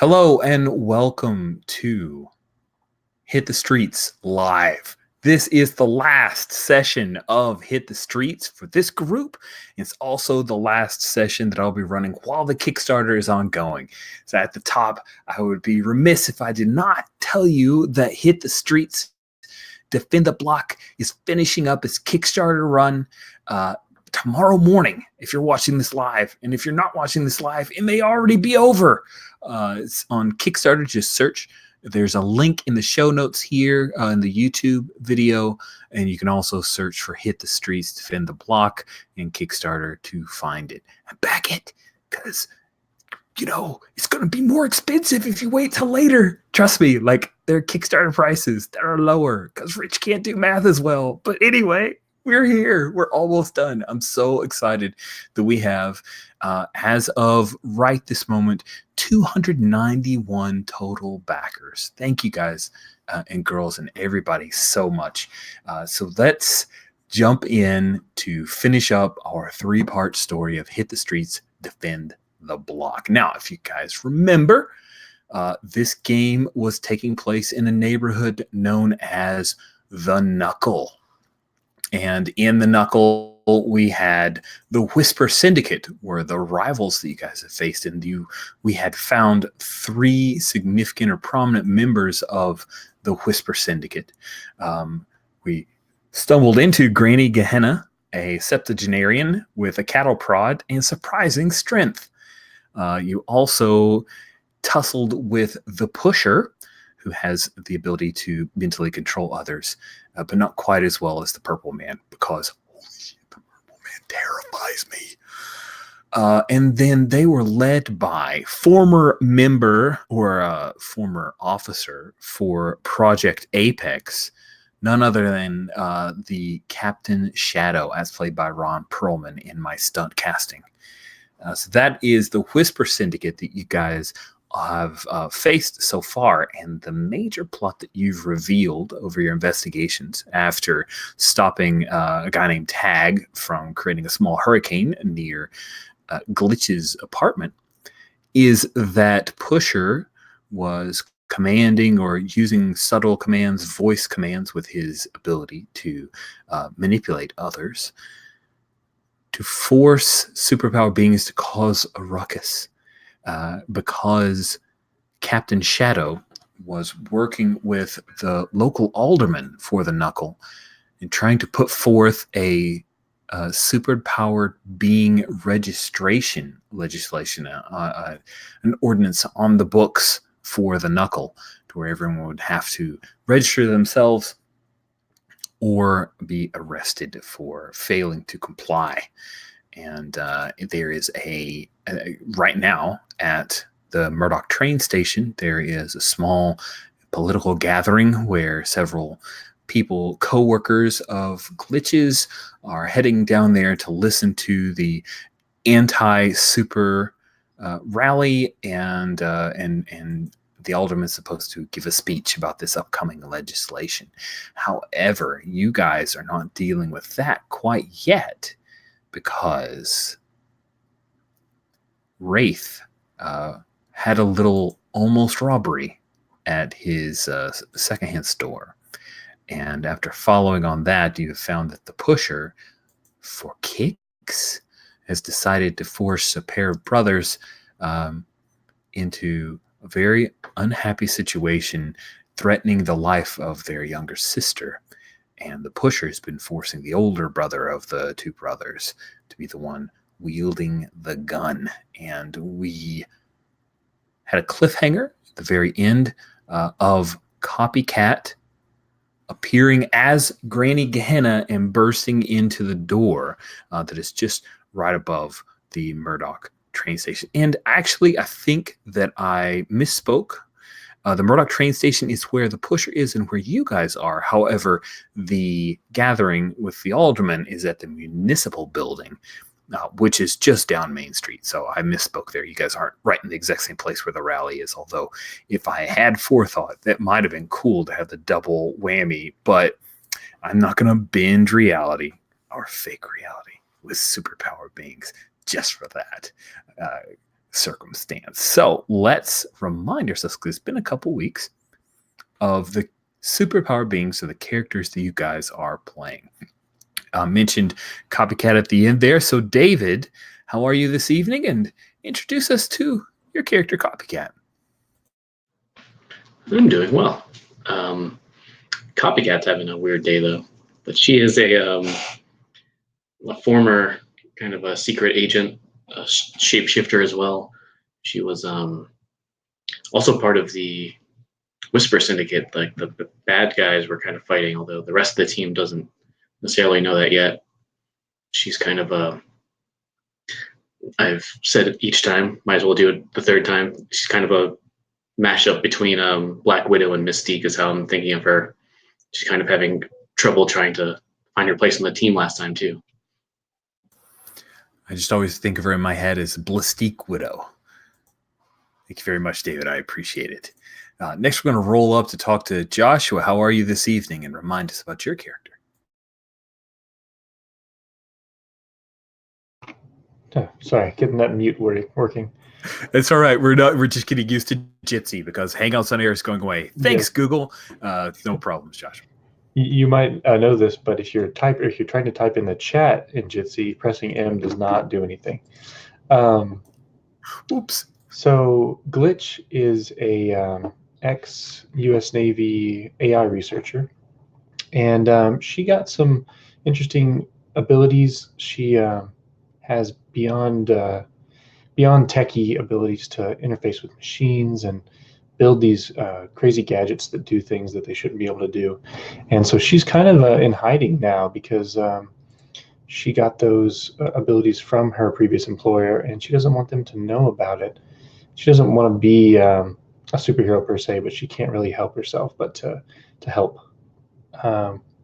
Hello and welcome to Hit the Streets Live. This is the last session of Hit the Streets for this group. It's also the last session that I'll be running while the Kickstarter is ongoing. So at the top, I would be remiss if I did not tell you that Hit the Streets Defend the Block is finishing up its Kickstarter run tomorrow morning if you're watching this live. And if you're not watching this live, it may already be over. It's on Kickstarter. Just search. There's a link in the show notes here in the YouTube video, and you can also search for Hit the Streets, Defend the Block in Kickstarter to find it and back it, because it's going to be more expensive if you wait till later. Trust me, like there are Kickstarter prices that are lower because Rich can't do math as well. But anyway, we're here. We're almost done. I'm so excited that we have, as of right this moment, 291 total backers. Thank you guys and girls and everybody so much. So let's jump in to finish up our three-part story of Hit the Streets, Defend the Block. Now, if you guys remember, this game was taking place in a neighborhood known as the Knuckle. And in the Knuckle, we had the Whisper Syndicate, were the rivals that you guys have faced. And we had found three significant or prominent members of the Whisper Syndicate. We stumbled into Granny Gehenna, a septuagenarian with a cattle prod and surprising strength. You also tussled with the Pusher, who has the ability to mentally control others, but not quite as well as the Purple Man, because holy shit, the Purple Man terrifies me. And then they were led by former member or former officer for Project Apex, none other than the Captain Shadow, as played by Ron Perlman in my stunt casting. So that is the Whisper Syndicate that you guys have faced so far, and the major plot that you've revealed over your investigations after stopping a guy named Tag from creating a small hurricane near Glitch's apartment is that Pusher was commanding or using subtle commands, voice commands, with his ability to manipulate others to force superpower beings to cause a ruckus. Because Captain Shadow was working with the local alderman for the Knuckle and trying to put forth a superpowered being registration legislation, an ordinance on the books for the Knuckle, to where everyone would have to register themselves or be arrested for failing to comply. And there is right now at the Murdoch train station, there is a small political gathering where several people, co-workers of Glitches, are heading down there to listen to the anti-super rally, and the alderman's supposed to give a speech about this upcoming legislation. However, you guys are not dealing with that quite yet, because Wraith had a little almost robbery at his secondhand store. And after following on that, you have found that the Pusher, for kicks, has decided to force a pair of brothers into a very unhappy situation, threatening the life of their younger sister. And the Pusher has been forcing the older brother of the two brothers to be the one wielding the gun. And we had a cliffhanger at the very end of Copycat appearing as Granny Gehenna and bursting into the door that is just right above the Murdoch train station. And actually, I think that I misspoke. The Murdoch train station is where the Pusher is and where you guys are. However, the gathering with the alderman is at the municipal building, which is just down Main Street. So I misspoke there. You guys aren't right in the exact same place where the rally is. Although if I had forethought, that might have been cool to have the double whammy. But I'm not going to bend reality or fake reality with superpower beings just for that. circumstance. So let's remind ourselves, because it's been a couple weeks, of the superpower beings of the characters that you guys are playing. Mentioned Copycat at the end there. So David, how are you this evening? And introduce us to your character Copycat. I'm doing well. Copycat's having a weird day though, but she is a former kind of a secret agent, a shapeshifter as well. She was also part of the Whisper Syndicate. Like the bad guys were kind of fighting, although the rest of the team doesn't necessarily know that yet. She's kind of a. I've said it each time. Might as well do it the third time. She's kind of a mashup between Black Widow and Mystique is how I'm thinking of her. She's kind of having trouble trying to find her place on the team last time too. I just always think of her in my head as Blistique Widow. Thank you very much, David. I appreciate it. Next, we're going to roll up to talk to Joshua. How are you this evening? And remind us about your character. Oh, sorry, getting that mute working. It's all right. We're just getting used to Jitsi because Hangouts on Air is going away. Thanks, yeah. Google. No problems, Joshua. You might know this, but if you're trying to type in the chat in Jitsi, pressing M does not do anything. Oops. So Glitch is a ex-U.S. Navy AI researcher, and she got some interesting abilities. She has beyond techie abilities to interface with machines and build these crazy gadgets that do things that they shouldn't be able to do. And so she's kind of in hiding now because she got those abilities from her previous employer, and she doesn't want them to know about it. She doesn't want to be a superhero per se, but she can't really help herself but to help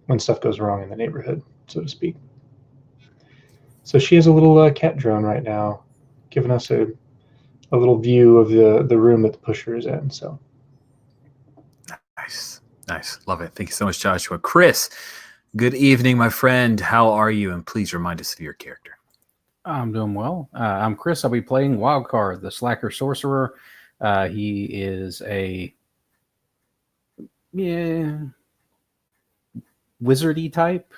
when stuff goes wrong in the neighborhood, so to speak. So she has a little cat drone right now, giving us a little view of the room that the pusher is in. So nice, love it. Thank you so much, Joshua. Chris, good evening, my friend. How are you? And please remind us of your character. I'm doing well. I'm Chris. I'll be playing Wildcard, the Slacker Sorcerer. He is a wizardy type.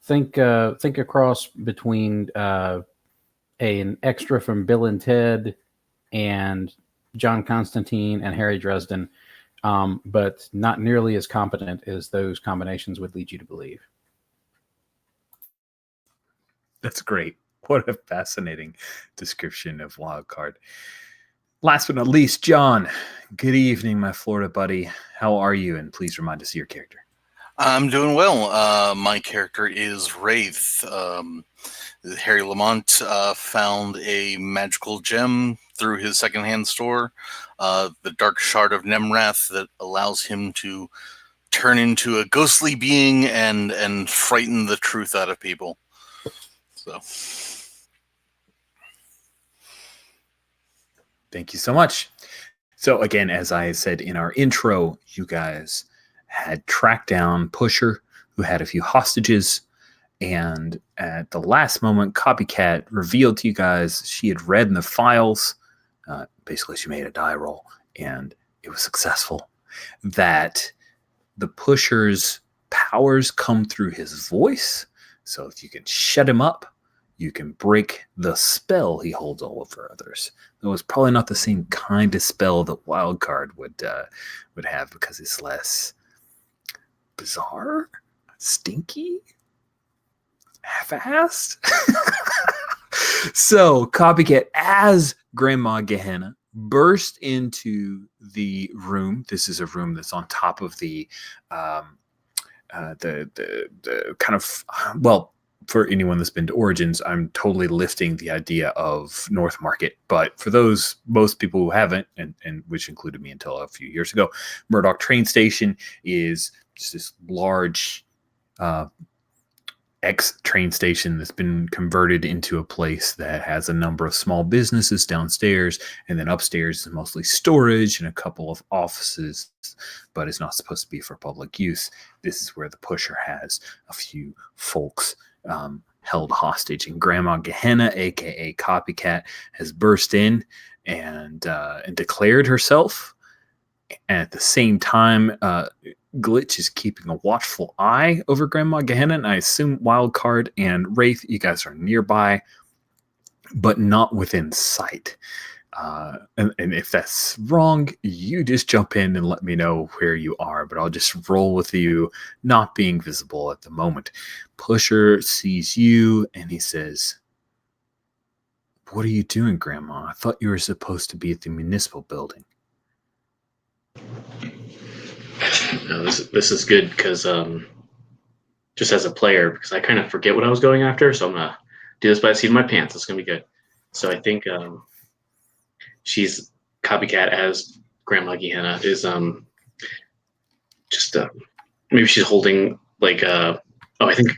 Think a cross between an extra from Bill and Ted and John Constantine and Harry Dresden, but not nearly as competent as those combinations would lead you to believe. That's great. What a fascinating description of Wildcard. Last but not least, John, good evening, my Florida buddy. How are you? And please remind us of your character. I'm doing well. My character is Wraith. Harry Lamont found a magical gem through his secondhand store, the Dark Shard of Nemrath, that allows him to turn into a ghostly being and frighten the truth out of people. So, thank you so much. So again, as I said in our intro, you guys had tracked down Pusher, who had a few hostages. And at the last moment, Copycat revealed to you guys she had read in the files. Basically, she made a die roll, and it was successful. That the Pusher's powers come through his voice. So if you can shut him up, you can break the spell he holds over others. It was probably not the same kind of spell that Wildcard would have, because it's less bizarre, stinky, half-assed. So Copycat, as Grandma Gehenna, burst into the room. This is a room that's on top of the kind of, well, for anyone that's been to Origins, I'm totally lifting the idea of North Market. But for most people who haven't, and which included me until a few years ago, Murdoch train station is just this large train station that's been converted into a place that has a number of small businesses downstairs, and then upstairs is mostly storage and a couple of offices, but it's not supposed to be for public use. This is where the Pusher has a few folks held hostage. And Grandma Gehenna, aka Copycat, has burst in and declared herself. And at the same time, Glitch is keeping a watchful eye over Grandma Gehenna. And I assume Wildcard and Wraith, you guys are nearby, but not within sight. And if that's wrong, you just jump in and let me know where you are, but I'll just roll with you not being visible at the moment. Pusher sees you and he says, "What are you doing, Grandma? I thought you were supposed to be at the municipal building." No, this is good because just as a player, because I kind of forget what I was going after, so I'm gonna do this by the seat of my pants. It's gonna be good. So I think she's Copycat as Grandma Gehenna is just maybe she's holding like I think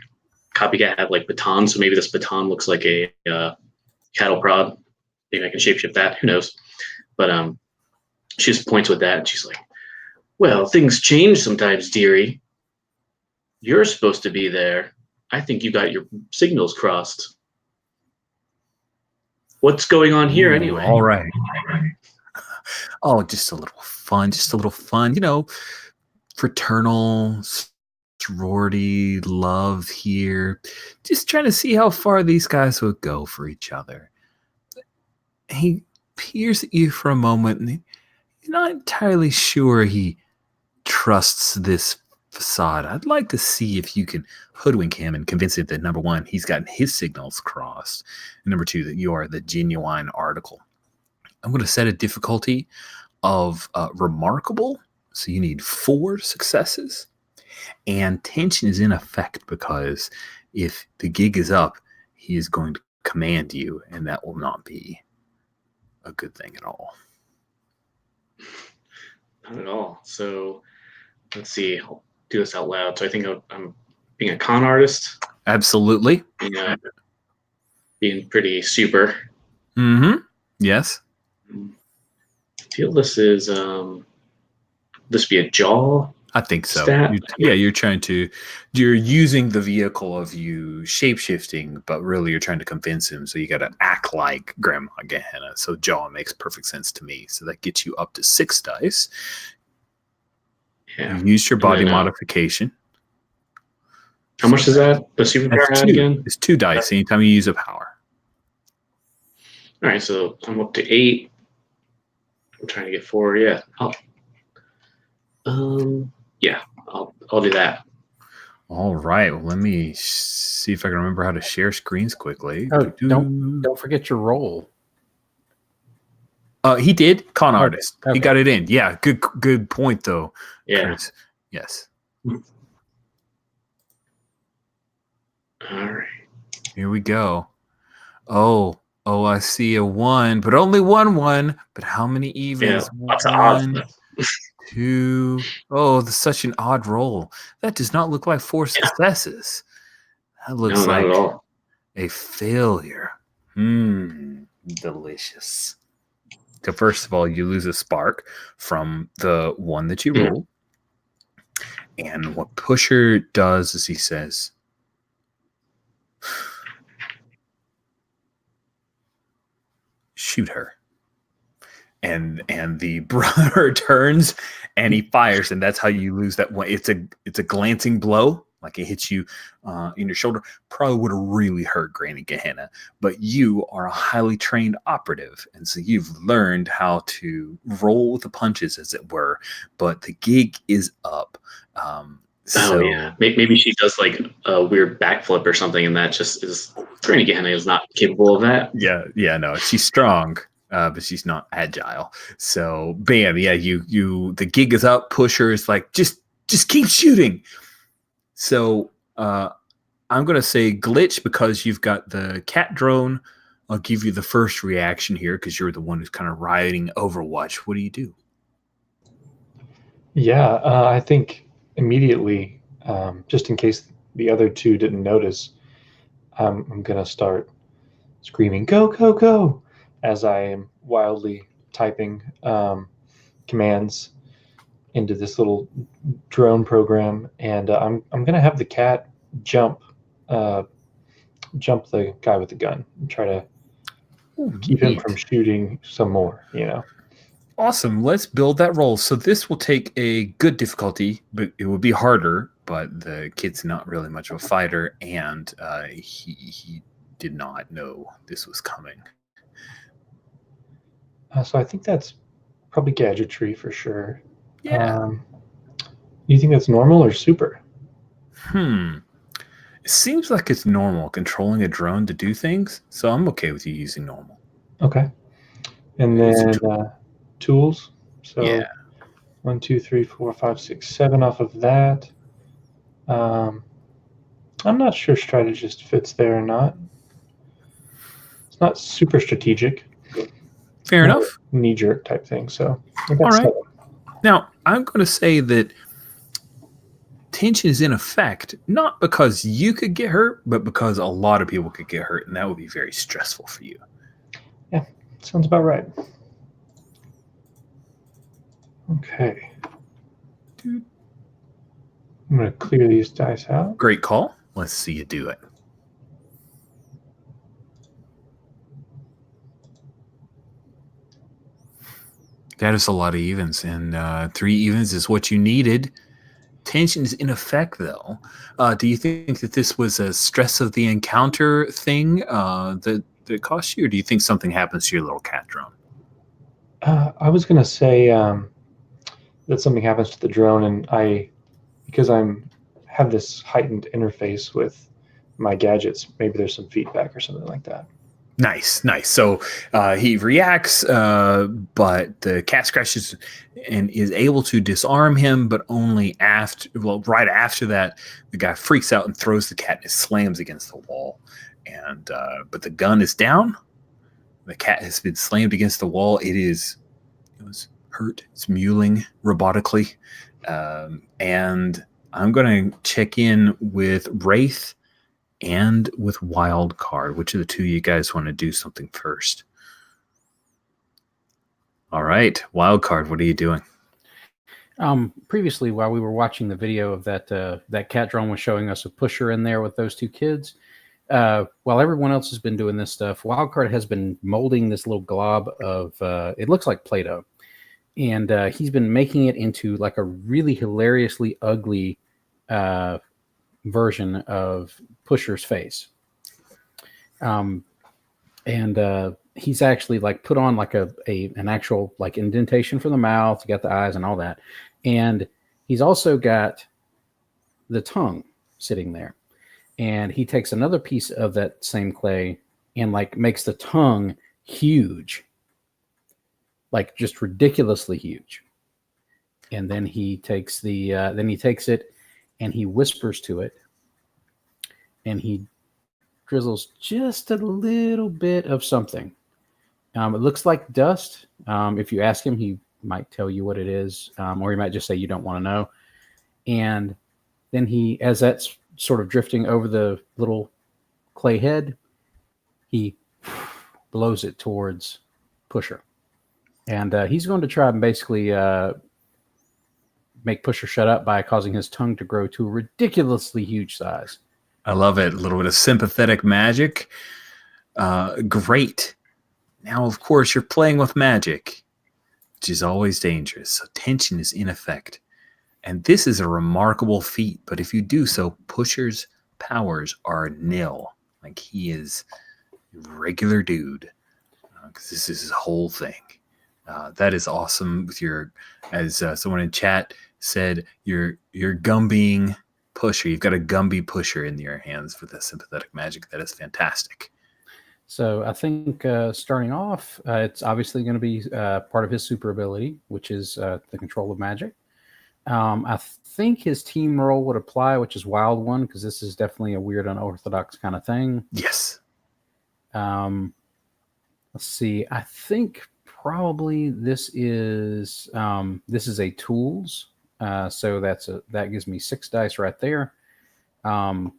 Copycat had like batons, so maybe this baton looks like a cattle prod. Maybe I can shapeshift that. Who knows? But she just points with that, and she's like, "Well, things change sometimes, dearie. You're supposed to be there. I think you got your signals crossed. What's going on here anyway?" All right. Oh, just a little fun. Just a little fun. You know, fraternal sorority love here. Just trying to see how far these guys would go for each other. He peers at you for a moment, and he's not entirely sure he trusts this facade. I'd like to see if you can hoodwink him and convince him that, number one, he's gotten his signals crossed, and number two, that you are the genuine article. I'm going to set a difficulty of remarkable, so you need 4 successes, and tension is in effect because if the gig is up, he is going to command you, and that will not be a good thing at all. Not at all. So let's see. I'll do this out loud. So I think I'm being a con artist. Absolutely. Being pretty super. Mm-hmm. Yes. I feel this is this be a jaw. I think so. Stat? You're using the vehicle of you shape-shifting, but really you're trying to convince him. So you got to act like Grandma Gehenna. So jaw makes perfect sense to me. So that gets you up to 6 dice. Yeah. You used your body then, modification. How much is that? The superpower That's add 2. again? It's 2 dice anytime you use a power. All right, so I'm up to 8. I'm trying to get 4. Yeah. I'll do that. All right. Well, let me see if I can remember how to share screens quickly. Oh, don't forget your roll. He did con artist. Okay. He got it in. Yeah. Good point though. Yeah. Chris. Yes. All right. Here we go. Oh, I see a 1, but only 1. But how many evens? Yeah, lots of odds. 1, 2. Oh, that's such an odd roll. That does not look like 4 successes. That looks No, not at like all. a failure. Delicious. So first of all, you lose a spark from the 1 that you rolled. And what Pusher does is he says, "Shoot her." And the brother turns and he fires, and that's how you lose that 1. It's a glancing blow, like it hits you in your shoulder. Probably would have really hurt Granny Gehenna, but you are a highly trained operative, and so you've learned how to roll with the punches, as it were. But the gig is up. So yeah, maybe she does like a weird backflip or something, and that just is Granny Gehenna is not capable of that. Yeah, no, she's strong, but she's not agile. So bam, yeah, you the gig is up. Pusher is like, just keep shooting. So I'm gonna say Glitch, because you've got the cat drone. I'll give you the first reaction here because you're the one who's kind of riding Overwatch. What do you do? Yeah, I think immediately, just in case the other 2 didn't notice, I'm going to start screaming, "Go, go, go," as I am wildly typing commands into this little drone program. And I'm going to have the cat jump jump the guy with the gun and try to Ooh, keep him neat. from shooting some more. Awesome. Let's build that roll. So this will take a good difficulty, but it will be harder. But the kid's not really much of a fighter, and he did not know this was coming. So I think that's probably gadgetry for sure. Yeah. You think that's normal or super? It seems like it's normal controlling a drone to do things, so I'm okay with you using normal. Okay. And It's a then tools. So Yeah. 1, 2, 3, 4, 5, 6, 7 off of that. I'm not sure strategist fits there or not. It's not super strategic. Fair enough. Knee-jerk type thing. So I got All right. 7. Now, I'm going to say that tension is in effect, not because you could get hurt, but because a lot of people could get hurt, and that would be very stressful for you. Sounds about right. Okay. I'm going to clear these dice out. Great call. Let's see you do it. That is a lot of evens, and 3 evens is what you needed. Tension is in effect, though. Do you think that this was a stress of the encounter thing that cost you, or do you think something happens to your little cat drone? I was going to say that something happens to the drone, and because I'm have this heightened interface with my gadgets, maybe there's some feedback or something like that. Nice. So he reacts, but the cat scratches and is able to disarm him, but only right after that, the guy freaks out and throws the cat and it slams against the wall. And but the gun is down. The cat has been slammed against the wall. It was hurt. It's mewling robotically. And I'm going to check in with Wraith and with Wild Card. Which of the two you guys want to do something first? All right, Wild Card, what are you doing? Previously, while we were watching the video of that cat drone was showing us a pusher in there with those 2 kids. While everyone else has been doing this stuff, Wildcard has been molding this little glob of it looks like Play-Doh, and he's been making it into like a really hilariously ugly version of Pusher's face. And he's actually like put on like an actual like indentation for the mouth. You got the eyes and all that, and he's also got the tongue sitting there. And he takes another piece of that same clay and like makes the tongue huge, like just ridiculously huge. And then he takes it and he whispers to it, and he drizzles just a little bit of something. It looks like dust. If you ask him, he might tell you what it is, or he might just say you don't want to know. And then as that's sort of drifting over the little clay head, he blows it towards Pusher. And he's going to try and basically make Pusher shut up by causing his tongue to grow to a ridiculously huge size. I love it. A little bit of sympathetic magic. Great. Now, of course, you're playing with magic, which is always dangerous. So tension is in effect. And this is a remarkable feat, but if you do so, Pusher's powers are nil. Like he is a regular dude, because this is his whole thing. That is awesome. With as someone in chat said, your Gumbying Pusher. You've got a Gumby Pusher in your hands with the sympathetic magic. That is fantastic. So I think starting off, it's obviously going to be part of his super ability, which is the control of magic. I think his team role would apply, which is Wild One, because this is definitely a weird, unorthodox kind of thing. Yes. Let's see. I think probably this is a tools. So that gives me 6 dice right there. I'm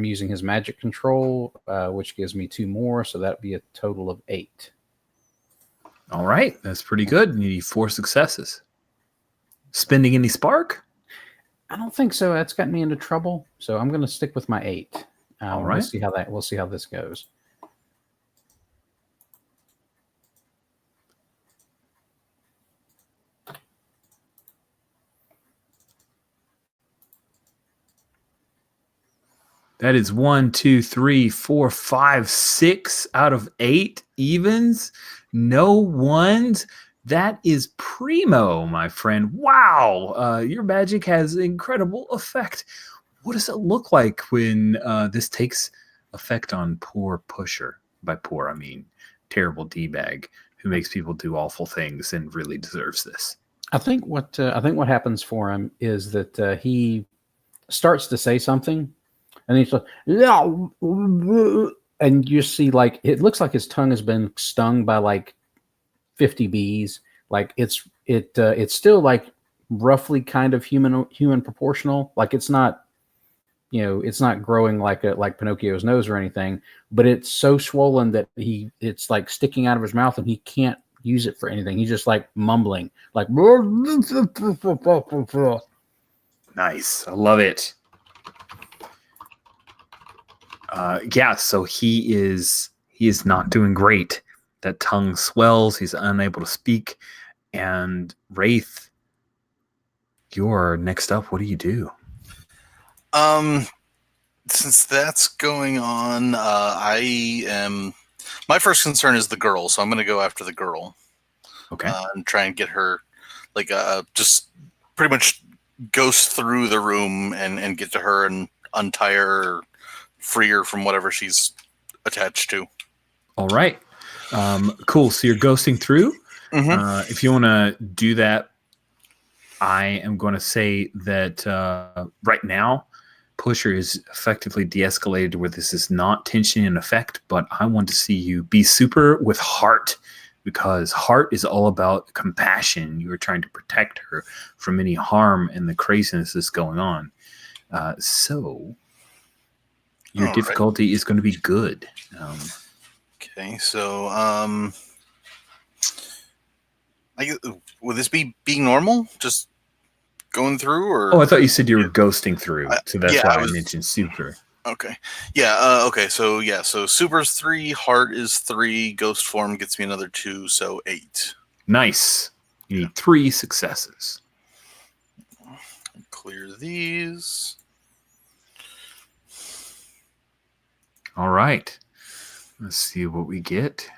using his magic control, which gives me 2 more, so that'd be a total of 8. All right, that's pretty good. You need 4 successes. Spending any spark? I don't think so. That's got me into trouble. So I'm going to stick with my 8. All We'll right. see how this goes. That is 1, 2, 3, 4, 5, 6 out of 8 evens. No ones. That is primo, my friend. Wow. Your magic has incredible effect. What does it look like when this takes effect on poor Pusher? By poor, I mean terrible D-bag who makes people do awful things and really deserves this. I think what happens for him is that he starts to say something, and he's like, yeah, and you see like it looks like his tongue has been stung by like 50 bees. Like it's still like roughly kind of human proportional. Like it's not, it's not growing like Pinocchio's nose or anything, but it's so swollen that it's like sticking out of his mouth and he can't use it for anything. He's just like mumbling, like. Nice. I love it. Yeah, so he is not doing great. That tongue swells. He's unable to speak. And Wraith, you're next up. What do you do? Since that's going on, my first concern is the girl, so I'm going to go after the girl. Okay. And try and get her, like, just pretty much ghost through the room and get to her and untie her, or free her from whatever she's attached to. All right. Cool. So you're ghosting through. Mm-hmm. If you want to do that, I am going to say that right now, Pusher is effectively de-escalated where this is not tension in effect, but I want to see you be super with heart, because heart is all about compassion. You are trying to protect her from any harm and the craziness that's going on. So your difficulty is going to be good. Okay, so would this be being normal? Just going through, or? Oh, I thought you said you were ghosting through, so that's why I mentioned super. Okay. Yeah. Okay. So So super's 3, heart is 3, ghost form gets me another 2, so 8. Nice. You need 3 successes. Clear these. All right. Let's see what we get.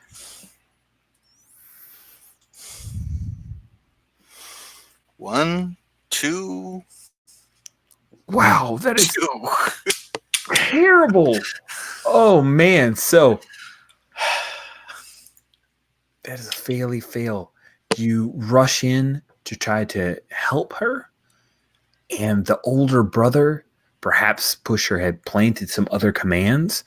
One, 2. Wow, that is 2. terrible. Oh man, so that is a fail. You rush in to try to help her, and the older brother, perhaps Pusher had planted some other commands,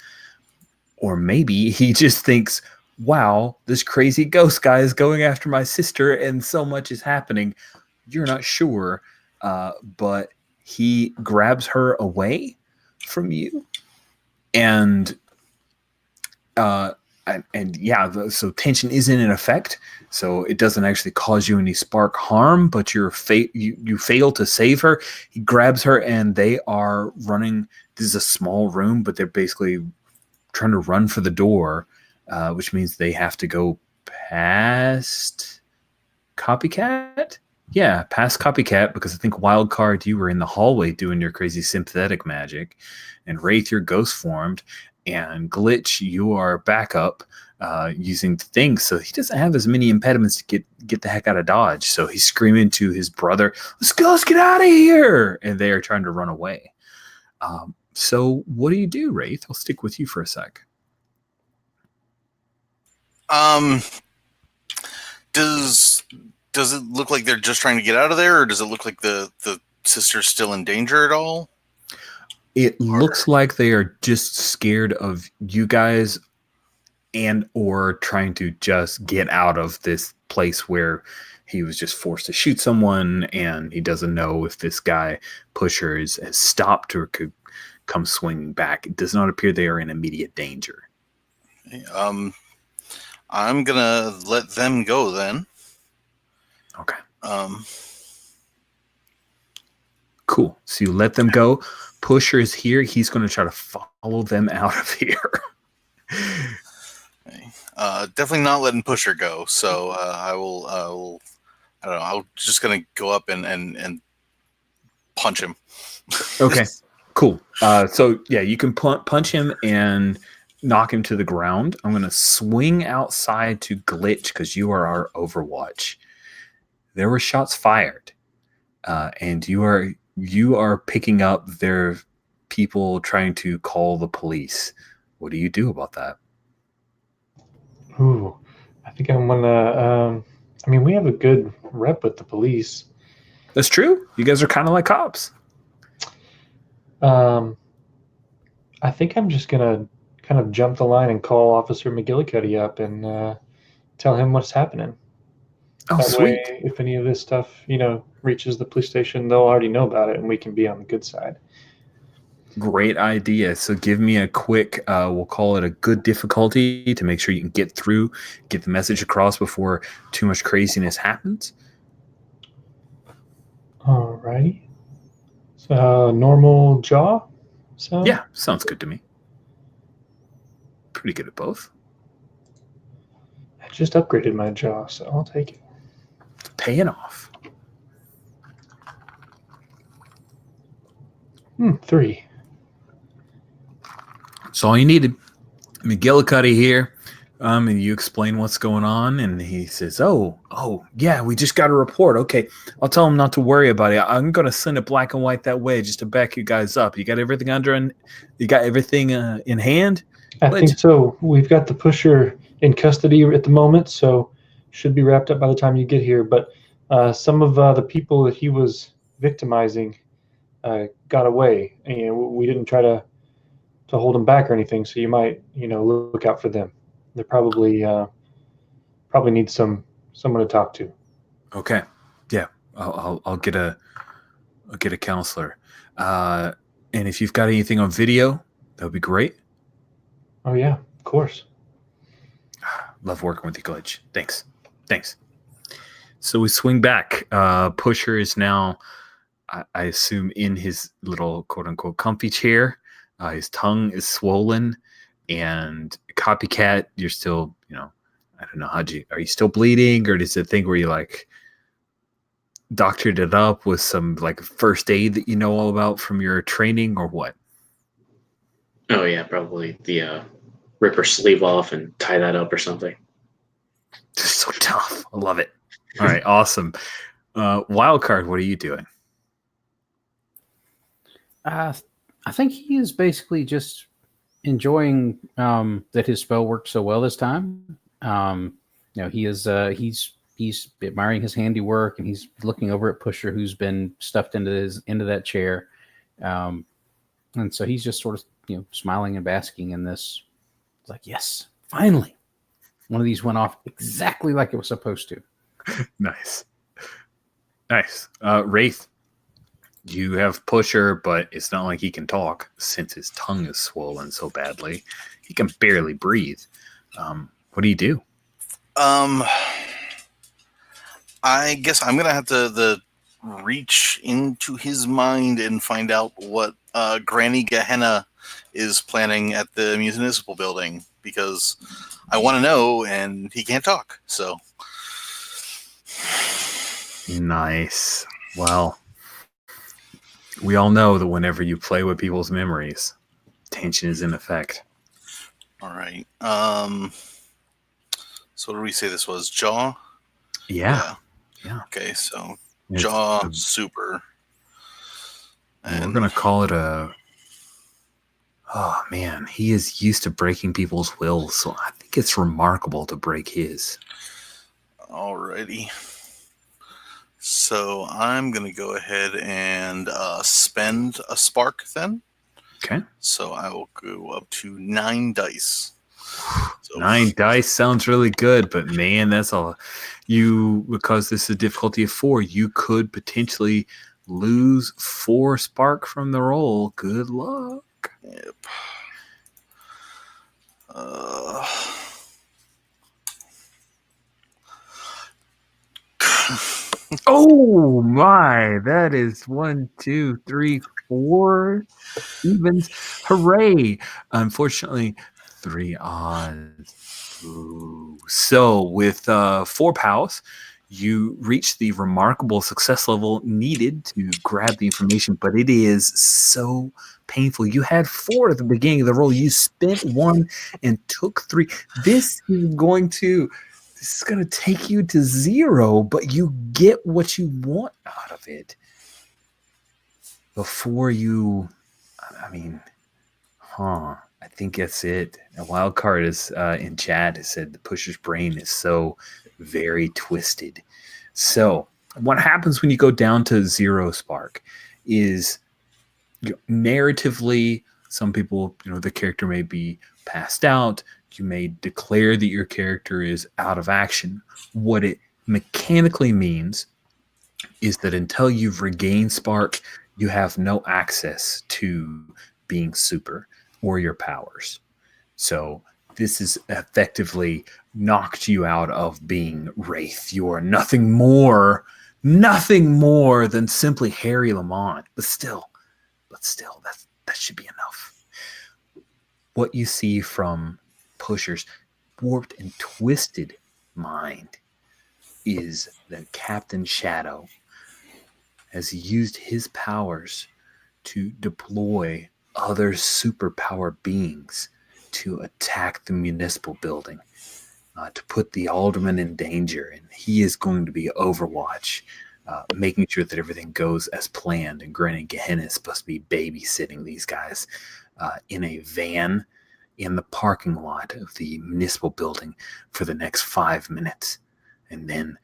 or maybe he just thinks, wow, this crazy ghost guy is going after my sister and so much is happening. You're not sure, but he grabs her away from you, and so tension isn't in effect, so it doesn't actually cause you any spark harm, but you fail to save her. He grabs her and they are running. This is a small room, but they're basically trying to run for the door, which means they have to go past Copycat. Yeah, past Copycat, because I think Wildcard, you were in the hallway doing your crazy sympathetic magic, and Wraith, you're ghost formed, and Glitch, you are back up using things. So he doesn't have as many impediments to get the heck out of Dodge. So he's screaming to his brother, let's get out of here! And they are trying to run away. So what do you do, Wraith? I'll stick with you for a sec. Does it look like they're just trying to get out of there, or does it look like the sister's still in danger at all? It looks like they are just scared of you guys and or trying to just get out of this place where he was just forced to shoot someone, and he doesn't know if this guy Pusher has stopped or could come swinging back. It does not appear they are in immediate danger. I'm gonna let them go then. Okay. Cool. So you let them go. Pusher is here, he's going to try to follow them out of here. Okay. Definitely not letting Pusher go. So I don't know. I'm just gonna go up and punch him. Okay, cool. So yeah, you can punch him and knock him to the ground. I'm going to swing outside to Glitch because you are our Overwatch. There were shots fired, and you are picking up their people trying to call the police. What do you do about that? Ooh, I think I'm gonna. I mean, we have a good rep with the police. That's true. You guys are kind of like cops. I think I'm just gonna kind of jump the line and call Officer McGillicuddy up and tell him what's happening. Oh, That sweet. way, if any of this stuff, reaches the police station, they'll already know about it, and we can be on the good side. Great idea. So give me a quick, we'll call it a good difficulty to make sure you can get through, get the message across before too much craziness happens. Alrighty. So, normal jaw sound? Yeah, sounds good to me. Pretty good at both. I just upgraded my jaw, so I'll take it. Paying off. 3. That's all you needed. McGillicuddy here. And you explain what's going on, and he says, oh, yeah, we just got a report. Okay, I'll tell him not to worry about it. I'm going to send it black and white that way just to back you guys up. You got everything in hand? I think so. We've got the Pusher in custody at the moment, so should be wrapped up by the time you get here. But some of the people that he was victimizing got away. And we didn't try to hold them back or anything, so you might, look out for them. They probably need someone to talk to. Okay, yeah, I'll get a counselor. And if you've got anything on video, that would be great. Oh yeah, of course. Love working with you, Glitch. Thanks. So we swing back. Pusher is now, I assume, in his little quote unquote comfy chair. His tongue is swollen, and Copycat, you're still, I don't know, are you still bleeding, or is it a thing where you like doctored it up with some like first aid that you know all about from your training, or what? Oh yeah, probably the rip her sleeve off and tie that up or something. So tough. I love it. All right, awesome. Wildcard, what are you doing? I think he is basically just enjoying that his spell worked so well this time. He is he's admiring his handiwork, and he's looking over at Pusher, who's been stuffed into that chair, and so he's just sort of smiling and basking in this. It's like, yes, finally, one of these went off exactly like it was supposed to. Nice. Wraith, you have Pusher, but it's not like he can talk since his tongue is swollen so badly. He can barely breathe. What do you do? I guess I'm gonna have to reach into his mind and find out what Granny Gehenna is planning at the municipal building, because I want to know, and he can't talk. So nice. Well, we all know that whenever you play with people's memories, tension is in effect. All right. So what did we say this was? Jaw? Yeah. Okay, so It's Jaw super. And we're going to call it oh man, he is used to breaking people's wills, so I think it's remarkable to break his. Alrighty. So I'm going to go ahead and spend a spark then. Okay. So I will go up to 9 dice. So 9 dice sounds really good, but man, that's all. Because this is a difficulty of 4, you could potentially lose 4 spark from the roll. Good luck. Yep. Oh my, that is 1, 2, 3, 4 evens. Hooray! Unfortunately, 3 odds. Ooh. So with 4 pals, you reach the remarkable success level needed to grab the information, but it is so painful. You had 4 at the beginning of the roll. You spent 1 and took 3. This is going to take you to 0, but you get what you want out of it before you. I mean, I think that's it. A wild card is in chat. It said the pusher's brain is so very twisted. So what happens when you go down to 0 spark is narratively, some people, the character may be passed out. You may declare that your character is out of action. What it mechanically means is that until you've regained spark, you have no access to being super or your powers. So this is effectively knocked you out of being Wraith. You are nothing more than simply Harry Lamont. But still, that should be enough. What you see from Pusher's warped and twisted mind is that Captain Shadow has used his powers to deploy other superpower beings to attack the municipal building, to put the alderman in danger. And he is going to be Overwatch, making sure that everything goes as planned. And Granny Gehenna is supposed to be babysitting these guys in a van in the parking lot of the municipal building for the next 5 minutes. And then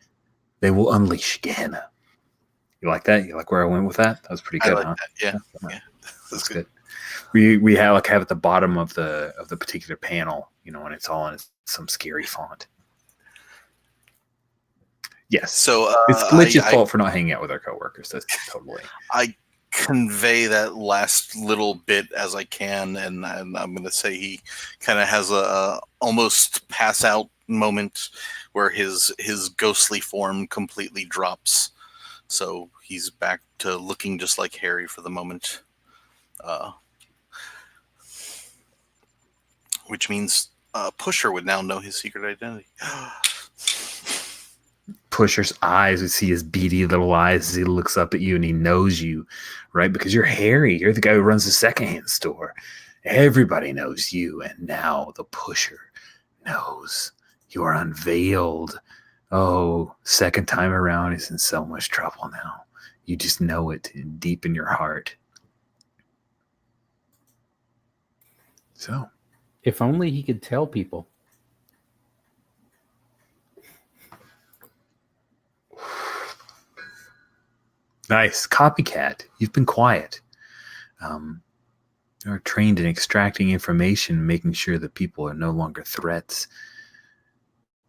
they will unleash Gehenna. You like that? You like where I went with that? That was pretty good, I like huh? that. Yeah. That's good. We have at the bottom of the particular panel, and it's all in some scary font. Yes. So it's Glitch's fault for not hanging out with our coworkers. That's totally. I convey that last little bit as I can, and I'm going to say he kind of has a almost pass out moment where his ghostly form completely drops. So he's back to looking just like Harry for the moment. Which means Pusher would now know his secret identity. Pusher's eyes, we see his beady little eyes as he looks up at you, and he knows you, right? Because you're Harry. You're the guy who runs the secondhand store. Everybody knows you, and now the Pusher knows you are unveiled. Oh, second time around, he's in so much trouble now. You just know it deep in your heart. So, if only he could tell people. Nice. Copycat. You've been quiet. You're trained in extracting information, making sure that people are no longer threats.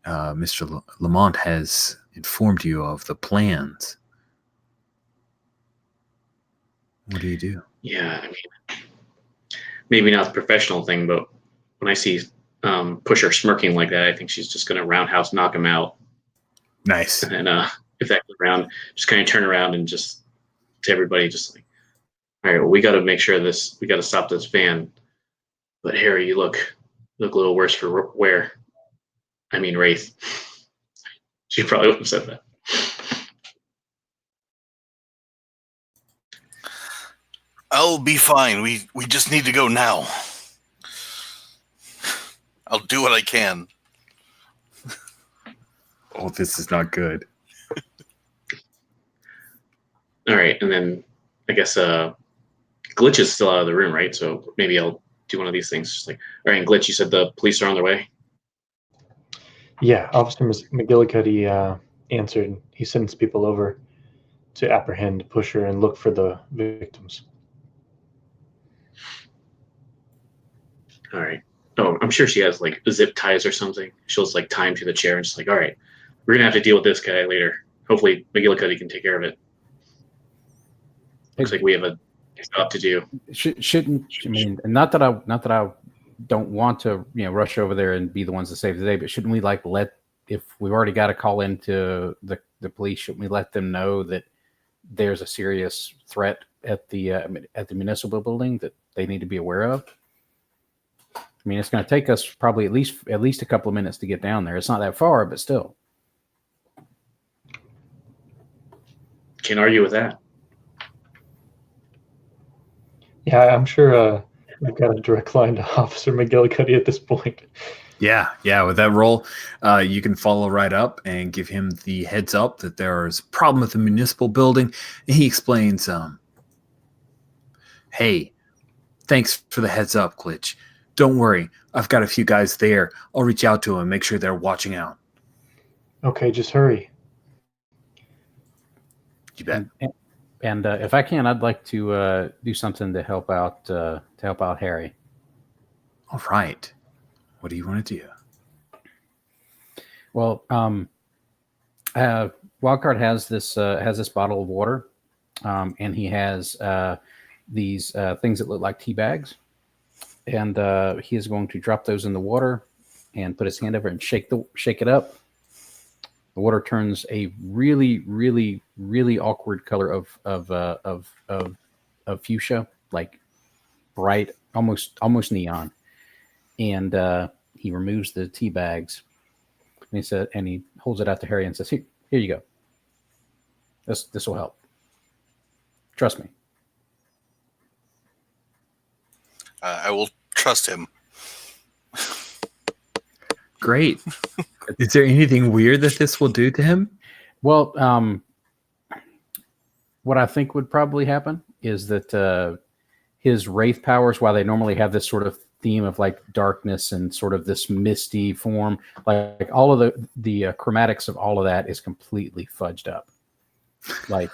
Mr. Lamont has informed you of the plans. What do you do? Yeah, I mean, maybe not the professional thing, but when I see Pusher smirking like that, I think she's just going to roundhouse knock him out. Nice. And if that goes around, just kind of turn around and just to everybody, just like, all right, well, we got to make sure we got to stop this van. But Harry, you look a little worse for wear. I mean, Wraith. She probably wouldn't have said that. I'll be fine. We just need to go now. I'll do what I can. Oh, this is not good. All right, and then I guess Glitch is still out of the room, right? So maybe I'll do one of these things. Just like, all right, Glitch, you said the police are on their way? Yeah, Officer McGillicuddy answered. He sends people over to apprehend Pusher and look for the victims. All right. Oh, I'm sure she has like zip ties or something. She'll just like tie him to the chair and just like, all right, we're gonna have to deal with this guy later. Hopefully McGillicuddy can take care of it. Looks like we have a job to do. Shouldn't I mean? Not that I don't want to rush over there and be the ones to save the day, but shouldn't we let, if we've already got a call into the police, shouldn't we let them know that there's a serious threat at the municipal building that they need to be aware of? I mean, it's going to take us probably at least a couple of minutes to get down there. It's not that far, but still. Can't argue with that. Yeah, I'm sure we've got a direct line to Officer McGillicuddy at this point. Yeah. With that roll, you can follow right up and give him the heads up that there's a problem with the municipal building. And he explains, hey, thanks for the heads up, Glitch. Don't worry, I've got a few guys there. I'll reach out to them and make sure they're watching out. Okay, just hurry. You bet. And if I can, I'd like to do something to help out Harry. All right. What do you want to do? Well, Wildcard has this bottle of water, and he has these things that look like tea bags, and he is going to drop those in the water and put his hand over and shake it up. The water turns a really, really, really awkward color of fuchsia, like bright, almost neon. And he removes the tea bags, and he holds it out to Harry and says, "Here you go. This will help. Trust me." I will trust him. Great. Is there anything weird that this will do to him? Well, what I think would probably happen is that his wraith powers, while they normally have this sort of theme of like darkness and sort of this misty form, like all of the chromatics of all of that is completely fudged up. Like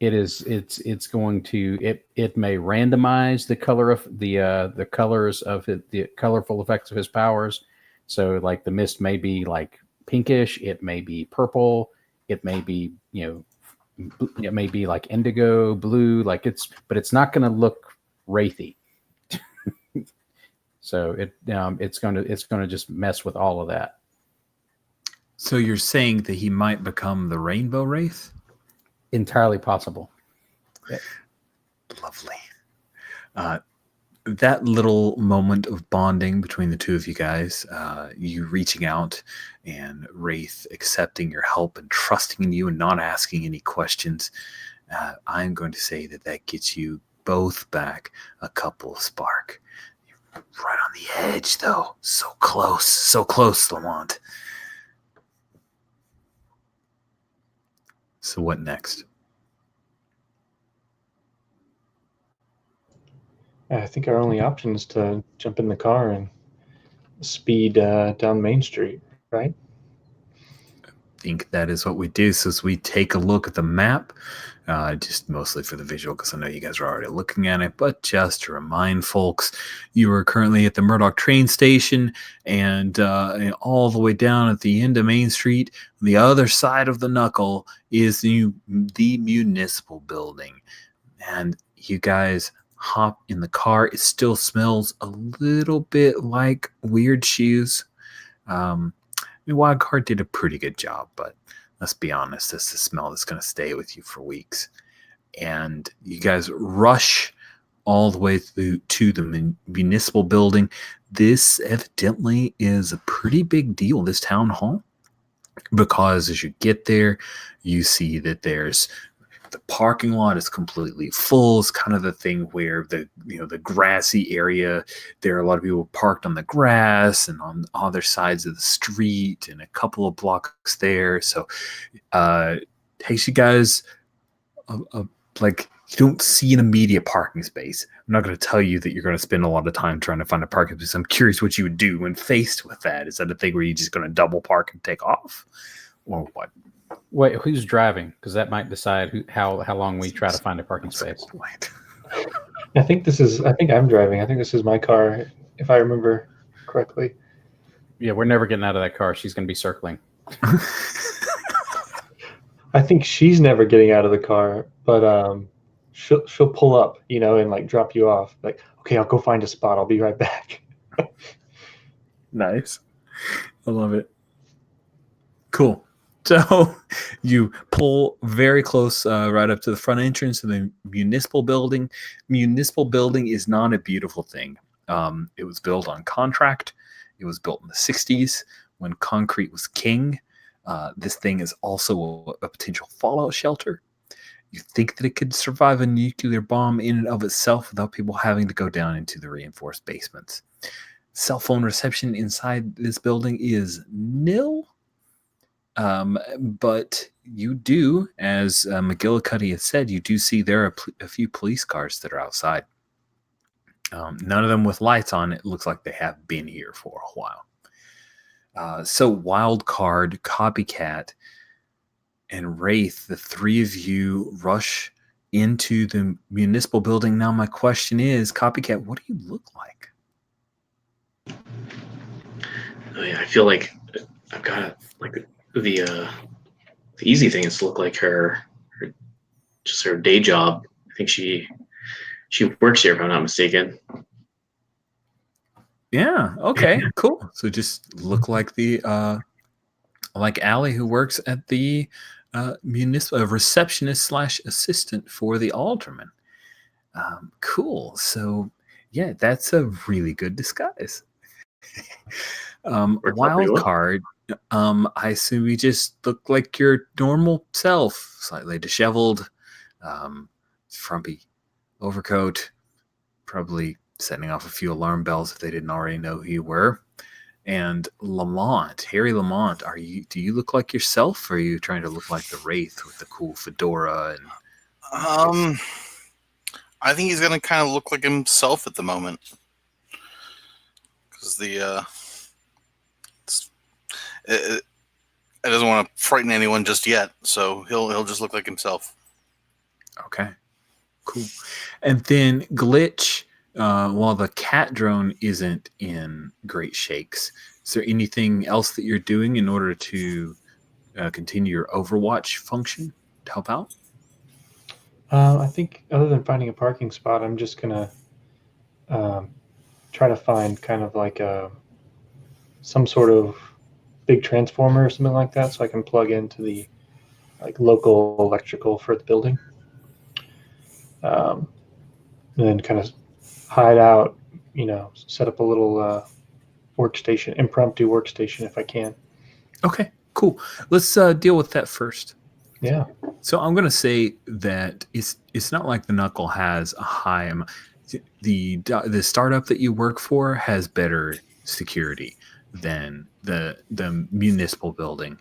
it's going to it may randomize the color of the colors of the colorful effects of his powers. So like the mist may be like pinkish, it may be purple, it may be, it may be like indigo blue, but it's not going to look wraithy. So it's going to just mess with all of that. So you're saying that he might become the Rainbow Wraith? Entirely possible. Yeah. Lovely. That little moment of bonding between the two of you guys, you reaching out and Wraith accepting your help and trusting in you and not asking any questions, I'm going to say that gets you both back a couple of spark. You're right on the edge, though. So close, Lamont. So what next? I think our only option is to jump in the car and speed down Main Street, right? I think that is what we do. So as we take a look at the map, just mostly for the visual, because I know you guys are already looking at it, but just to remind folks, you are currently at the Murdoch train station, and all the way down at the end of Main Street, on the other side of the knuckle, is the municipal building. And you guys hop in the car. It still smells a little bit like Weird Shoes. Wildcard did a pretty good job, but let's be honest, this is a smell that's going to stay with you for weeks. And you guys rush all the way through to the municipal building. This evidently is a pretty big deal, this town hall, because as you get there, you see that the parking lot is completely full. It's kind of the thing where the grassy area, there are a lot of people parked on the grass and on other sides of the street and a couple of blocks there. So takes you guys like you don't see an immediate parking space. I'm not going to tell you that you're going to spend a lot of time trying to find a parking space. I'm curious what you would do when faced with that. Is that a thing where you're just going to double park and take off, or what? Wait, who's driving? Because that might decide how long we try to find a parking space. I think I'm driving. I think this is my car, if I remember correctly. Yeah, we're never getting out of that car. She's going to be circling. I think she's never getting out of the car, but she'll pull up, and like drop you off. Like, okay, I'll go find a spot. I'll be right back. Nice. I love it. Cool. So you pull very close, right up to the front entrance of the municipal building. Municipal building is not a beautiful thing. It was built on contract. It was built in the 60s when concrete was king. This thing is also a potential fallout shelter. You think that it could survive a nuclear bomb in and of itself without people having to go down into the reinforced basements. Cell phone reception inside this building is nil. But you do, as McGillicuddy has said, you do see there are a few police cars that are outside. None of them with lights on. It looks like they have been here for a while. So Wild Card, Copycat, and Wraith, the three of you rush into the municipal building. Now my question is, Copycat, what do you look like? Oh, yeah, I feel like I've got like the easy thing is to look like her day job. I think she works here if I'm not mistaken. Yeah, okay, cool. So just look like the like Allie, who works at the municipal receptionist / assistant for the alderman. Cool. So yeah, that's a really good disguise. Wild card. I assume you just look like your normal self, slightly disheveled, frumpy overcoat, probably setting off a few alarm bells if they didn't already know who you were. And Lamont, Harry Lamont, do you look like yourself, or are you trying to look like the Wraith with the cool fedora and I think he's gonna kind of look like himself at the moment. Because it doesn't want to frighten anyone just yet, so he'll just look like himself. Okay, cool. And then Glitch, while the cat drone isn't in great shakes, is there anything else that you're doing in order to continue your Overwatch function to help out? I think other than finding a parking spot, I'm just gonna try to find kind of like some sort of big transformer or something like that, so I can plug into the local electrical for the building, and then kind of hide out. Set up a little workstation, impromptu workstation if I can. Okay, cool. Let's deal with that first. Yeah. So I'm going to say that it's not like the Knuckle has a high the startup that you work for has better security than the municipal building,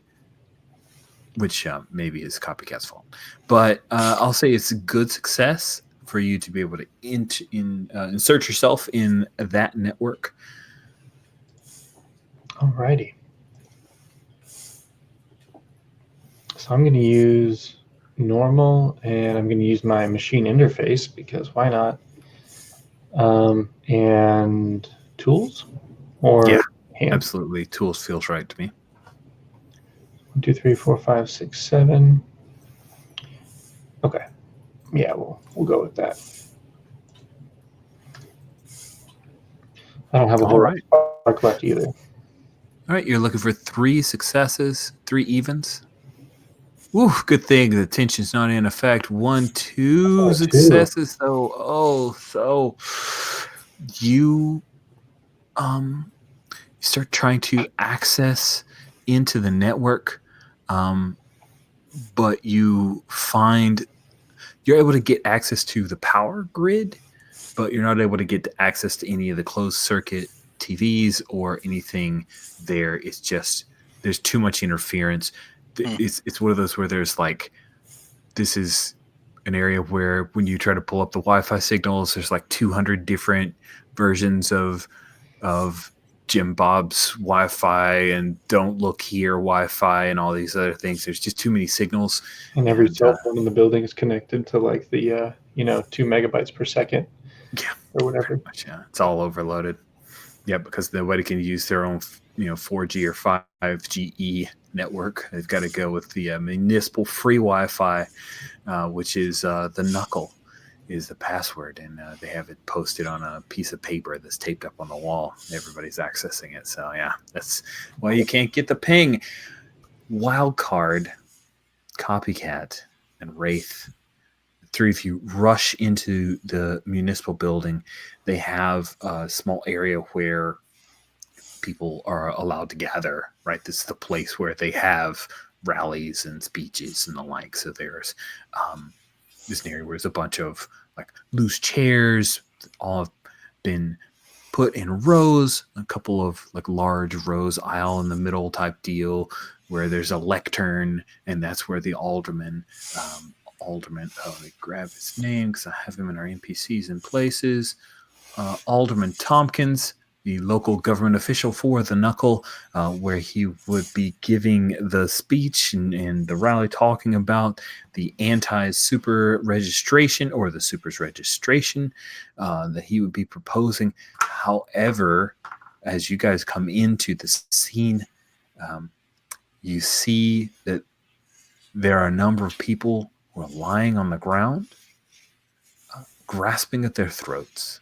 which maybe is Copycat's fault. But I'll say it's a good success for you to be able to insert yourself in that network. Alrighty. So I'm going to use normal, and I'm going to use my machine interface because why not? And tools, or yeah, hand? Absolutely. Tools feels right to me. 1, 2, 3, 4, 5, 6, 7. Okay. Yeah, we'll go with that. I don't have a whole lot of spark left either. All right, you're looking for 3 successes, 3 evens. Ooh, good thing the tension's not in effect. 1, 2 successes though. Oh, so you start trying to access into the network, but you find you're able to get access to the power grid, but you're not able to get access to any of the closed circuit TVs or anything there. It's just there's too much interference. It's one of those where there's this is an area where when you try to pull up the Wi-Fi signals, there's 200 different versions of Jim Bob's Wi-Fi and Don't Look Here Wi-Fi and all these other things. There's just too many signals. And every cell phone in the building is connected to the 2 megabytes per second. Yeah, or whatever. Much, yeah, it's all overloaded. Yeah, because nobody can use their own 4G or 5GE network. They've got to go with the municipal free Wi-Fi, which is the Knuckle is the password, and they have it posted on a piece of paper that's taped up on the wall. Everybody's accessing it, so yeah, that's why you can't get the ping. Wildcard, Copycat, and Wraith, the three of you rush into the municipal building. They have a small area where people are allowed to gather, right? This is the place where they have rallies and speeches and the like. So there's this area where there's a bunch of like loose chairs, all have been put in rows, a couple of like large rows, aisle in the middle type deal, where there's a lectern, and that's where the alderman, let me grab his name because I have him in our NPCs and places. Alderman Tompkins, the local government official for the Knuckle, where he would be giving the speech and the rally talking about the anti-super registration or the super's registration that he would be proposing. However, as you guys come into the scene, you see that there are a number of people who are lying on the ground, grasping at their throats.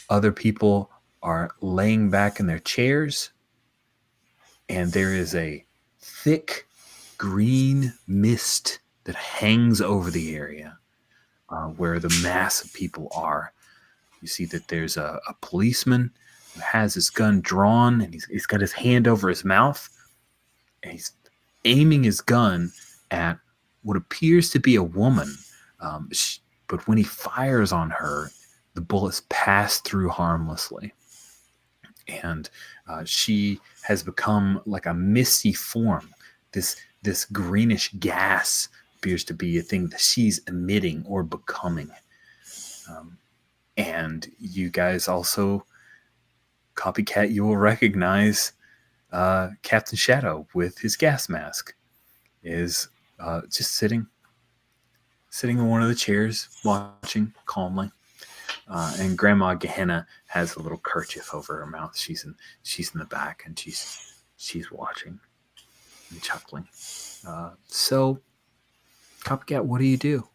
Other people are laying back in their chairs, and there is a thick green mist that hangs over the area where the mass of people are. You see that there's a policeman who has his gun drawn, and he's got his hand over his mouth, and he's aiming his gun at what appears to be a woman. But when he fires on her, the bullets pass through harmlessly. And she has become like a misty form. This greenish gas appears to be a thing that she's emitting or becoming. And you guys also, Copycat, you will recognize Captain Shadow with his gas mask is just sitting in one of the chairs, watching calmly. And Grandma Gehenna has a little kerchief over her mouth. She's in the back, and she's watching and chuckling. So, Copycat, what do you do?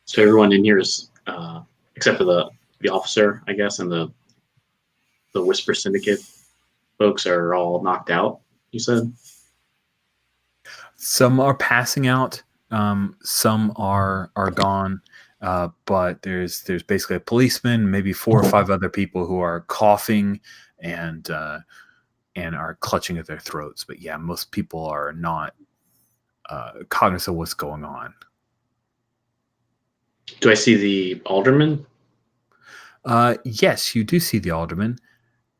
So everyone in here is, except for the officer, I guess, and the Whisper Syndicate folks are all knocked out, you said? Some are passing out. Some are gone. But there's basically a policeman, maybe 4 or 5 other people who are coughing and are clutching at their throats. But yeah, most people are not cognizant of what's going on. Do I see the alderman? Yes, you do see the alderman,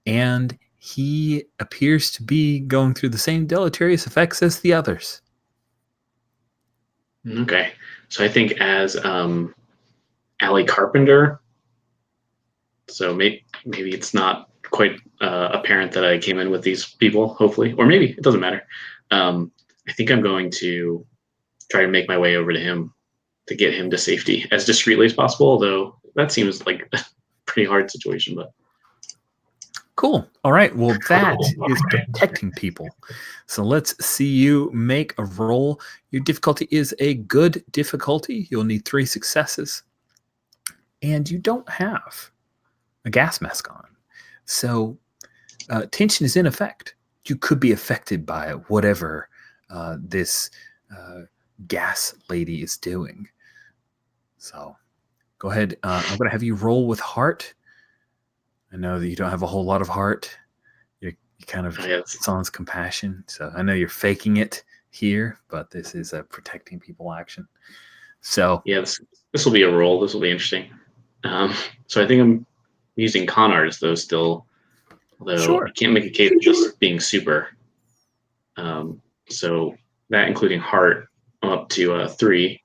and he appears to be going through the same deleterious effects as the others. Okay, so I think as Allie Carpenter. So maybe it's not quite apparent that I came in with these people. Hopefully, or maybe it doesn't matter. I think I'm going to try to make my way over to him to get him to safety as discreetly as possible. Although that seems like a pretty hard situation, but. Cool. All right. Well, that is protecting people. So let's see you make a roll. Your difficulty is a good difficulty. You'll need 3 successes. And you don't have a gas mask on. So tension is in effect. You could be affected by whatever this gas lady is doing. So go ahead. I'm going to have you roll with heart. I know that you don't have a whole lot of heart. You kind of sans compassion. So I know you're faking it here, but this is a protecting people action. So yeah, this will be a roll. This will be interesting. So I think I'm using con artist though still, although sure. I can't make a case of just being super. So that including heart, I'm up to 3.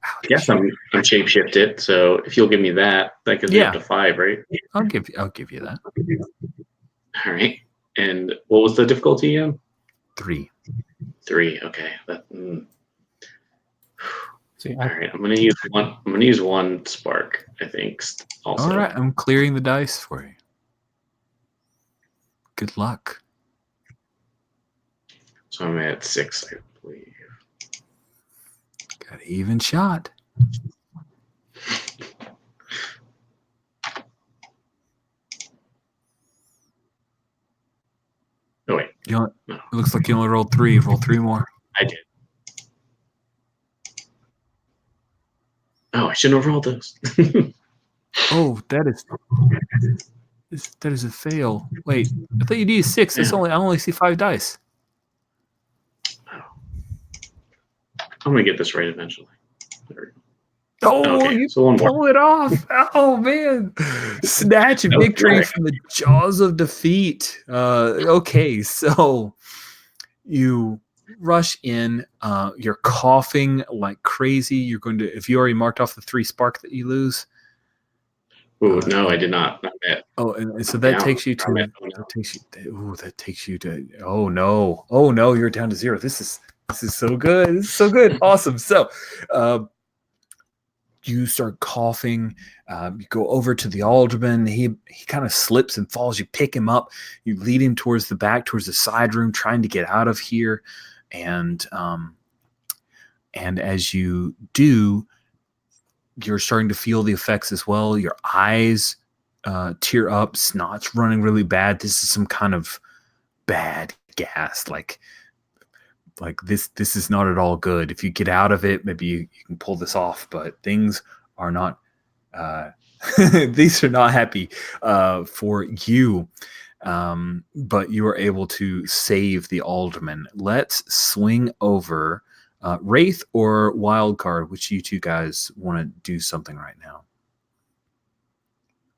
I guess I'm shapeshifted. So if you'll give me that gives me up to 5, right? I'll give you that. All right. And what was the difficulty again? 3. 3. Okay. See, all right. I'm gonna use one. I'm gonna use 1 spark. I think. Also. All right. I'm clearing the dice for you. Good luck. So I'm at 6, I believe. Got an even shot. It looks like you only rolled 3. Roll 3 more. I did. Oh, I shouldn't have rolled those. Oh, that is a fail. Wait, I thought you needed 6. Yeah. I only see 5 dice. I'm gonna get this right eventually. There we go. Oh, Okay, you so one more. pull it off. Oh, man. Snatch That was victory quick. from the jaws of defeat. Okay, so you rush in. You're coughing like crazy. You're going to, if you already marked off the 3 spark that you lose. Ooh, no, I did not. Not yet. Oh, and so that Down. takes you I'm to, at- oh, no. that takes you to, oh no, you're down to 0. This is so good. This is so good. Awesome. So, you start coughing. You go over to the alderman. He kind of slips and falls. You pick him up. You lead him towards the back, towards the side room, trying to get out of here. And as you do, you're starting to feel the effects as well. Your eyes tear up. Snot's running really bad. This is some kind of bad gas. Like this is not at all good. If you get out of it, maybe you can pull this off, but things are not these are not happy for you. But you are able to save the alderman. Let's swing over Wraith or Wildcard, which you two guys want to do something right now.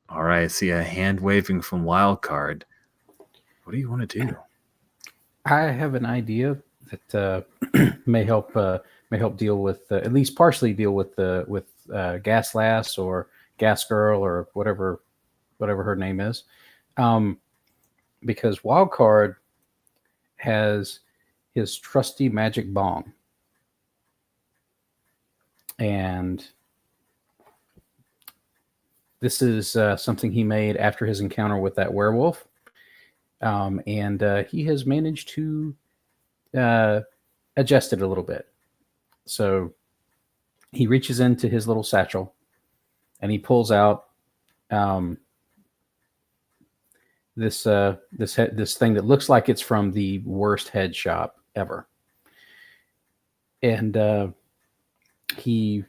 All right, I see a hand waving from Wildcard. What do you want to do? I have an idea that may help deal with at least partially deal with Gas Lass or Gas Girl or whatever her name is, because Wildcard has his trusty magic bong, and this is something he made after his encounter with that werewolf, and he has managed to adjust it a little bit. So he reaches into his little satchel and he pulls out this thing that looks like it's from the worst head shop ever. And he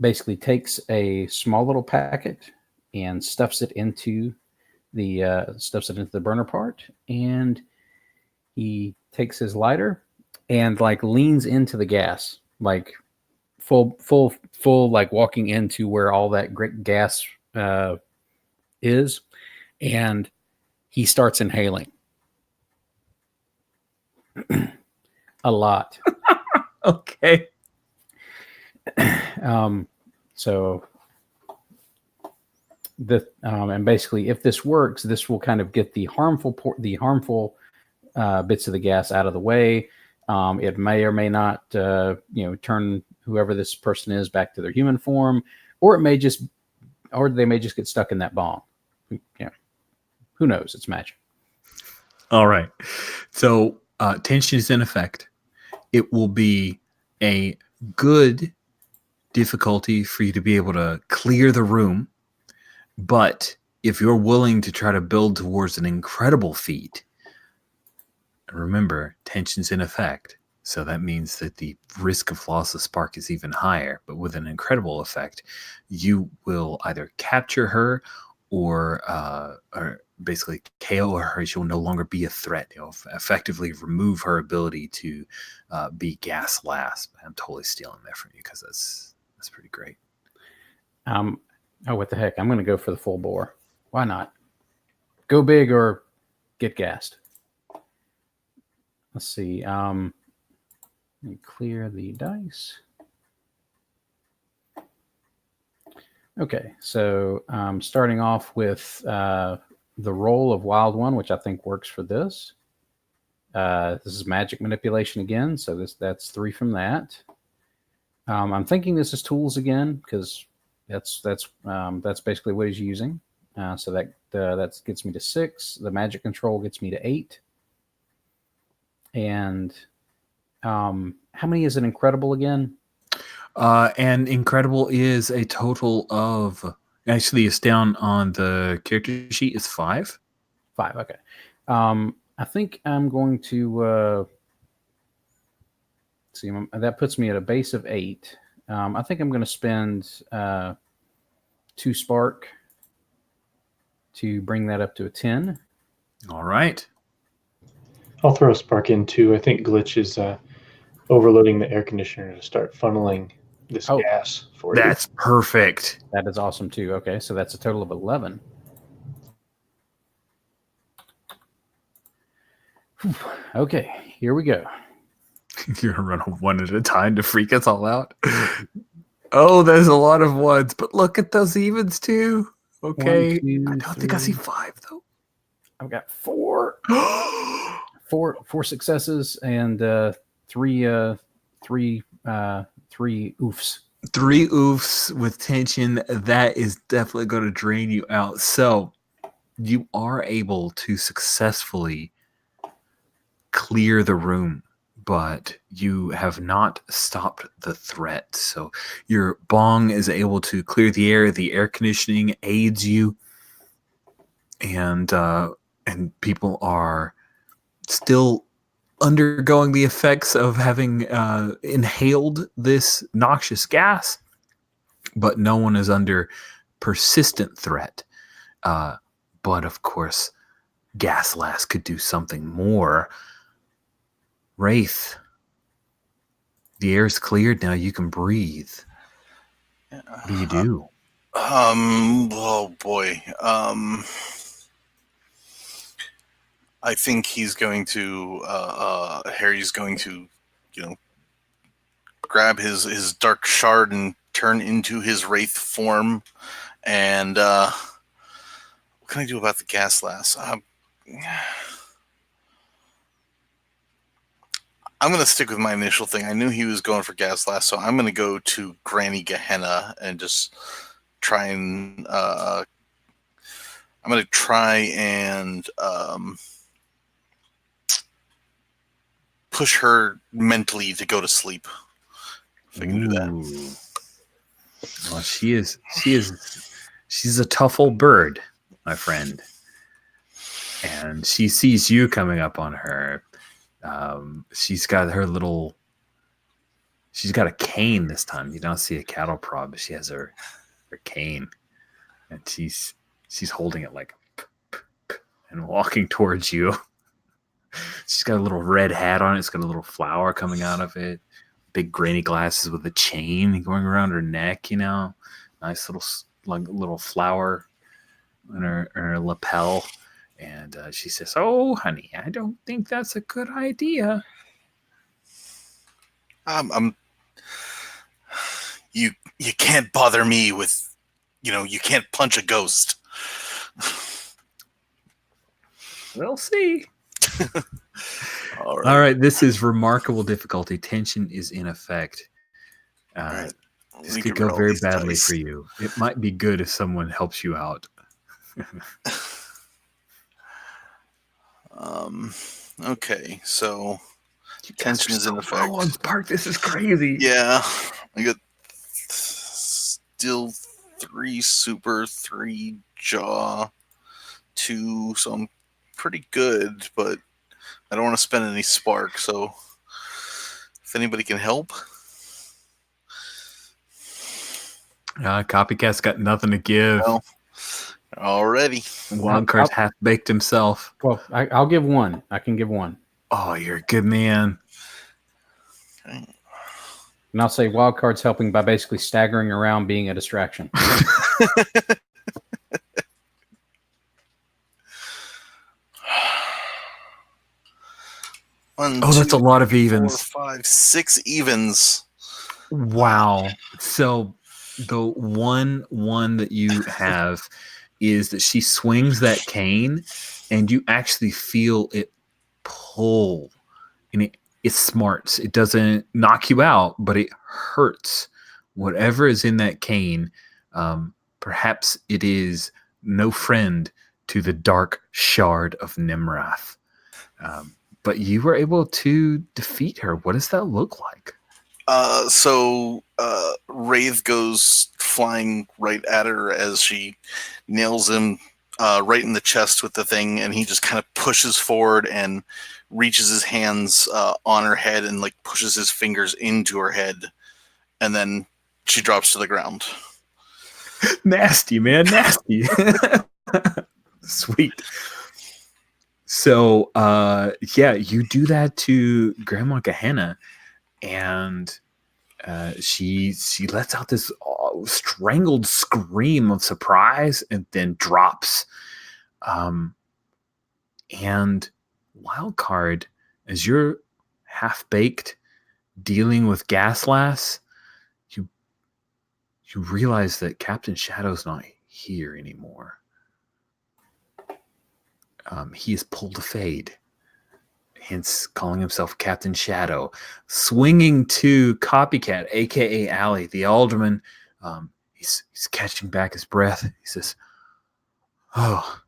basically takes a small little packet and stuffs it into the burner part, and he takes his lighter and like leans into the gas, like full, like walking into where all that great gas is, and he starts inhaling a lot. Okay. So and basically, if this works, this will kind of get the harmful bits of the gas out of the way. It may or may not, turn whoever this person is back to their human form, or they may just get stuck in that bomb. Who knows? It's magic. All right. So tension is in effect. It will be a good difficulty for you to be able to clear the room. But if you're willing to try to build towards an incredible feat, remember, tension's in effect. So that means that the risk of loss of spark is even higher. But with an incredible effect, you will either capture her or basically KO her. She will no longer be a threat. You'll effectively remove her ability to be Gas Lass. I'm totally stealing that from you because that's pretty great. Oh, what the heck? I'm going to go for the full bore. Why not? Go big or get gassed. Let's see. Let me clear the dice. Okay, so starting off with the roll of Wild One, which I think works for this. This is magic manipulation again, so that's 3 from that. I'm thinking this is tools again because that's basically what he's using. So that gets me to 6. The magic control gets me to 8. And how many is an incredible again? And incredible is a total of, actually it's down on the character sheet, is 5. 5. Okay. I think I'm going to see. That puts me at a base of 8. I think I'm going to spend 2 spark to bring that up to a 10. All right. I'll throw a spark in too. I think Glitch is overloading the air conditioner to start funneling this Oh. gas for you. That's perfect. That is awesome too. Okay, so that's a total of 11. Okay, here we go. You're gonna run one at a time to freak us all out. Oh, there's a lot of ones, but look at those evens too. Okay, 1, 2, I don't think I see 3. 5 though. I've got 4 successes and 3 oofs. 3 oofs with tension. That is definitely going to drain you out. So you are able to successfully clear the room, but you have not stopped the threat. So your bong is able to clear the air. The air conditioning aids you, and people are still undergoing the effects of having inhaled this noxious gas, but no one is under persistent threat. But of course, Gas Lass could do something more. Wraith, the air's cleared now. You can breathe. What do you do? Oh boy. I think he's going to Harry's going to, grab his dark shard and turn into his wraith form. And what can I do about the Gas Lass? I'm going to stick with my initial thing. I knew he was going for Gas Lass, so I'm going to go to Granny Gehenna and just try and I'm going to try and push her mentally to go to sleep. If I can do that. Well, she's a tough old bird, my friend. And she sees you coming up on her. She's got a cane this time. You don't see a cattle prod, but she has her cane. And she's holding it like and walking towards you. She's got a little red hat on it. It's got a little flower coming out of it. Big granny glasses with a chain going around her neck, Nice little flower in her lapel. And she says, "Oh, honey, I don't think that's a good idea." You can't bother me with, you can't punch a ghost. We'll see. All right. This is remarkable difficulty. Tension is in effect. All right. This could go very badly for you. It might be good if someone helps you out. Okay, so tension is in effect. On Spark, this is crazy. Yeah, I got still 3 super, 3 jaw, 2, so I'm pretty good, but I don't want to spend any spark, so if anybody can help. Copycat's got nothing to give. Well, already. Wildcard's half-baked himself. Well, I'll give 1. I can give 1. Oh, you're a good man. Okay. And I'll say Wildcard's helping by basically staggering around, being a distraction. That's a lot of evens. 4, 5, 6 evens. Wow. So the one that you have is that she swings that cane and you actually feel it pull, and it smarts. It doesn't knock you out, but it hurts. Whatever is in that cane, perhaps it is no friend to the dark shard of Nimrath. But you were able to defeat her. What does that look like? So Wraith goes flying right at her as she nails him right in the chest with the thing, and he just kind of pushes forward and reaches his hands on her head and like pushes his fingers into her head, and then she drops to the ground. Nasty, man, nasty. Sweet. So, yeah, you do that to Grandma Gehenna, and she lets out this strangled scream of surprise and then drops. And Wildcard, as you're half-baked dealing with Gaslass, you realize that Captain Shadow's not here anymore. He has pulled a fade, hence calling himself Captain Shadow, swinging to Copycat, aka Allie, the alderman. He's catching back his breath. He says, "Oh,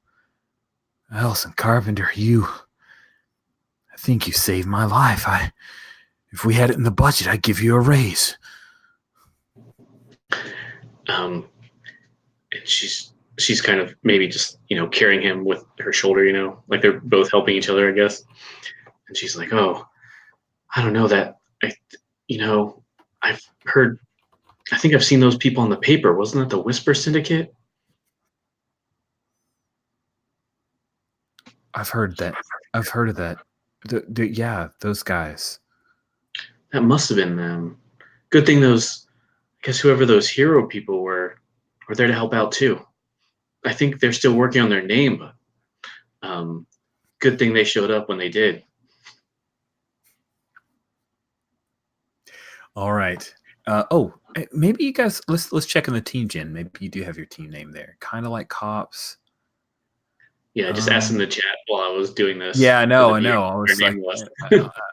Elson Carpenter, I think you saved my life. If we had it in the budget, I'd give you a raise." And she's kind of maybe just, carrying him with her shoulder, like they're both helping each other, I guess. And she's like, "Oh, I don't know that. I've heard, I think I've seen those people in the paper. Wasn't that the Whisper Syndicate?" I've heard that. I've heard of that. Yeah, those guys. That must have been them. Good thing I guess whoever those hero people were there to help out too. I think they're still working on their name, but good thing they showed up when they did. All right. Maybe you guys let's check in the team gen. Maybe you do have your team name there. Kind of like cops. Yeah, I just asked in the chat while I was doing this. Yeah, I know. I was like, was.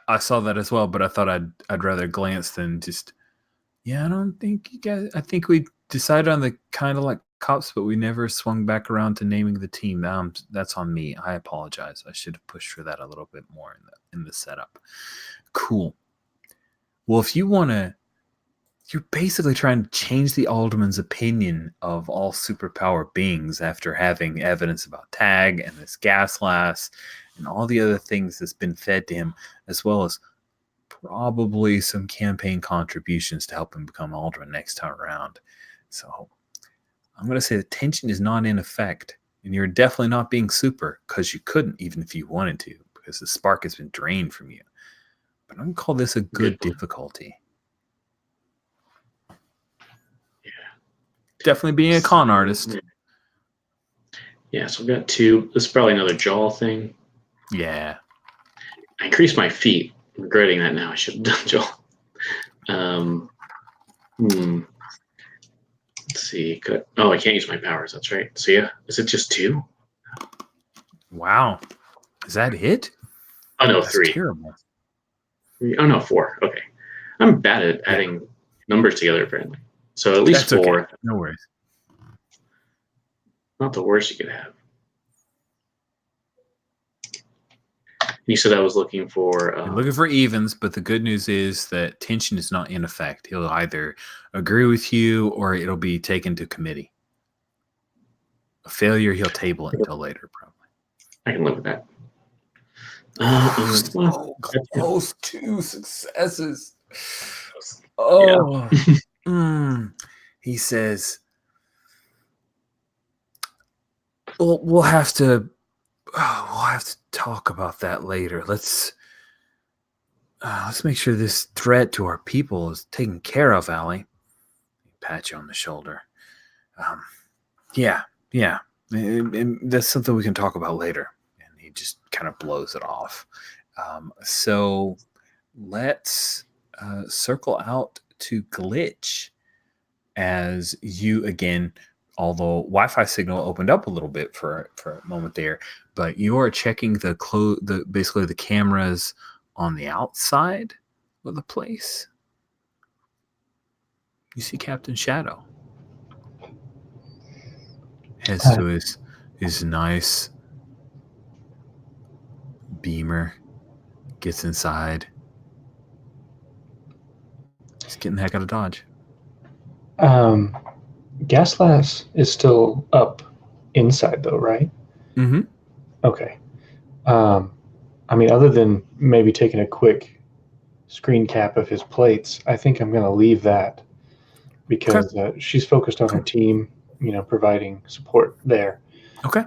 I saw that as well, but I thought I'd rather glance than just. Yeah, I don't think you guys. I think we decided on the kind of like cops, but we never swung back around to naming the team. That's on me. I apologize. I should have pushed for that a little bit more in the setup. Cool. Well, if you want to, you're basically trying to change the alderman's opinion of all superpower beings after having evidence about Tag and this Gaslass and all the other things that's been fed to him, as well as probably some campaign contributions to help him become alderman next time around. So I'm going to say the tension is not in effect, and you're definitely not being super, because you couldn't even if you wanted to, because the spark has been drained from you. But I'm going to call this a good difficulty. Yeah. Definitely being a con artist. Yeah, so we've got 2. This is probably another jaw thing. Yeah. I increased my feet. I'm regretting that now. I should have done jaw. Let's see. I can't use my powers. That's right. So yeah, is it just 2? Wow. Is that it? Oh no, That's 3. terrible. 3. Oh no, 4. Okay. I'm bad at adding numbers together apparently. So at least That's 4. Okay. No worries. Not the worst you could have. You said I was looking for. You're looking for evens, but the good news is that tension is not in effect. He'll either agree with you or it'll be taken to committee. A failure, he'll table it until later, probably. I can live with that. So close to successes. Oh, he says, "Well, we'll have to talk about that later. Let's make sure this threat to our people is taken care of, Allie." He pats you on the shoulder. Yeah. And that's something we can talk about later. And he just kind of blows it off. So let's circle out to Glitch as you again, although Wi-Fi signal opened up a little bit for a moment there, but you are checking basically the cameras on the outside of the place. You see Captain Shadow heads to his nice Beamer, gets inside. He's getting the heck out of Dodge. Gaslass is still up inside, though, right? Mm-hmm. Okay. I mean, other than maybe taking a quick screen cap of his plates, I think I'm going to leave that because she's focused on her team, providing support there. Okay.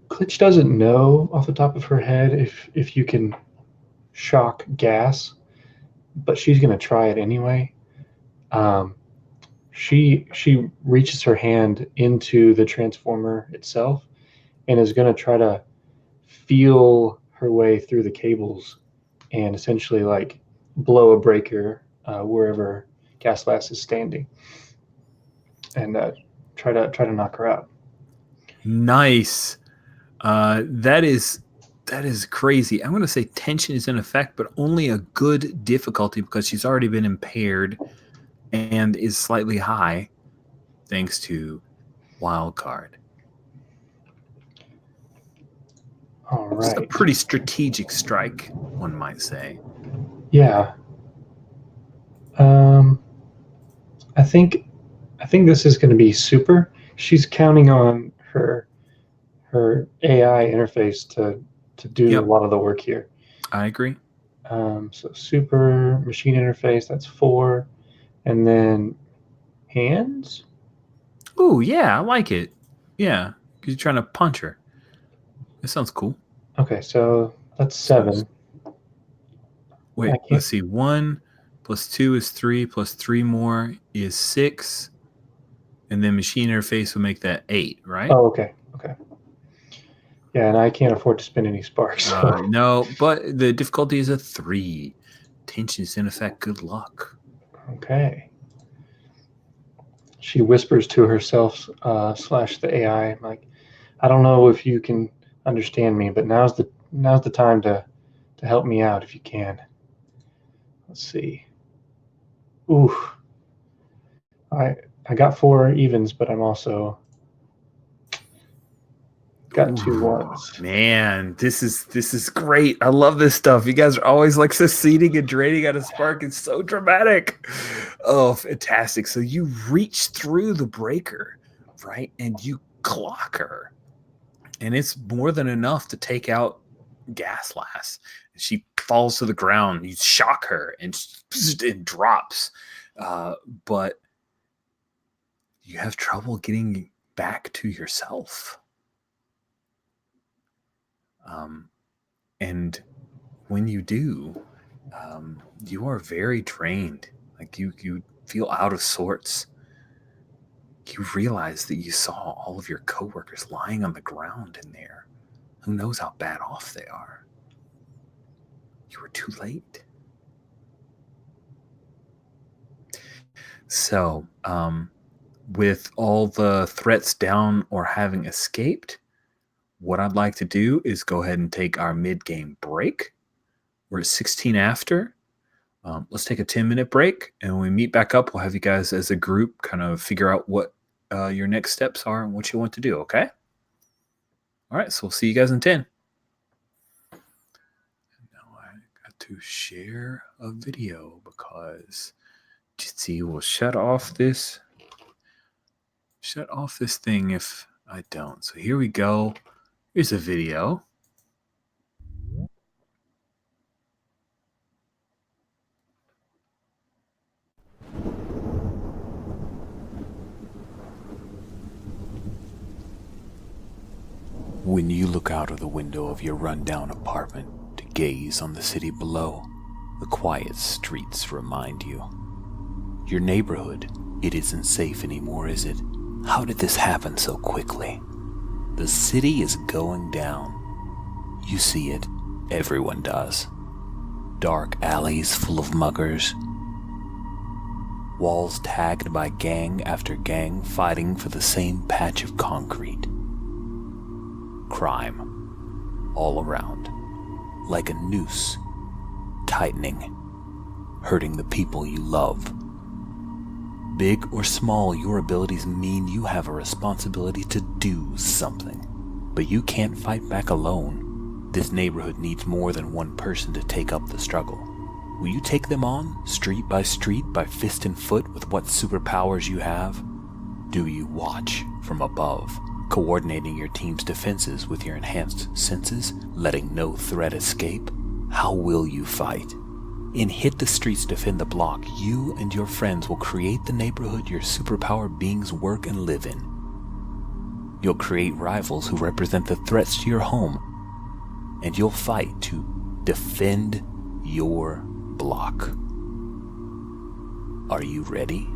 Klitsch doesn't know off the top of her head if you can shock gas, but she's going to try it anyway. She reaches her hand into the transformer itself and is going to try to feel her way through the cables and essentially like blow a breaker wherever Gaslas is standing, and try to knock her out. Nice. That is crazy. I'm going to say tension is in effect, but only a good difficulty because she's already been impaired and is slightly high thanks to wild card. All It's a right. pretty strategic strike, one might say. Yeah. I think this is going to be super. She's counting on her AI interface to do a lot of the work here. I agree. So super machine interface, that's 4, and then hands. Oh yeah, I like it. Yeah, because you're trying to punch her. That sounds cool. Okay, so that's 7. Wait, let's see. 1 + 2 is 3, plus 3 more is 6, and then machine interface will make that 8, right? Oh, okay. Yeah, and I can't afford to spend any sparks. So. No, but the difficulty is a 3. Tension is in effect. Good luck. Okay. She whispers to herself / the AI, like, I don't know if you can understand me, but now's the time to help me out if you can. Let's see. Ooh. I got 4 evens, but I'm also got 2 ones. Man, this is great. I love this stuff. You guys are always like succeeding and draining out a spark. It's so dramatic. Oh, fantastic. So you reach through the breaker, right? And you clock her. And it's more than enough to take out Gaslas. She falls to the ground. You shock her and it drops. But you have trouble getting back to yourself. And when you do, you are very drained. Like you feel out of sorts. You realize that you saw all of your coworkers lying on the ground in there. Who knows how bad off they are? You were too late. So, with all the threats down or having escaped, what I'd like to do is go ahead and take our mid-game break. We're at 16 after. Let's take a 10-minute break, and when we meet back up, we'll have you guys as a group kind of figure out what your next steps are and what you want to do, okay? All right, so we'll see you guys in 10. Now I got to share a video because Jitsi will shut off this thing if I don't. So here we go. Here's a video. When you look out of the window of your rundown apartment to gaze on the city below, the quiet streets remind you. Your neighborhood, it isn't safe anymore, is it? How did this happen so quickly? The city is going down. You see it. Everyone does. Dark alleys full of muggers. Walls tagged by gang after gang fighting for the same patch of concrete. Crime. All around. Like a noose. Tightening. Hurting the people you love. Big or small, your abilities mean you have a responsibility to do something. But you can't fight back alone. This neighborhood needs more than one person to take up the struggle. Will you take them on, street, by fist and foot, with what superpowers you have? Do you watch from above, coordinating your team's defenses with your enhanced senses, letting no threat escape? How will you fight? In Hit the Streets, Defend the Block, you and your friends will create the neighborhood your superpower beings work and live in. You'll create rivals who represent the threats to your home, and you'll fight to defend your block. Are you ready?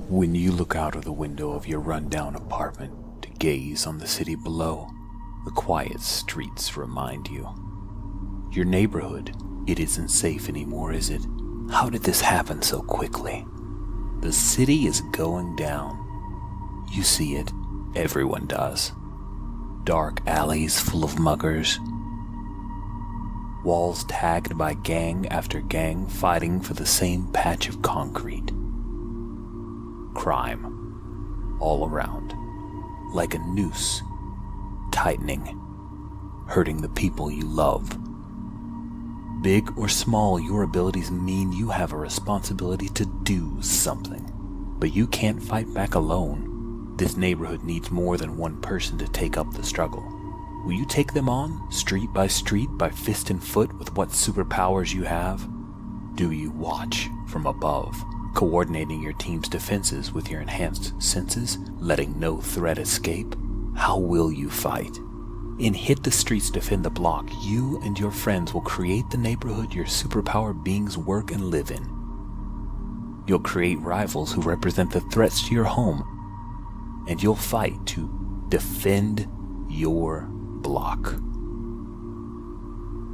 When you look out of the window of your rundown apartment to gaze on the city below, the quiet streets remind you. Your neighborhood, it isn't safe anymore, is it? How did this happen so quickly? The city is going down. You see it. Everyone does. Dark alleys full of muggers. Walls tagged by gang after gang fighting for the same patch of concrete. Crime. All around. Like a noose. Tightening. Hurting the people you love. Big or small, your abilities mean you have a responsibility to do something. But you can't fight back alone. This neighborhood needs more than one person to take up the struggle. Will you take them on, street, by fist and foot, with what superpowers you have? Do you watch from above, coordinating your team's defenses with your enhanced senses, letting no threat escape? How will you fight? In Hit the Streets, Defend the Block, you and your friends will create the neighborhood your superpower beings work and live in. You'll create rivals who represent the threats to your home, and you'll fight to defend your block.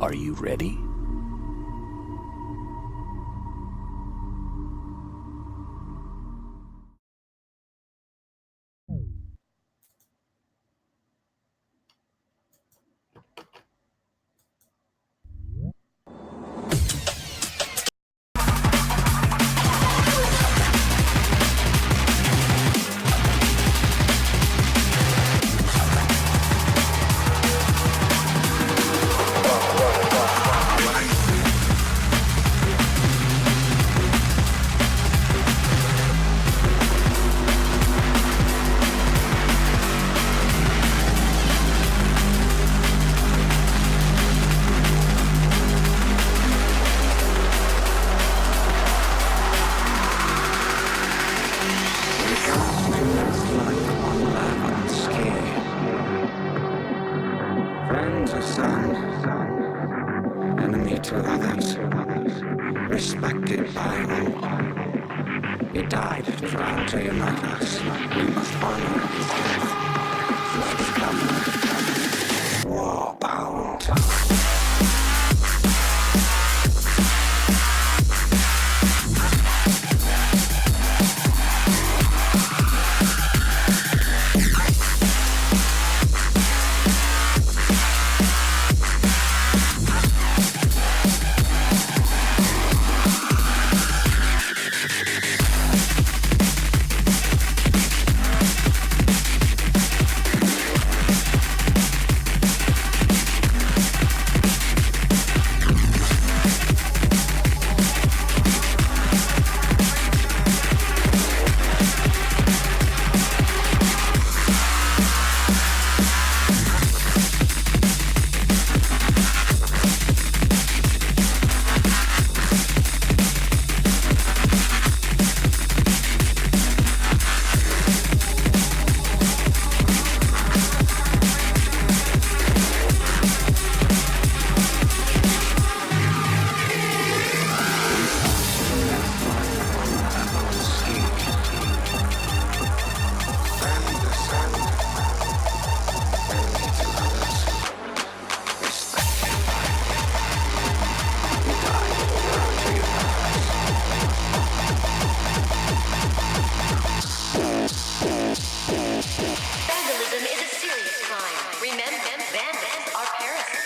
Are you ready? Friend to son, enemy to others, respected by all. He died trying to unite us. We must honor his death. Let us come war bound. Bandits are parasites.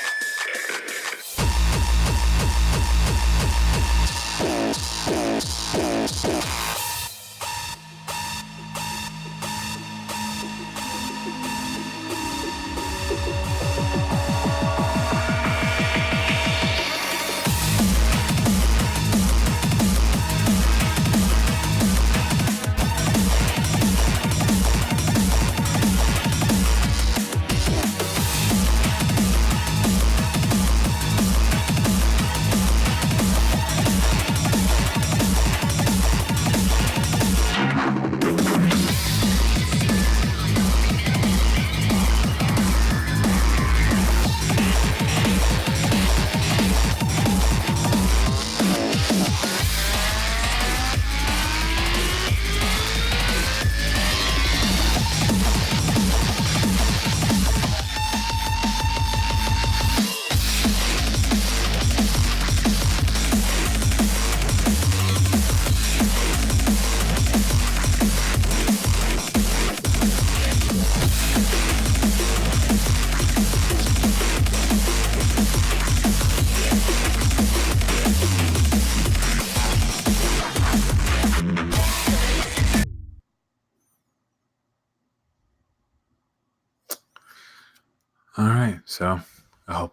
All right, so I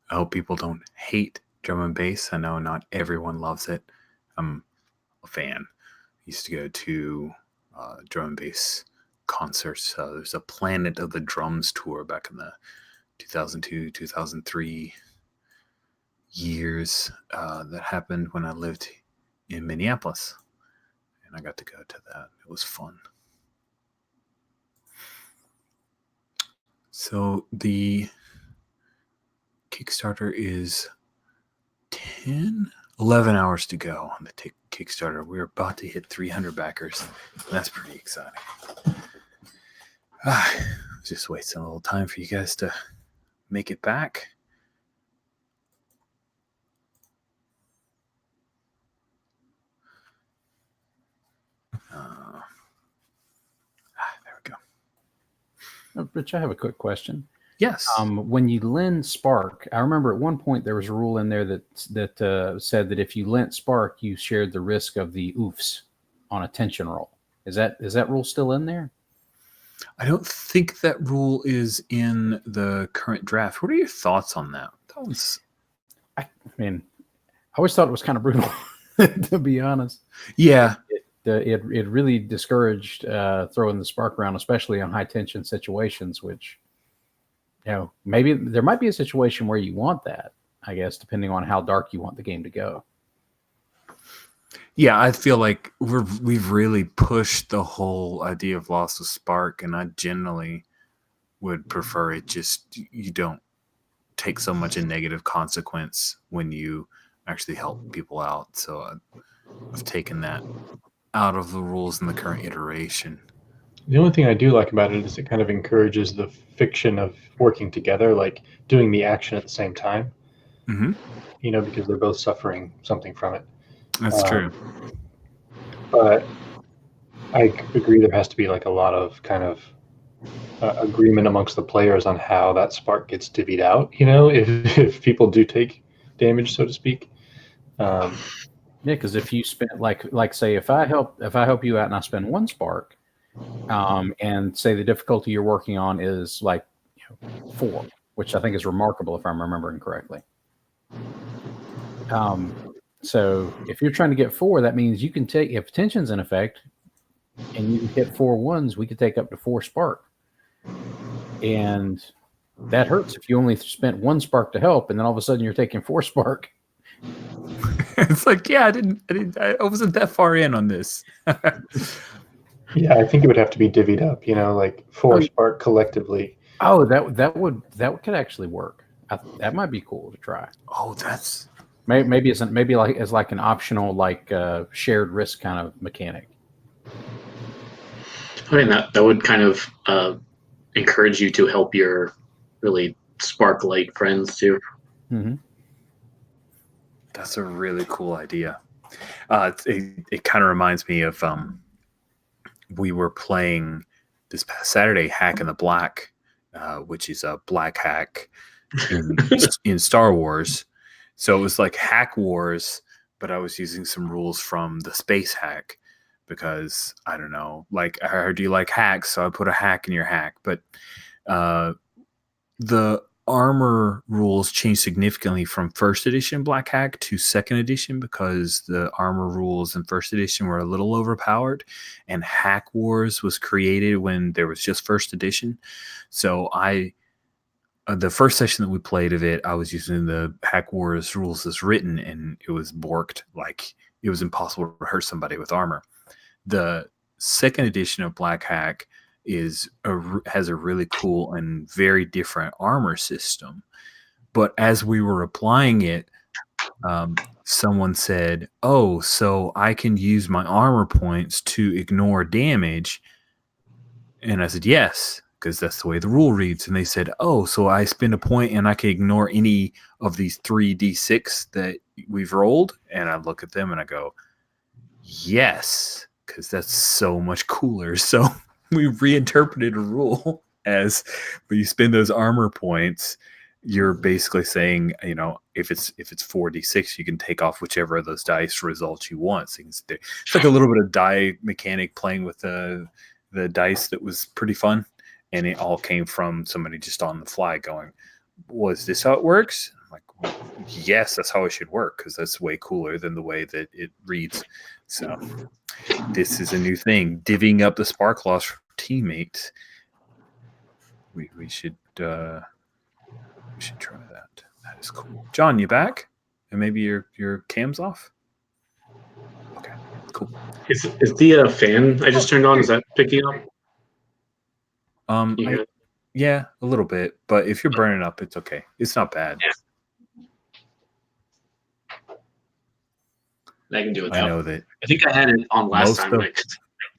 hope people don't hate drum and bass. I know not everyone loves it. I'm a fan. Used to go to drum and bass concerts. There's a Planet of the Drums tour back in the 2002, 2003 years that happened when I lived in Minneapolis. And I got to go to that. It was fun. So the Kickstarter is 11 hours to go on the Kickstarter. We're about to hit 300 backers. That's pretty exciting. Just wasting a little time for you guys to make it back. There we go. Rich, I have a quick question. Yes. When you lend Spark, I remember at one point there was a rule in there that said that if you lent Spark, you shared the risk of the oofs on a tension roll. Is that rule still in there? I don't think that rule is in the current draft. What are your thoughts on that? I mean, I always thought it was kind of brutal, to be honest. Yeah. It really discouraged throwing the Spark around, especially on high tension situations, which, maybe there might be a situation where you want that, I guess, depending on how dark you want the game to go. Yeah, I feel like we've really pushed the whole idea of loss of spark, and I generally would prefer it just you don't take so much a negative consequence when you actually help people out. So I've taken that out of the rules in the current iteration. The only thing I do like about it is it kind of encourages the fiction of working together, like doing the action at the same time. Mm-hmm. Because they're both suffering something from it. That's true. But I agree there has to be like a lot of kind of agreement amongst the players on how that spark gets divvied out. If people do take damage, so to speak. Yeah, because if you spend like say if I help you out and I spend one spark, and say the difficulty you're working on is 4, which I think is remarkable if I'm remembering correctly. So if you're trying to get 4, that means you can take, if tension's in effect and you can hit 4 ones, we could take up to 4 spark. And that hurts if you only spent 1 spark to help and then all of a sudden you're taking 4 spark. It's like, yeah, I wasn't that far in on this. Yeah, I think it would have to be divvied up, like 4 spark collectively. Oh, that could actually work. That might be cool to try. Oh, that's maybe as an optional shared risk kind of mechanic. I mean, that would kind of encourage you to help your really spark light friends too. Mm-hmm. That's a really cool idea. It kind of reminds me of we were playing this past Saturday Hack in the Black, which is a black hack in Star Wars. So it was like Hack Wars, but I was using some rules from the Space Hack because, I don't know, like I heard you like hacks, so I put a hack in your hack. But the armor rules changed significantly from first edition Black Hack to second edition because the armor rules in first edition were a little overpowered, and Hack Wars was created when there was just first edition. So the first session that we played of it, I was using the Hack Wars rules as written, and it was borked. Like, it was impossible to hurt somebody with armor. The second edition of Black Hack has a really cool and very different armor system. But as we were applying it, someone said, "Oh, so I can use my armor points to ignore damage." And I said, "Yes, because that's the way the rule reads." And they said, "Oh, so I spend a point and I can ignore any of these 3d6 that we've rolled?" And I look at them and I go, "Yes, because that's so much cooler." So we reinterpreted a rule as when you spend those armor points, you're basically saying, if it's 4d6, you can take off whichever of those dice results you want. So it's like a little bit of die mechanic playing with the dice that was pretty fun. And it all came from somebody just on the fly going, was this how it works? I'm like, well, yes, that's how it should work, because that's way cooler than the way that it reads. So this is a new thing, divvying up the spark loss for teammates. We should try that. That is cool. John, you back? And maybe your cam's off? Okay, cool. Is the fan I just turned on, is that picking up? You hear it? Yeah, a little bit, but if you're burning up, it's okay. It's not bad. Yeah. I can do it. I know that. I think I had it on last Most time. of- When I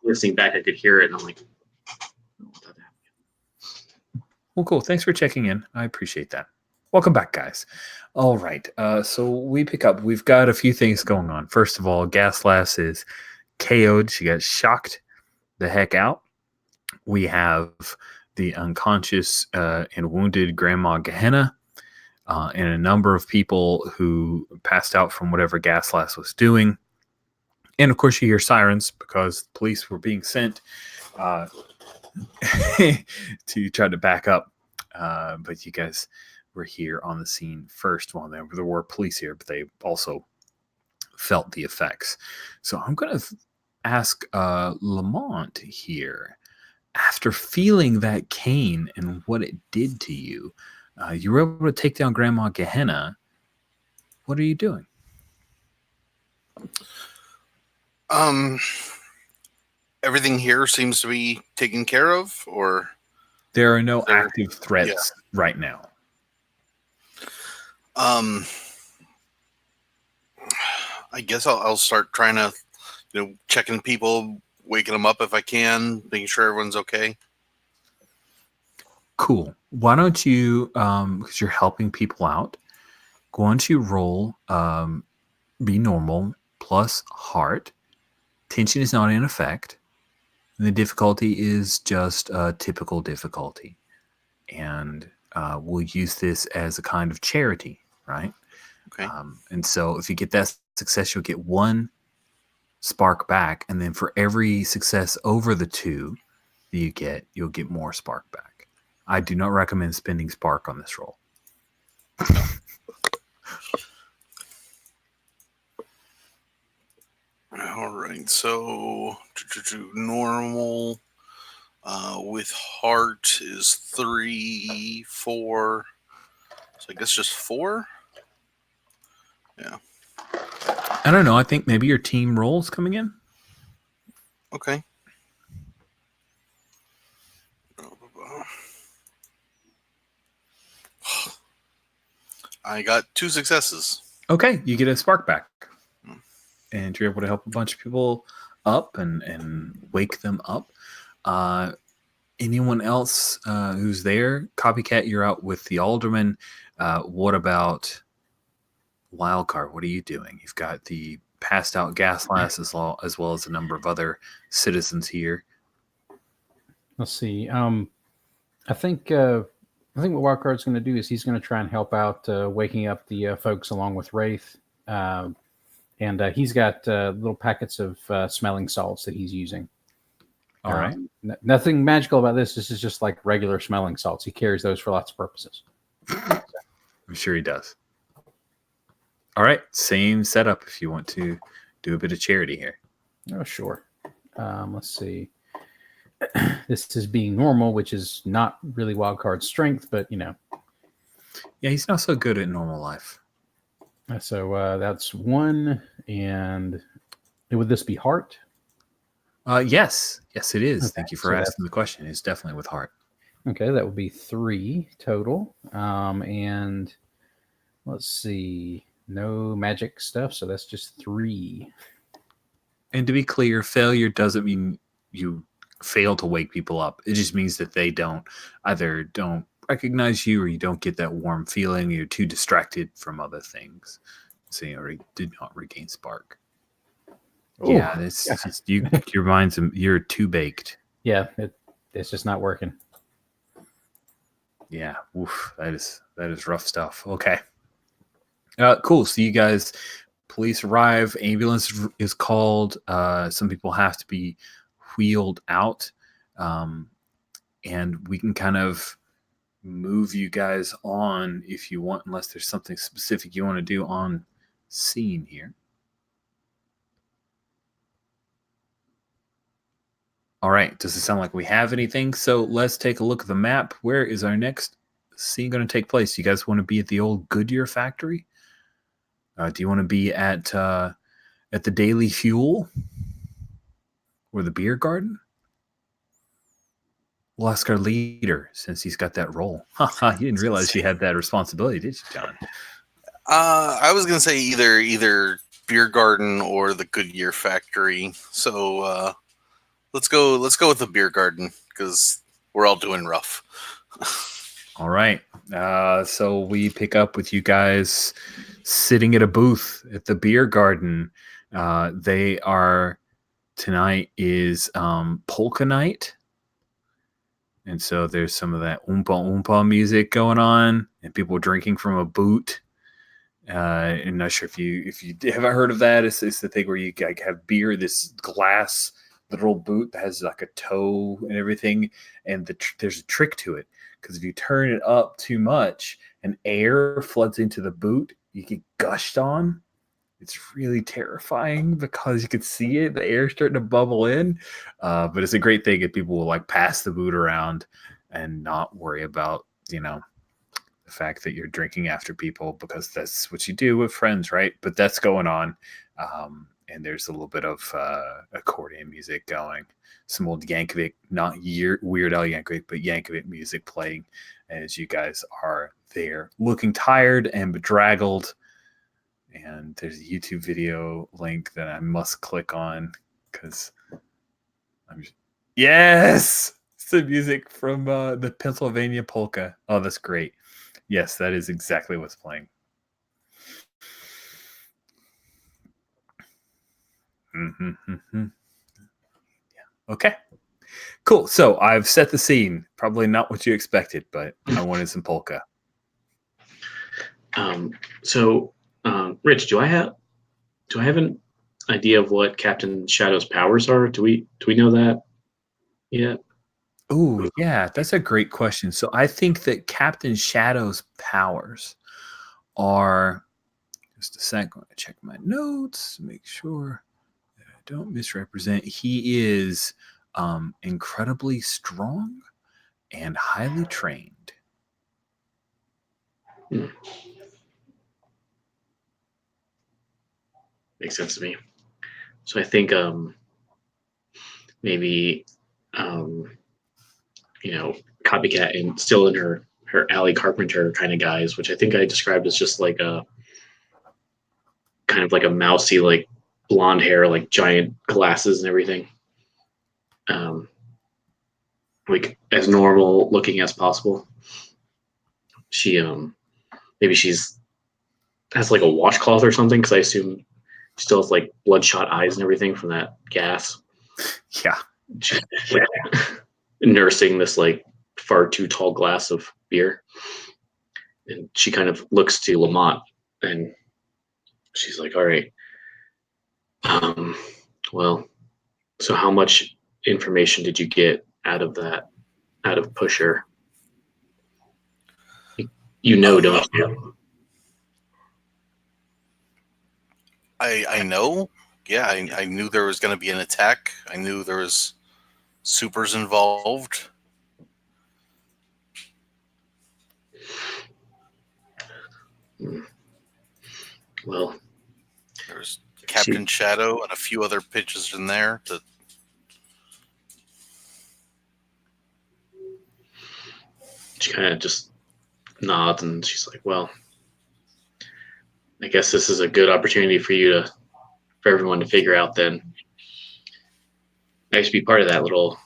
listening back, I could hear it, and I'm like, Well, cool. Thanks for checking in. I appreciate that. Welcome back, guys. All right. So we pick up. We've got a few things going on. First of all, Gaslass is KO'd. She got shocked the heck out. We have the unconscious and wounded Grandma Gehenna, and a number of people who passed out from whatever Gaslass was doing. And of course, you hear sirens because the police were being sent to try to back up. But you guys were here on the scene first. Well, there were police here, but they also felt the effects. So I'm going to ask Lamont here. After feeling that cane and what it did to you, you were able to take down Grandma Gehenna. What are you doing? Everything here seems to be taken care of, or There are no active threats right now. I guess I'll start trying to, checking people, waking them up if I can, making sure everyone's okay. Cool. Why don't you, because you're helping people out, why don't you roll be normal plus heart. Tension is not in effect. And the difficulty is just a typical difficulty. And we'll use this as a kind of charity, right? Okay. And so if you get that success, you'll get 1 spark back. And then for every success over the 2 that you get, you'll get more spark back. I do not recommend spending spark on this roll. All right, so normal with heart is 3, 4. So I guess just 4. Yeah. I don't know. I think maybe your team roll's coming in. Okay. I got 2 successes. Okay, you get a spark back. And you're able to help a bunch of people up and wake them up. Anyone else who's there? Copycat, you're out with the alderman. What about Wildcard? What are you doing? You've got the passed out Gaslass as well as a number of other citizens here. Let's see. I think what Wildcard's going to do is he's going to try and help out waking up the folks along with Wraith. And he's got little packets of smelling salts that he's using. All right. Nothing magical about this. This is just like regular smelling salts. He carries those for lots of purposes. I'm sure he does. All right. Same setup if you want to do a bit of charity here. Oh, sure. Let's see. This is being normal, which is not really Wildcard's strength, but Yeah, he's not so good at normal life. So that's 1. And would this be heart? Yes, it is. Okay, Thank you for so asking the question. It's definitely with heart. Okay, that would be 3 total. And let's see, no magic stuff, so that's just 3. And to be clear, failure doesn't mean you fail to wake people up. It just means that they don't recognize you, or you don't get that warm feeling. You're too distracted from other things, so you did not regain spark. Ooh, yeah, it's just your mind's you're too baked. Yeah, it's just not working. Yeah, oof, that is rough stuff. Okay, cool. So you guys, police arrive, ambulance is called. Some people have to be wheeled out. and we can kind of move you guys on if you want, unless there's something specific you want to do on scene here. All right, does it sound like we have anything? So let's take a look at the map. Where is our next scene going to take place? You guys want to be at the old Goodyear factory? Do you want to be at the Daily Fuel or the beer garden? We'll ask our leader, since he's got that role. You didn't realize you had that responsibility, did you, John? I was gonna say either beer garden or the Goodyear factory. So let's go with the beer garden because we're all doing rough. All right. So we pick up with you guys sitting at a booth at the beer garden. Tonight is polka night. And so there's some of that oompa oompa music going on, and people drinking from a boot. I'm not sure if you haven't heard of that. It's the thing where you like have beer, this glass literal boot that has like a toe and everything, and there's a trick to it, because if you turn it up too much and air floods into the boot, you get gushed on. It's really terrifying because you can see it, the air starting to bubble in. But it's a great thing if people will like pass the boot around and not worry about, the fact that you're drinking after people, because that's what you do with friends, right? But that's going on. And there's a little bit of accordion music going, some old Yankovic, not Weird Al Yankovic, but Yankovic music playing as you guys are there looking tired and bedraggled. And there's a YouTube video link that I must click on because yes, it's the music from the Pennsylvania polka. Oh, that's great. Yes, that is exactly what's playing. Yeah. Okay. Cool. So I've set the scene. Probably not what you expected, but I wanted some polka. Rich, do I have an idea of what Captain Shadow's powers are? Do we know that yet? Oh, yeah, that's a great question. So I think that Captain Shadow's powers are, just a sec, I'm going to check my notes to make sure that I don't misrepresent. He is incredibly strong and highly trained. Makes sense to me. So I think maybe Copycat and still in her Alley Carpenter kind of guys, which I think I described as just like a kind of like a mousy, like blonde hair, like giant glasses and everything. Like as normal looking as possible. She maybe has like a washcloth or something, because I assume she still has like bloodshot eyes and everything from that gas. Yeah. She's nursing this like far too tall glass of beer, and she kind of looks to Lamont and she's like, all right, well, so how much information did you get out of Pusher? Don't you? I know. Yeah, I knew there was going to be an attack. I knew there was supers involved. Well, there's Captain Shadow and a few other pitches in there. She kind of just nods and she's like, well, I guess this is a good opportunity for everyone to figure out then. I used to be part of that little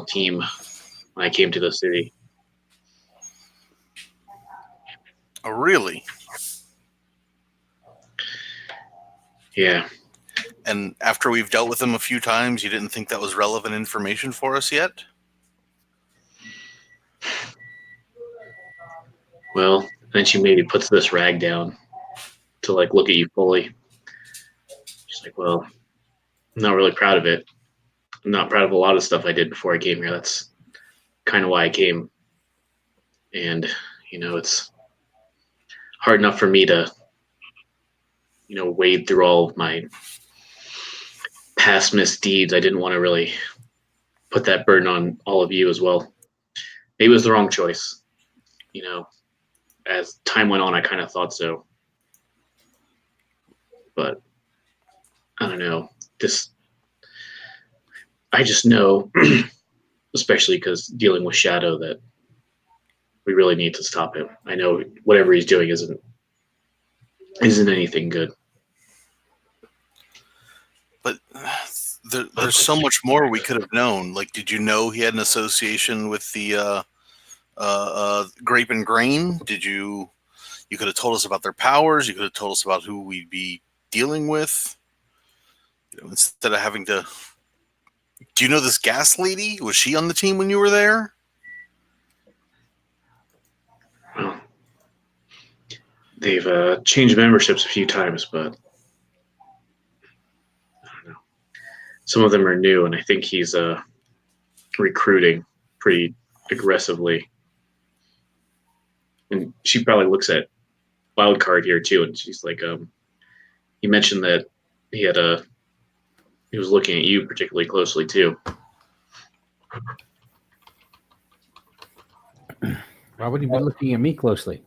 team when I came to the city. Oh, really? Yeah. And after we've dealt with them a few times, you didn't think that was relevant information for us yet? Well, then she maybe puts this rag down to like look at you fully. She's like, well, I'm not really proud of it. I'm not proud of a lot of stuff I did before I came here. That's kind of why I came. And, it's hard enough for me to, wade through all of my past misdeeds. I didn't want to really put that burden on all of you as well. Maybe it was the wrong choice. As time went on, I kind of thought so. But I don't know. I just know, especially because dealing with Shadow, that we really need to stop him. I know whatever he's doing isn't anything good. But there's so much more we could have known. Like, did you know he had an association with the Grape and Grain? You could have told us about their powers. You could have told us about who we'd be dealing with. Instead of having to. Do you know this gas lady? Was she on the team when you were there? Well, they've changed memberships a few times, but I don't know. Some of them are new, and I think he's recruiting pretty aggressively. And she probably looks at Wildcard here too, and she's like, you mentioned that he was looking at you particularly closely too. Why would he be looking at me closely?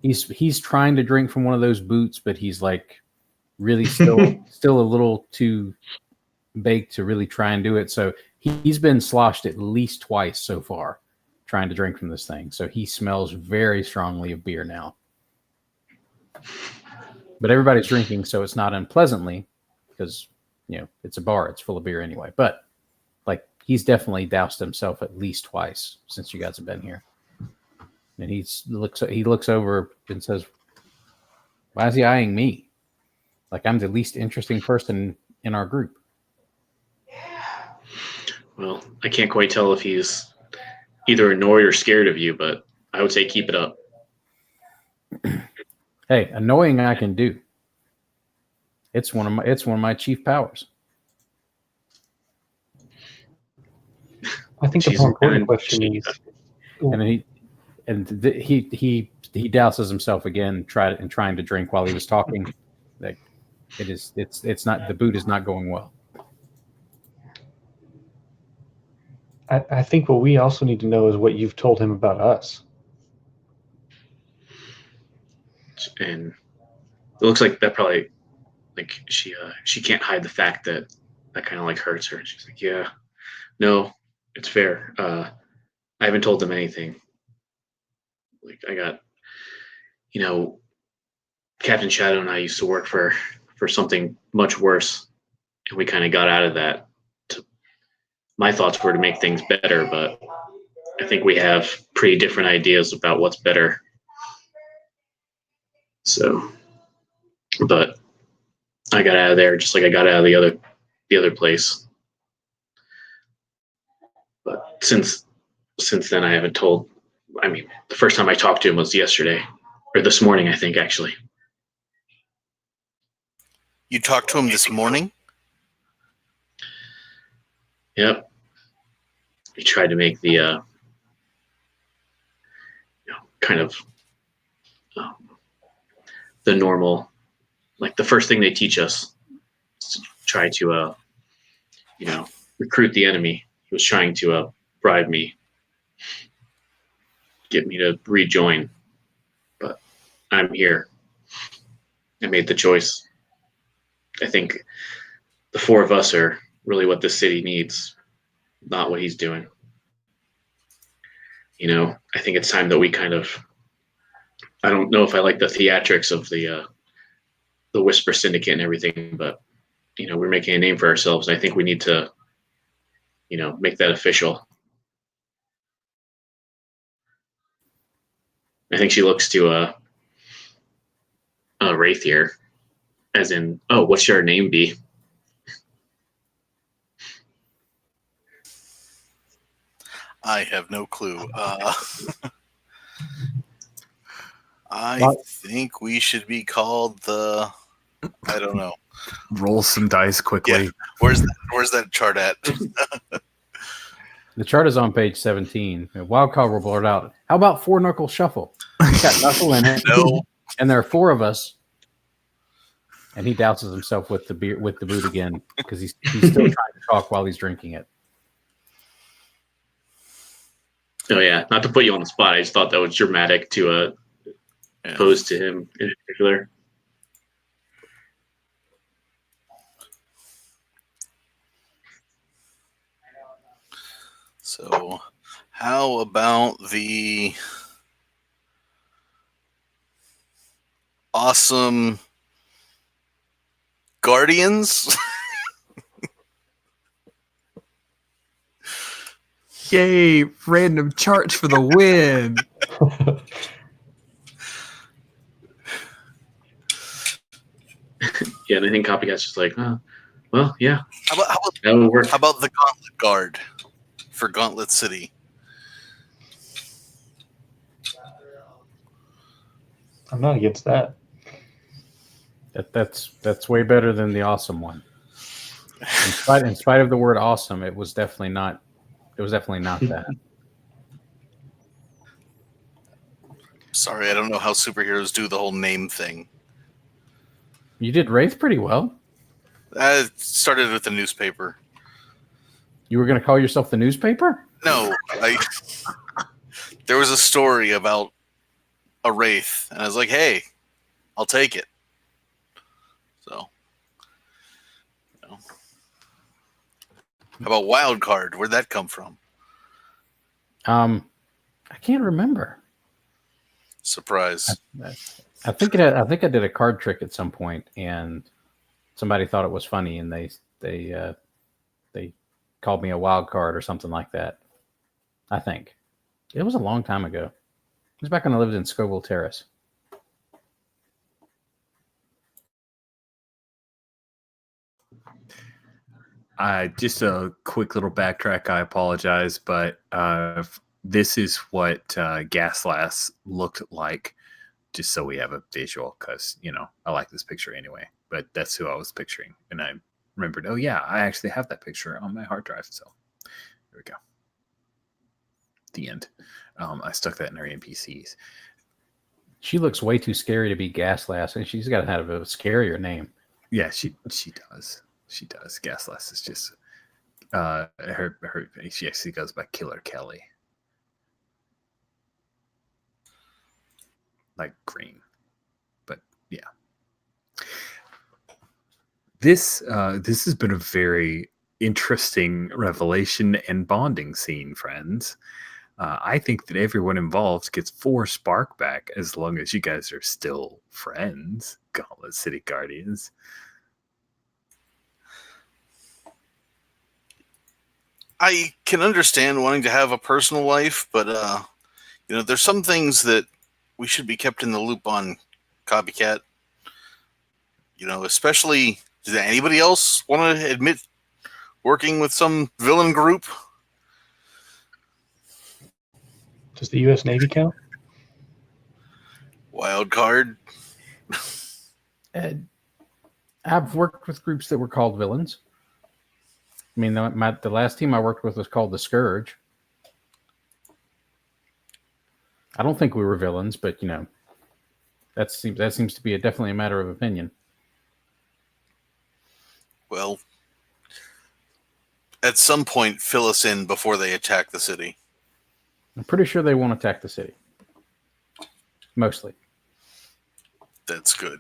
He's trying to drink from one of those boots, but he's like really still a little too baked to really try and do it. So he's been sloshed at least twice so far trying to drink from this thing. So he smells very strongly of beer now. But everybody's drinking, so it's not unpleasantly, because it's a bar, it's full of beer anyway. But like, he's definitely doused himself at least twice since you guys have been here. And he looks over and says, "Why is he eyeing me? Like, I'm the least interesting person in our group." Well, I can't quite tell if he's either annoyed or scared of you, but I would say keep it up. Hey, annoying I can do. It's one of my chief powers. I think the more important question is, And he douses himself again, trying to drink while he was talking. Like, it's not, the boot is not going well. I think what we also need to know is what you've told him about us. And it looks like that probably, like, she can't hide the fact that kind of like hurts her. She's like, yeah, no, it's fair. I haven't told them anything. Like, I got, Captain Shadow and I used to work for something much worse, and we kind of got out of that. My thoughts were to make things better, but I think we have pretty different ideas about what's better. So, but I got out of there just like I got out of the other place. But since then, I haven't told. I mean, the first time I talked to him was yesterday, or this morning, I think, actually. You talked to him this morning? Yep. We tried to make the, kind of the normal, like the first thing they teach us is to try to, recruit the enemy. He was trying to bribe me, get me to rejoin, but I'm here. I made the choice. I think the four of us are really what this city needs, not what he's doing. I think it's time that we kind of, I don't know if I like the theatrics of the Whisper Syndicate and everything, but, we're making a name for ourselves. And I think we need to, make that official. I think she looks to Wraith here, as in, oh, what should our name be? I have no clue. I think we should be called the. I don't know. Roll some dice quickly. Yeah. Where's that chart at? The chart is on page 17. Wild card will blurt out. How about 4 knuckle shuffle? It's got knuckle in it. No. And there are 4 of us. And he douses himself with the beer with the boot again because he's still trying to talk while he's drinking it. Oh yeah, not to put you on the spot. I just thought that was dramatic to pose to him in particular. So, how about the awesome Guardians? Yay! Random charts for the win. Yeah, and I think Copycat's just like, well, yeah, How about that would work. how about the Gauntlet Guard for Gauntlet City? I'm not against that. That's way better than the awesome one. In spite of the word awesome, it was definitely not that. Sorry, I don't know how superheroes do the whole name thing. You did Wraith pretty well. I started with the newspaper. You were going to call yourself the newspaper? No, there was a story about a Wraith, and I was like, hey, I'll take it. So, how about Wild Card? Where'd that come from? I can't remember. Surprise. I think I did a card trick at some point, and somebody thought it was funny, and they called me a wild card or something like that. I think it was a long time ago. It was back when I lived in Scoville Terrace. Just a quick little backtrack. I apologize, but this is what Gaslas looked like, just so we have a visual, because, I like this picture anyway, but that's who I was picturing. And I remembered, oh yeah, I actually have that picture on my hard drive. So there we go. The end. I stuck that in our NPCs. She looks way too scary to be Gaslas, and she's got to have a scarier name. Yeah, she does. She does. Gaslas is just she actually goes by Killer Kelly. Like green. But yeah. This has been a very interesting revelation and bonding scene, friends. I think that everyone involved gets 4 spark back as long as you guys are still friends, Gauntlet City Guardians. I can understand wanting to have a personal life, but there's some things that we should be kept in the loop on, Copycat. Especially, does anybody else want to admit working with some villain group? Does the U.S. Navy count? Wild Card. I've worked with groups that were called villains. I mean, the last team I worked with was called the Scourge. I don't think we were villains, but that seems to be definitely a matter of opinion. Well, at some point, fill us in before they attack the city. I'm pretty sure they won't attack the city. Mostly. That's good.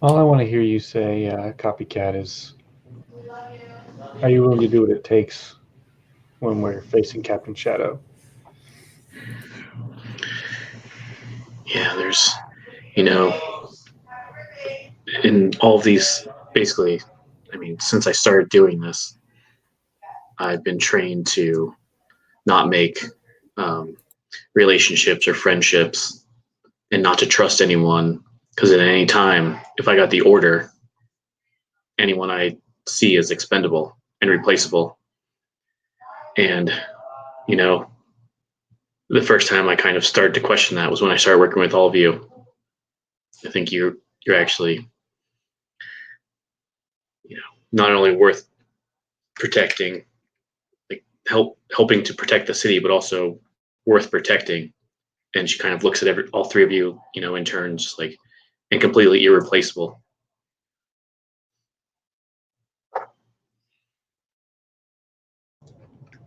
All I want to hear you say, Copycat, is, are you willing to do what it takes when we're facing Captain Shadow? Yeah, there's, in all of these, basically, since I started doing this, I've been trained to not make relationships or friendships and not to trust anyone, because at any time, if I got the order, anyone I see is expendable and replaceable. And, the first time I kind of started to question that was when I started working with all of you. I think you're actually, not only worth protecting, helping to protect the city, but also worth protecting. And she kind of looks at all three of you, in turn, just like, and completely irreplaceable.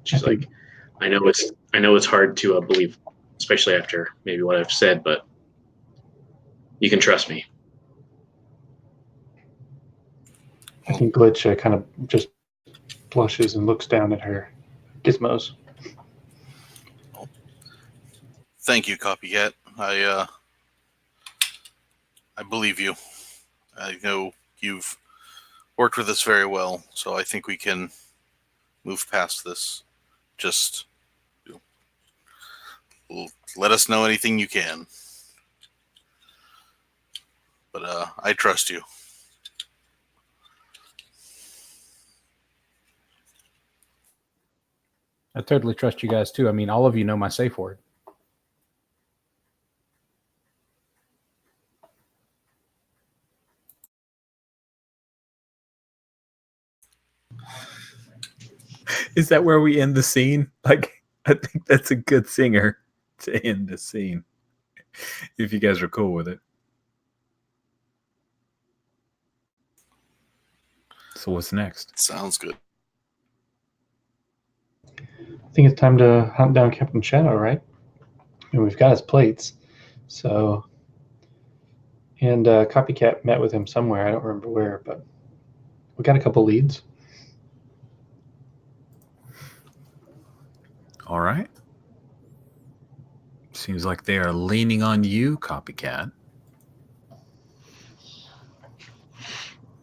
She's like, I know it's hard to believe, especially after maybe what I've said, but you can trust me. I think Glitch kind of just blushes and looks down at her gizmos. Thank you, Copycat. I believe you. I know you've worked with us very well, so I think we can move past this. Just let us know anything you can. But I trust you. I totally trust you guys too. I mean, all of you know my safe word. Is that where we end the scene? Like, I think that's a good singer to end the scene. If you guys are cool with it. So what's next? Sounds good. I think it's time to hunt down Captain Shadow, right? And we've got his plates. So, and Copycat met with him somewhere. I don't remember where, but we got a couple leads. All right. Seems like they are leaning on you, Copycat.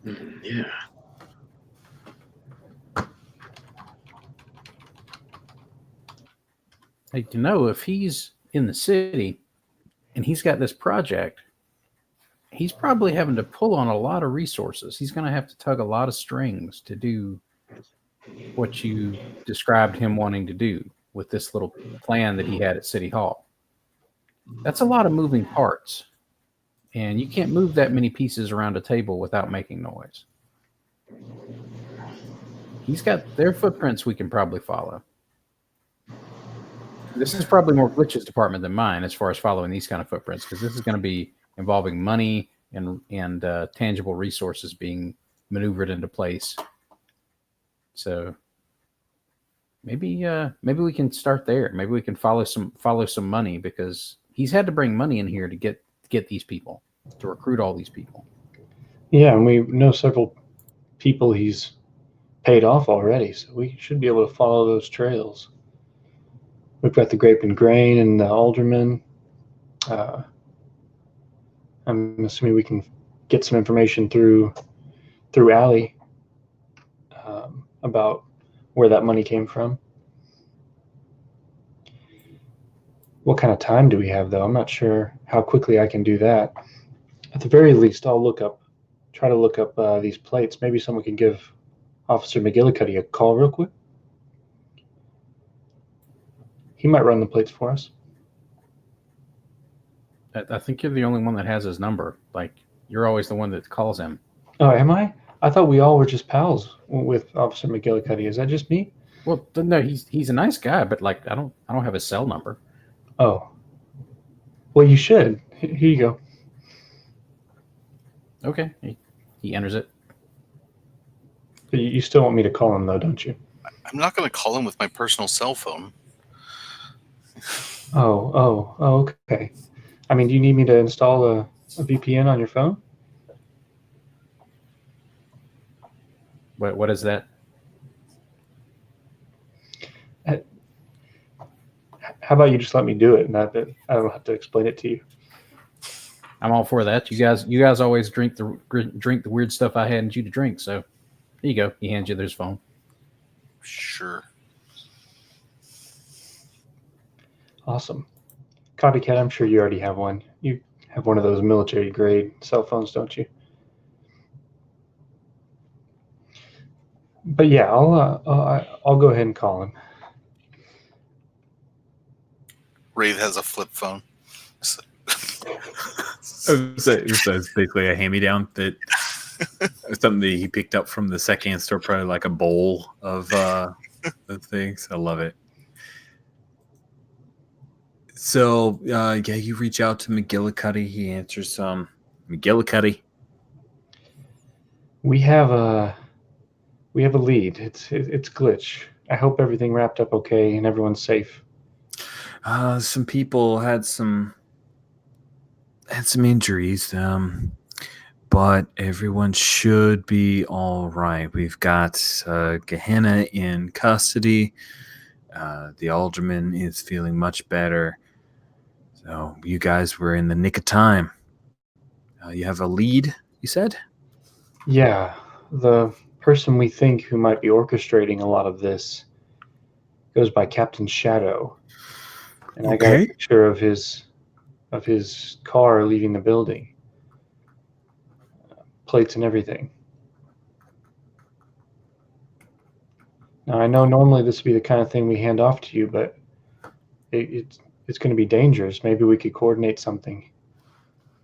Yeah. Hey, if he's in the city and he's got this project, he's probably having to pull on a lot of resources. He's going to have to tug a lot of strings to do what you described him wanting to do with this little plan that he had at City Hall. That's a lot of moving parts, and you can't move that many pieces around a table without making noise. He's got their footprints we can probably follow. This is probably more Glitch's department than mine as far as following these kind of footprints, because this is going to be involving money and tangible resources being maneuvered into place. So maybe we can start there. Maybe we can follow some money, because he's had to bring money in here to get these people, to recruit all these people. Yeah, and we know several people he's paid off already, so we should be able to follow those trails. We've got the Grape and Grain and the Alderman. I'm assuming we can get some information through Allie about where that money came from. What kind of time do we have, though? I'm not sure how quickly I can do that. At the very least, I'll try to look up these plates. Maybe someone can give Officer McGillicuddy a call real quick. He might run the plates for us. I think you're the only one that has his number. Like, you're always the one that calls him. Oh, am I? I thought we all were just pals with Officer McGillicuddy. Is that just me? Well, no, he's a nice guy, but like I don't have his cell number. Oh. Well, you should. Here you go. Okay, he enters it. But you still want me to call him, though, don't you? I'm not going to call him with my personal cell phone. Oh, okay. I mean, do you need me to install a VPN on your phone? What is that? How about you just let me do it, and I don't have to explain it to you. I'm all for that. You guys always drink the weird stuff I handed you to drink. So there you go. He hands you his phone. Sure. Awesome. Copycat, I'm sure you already have one. You have one of those military grade cell phones, don't you? But yeah, I'll go ahead and call him. Wraith has a flip phone. So it's basically a hand-me-down that something that he picked up from the secondhand store, probably like a bowl of the things. I love it. So, yeah, you reach out to McGillicuddy. He answers McGillicuddy. We have a lead. It's Glitch. I hope everything wrapped up okay and everyone's safe. Some people had some injuries, but everyone should be all right. We've got Gehenna in custody. The alderman is feeling much better. So you guys were in the nick of time. You have a lead, you said? Yeah, the person we think who might be orchestrating a lot of this goes by Captain Shadow, and I got a picture of his car leaving the building, plates and everything. Now I know normally this would be the kind of thing we hand off to you, but it's going to be dangerous. Maybe we could coordinate something.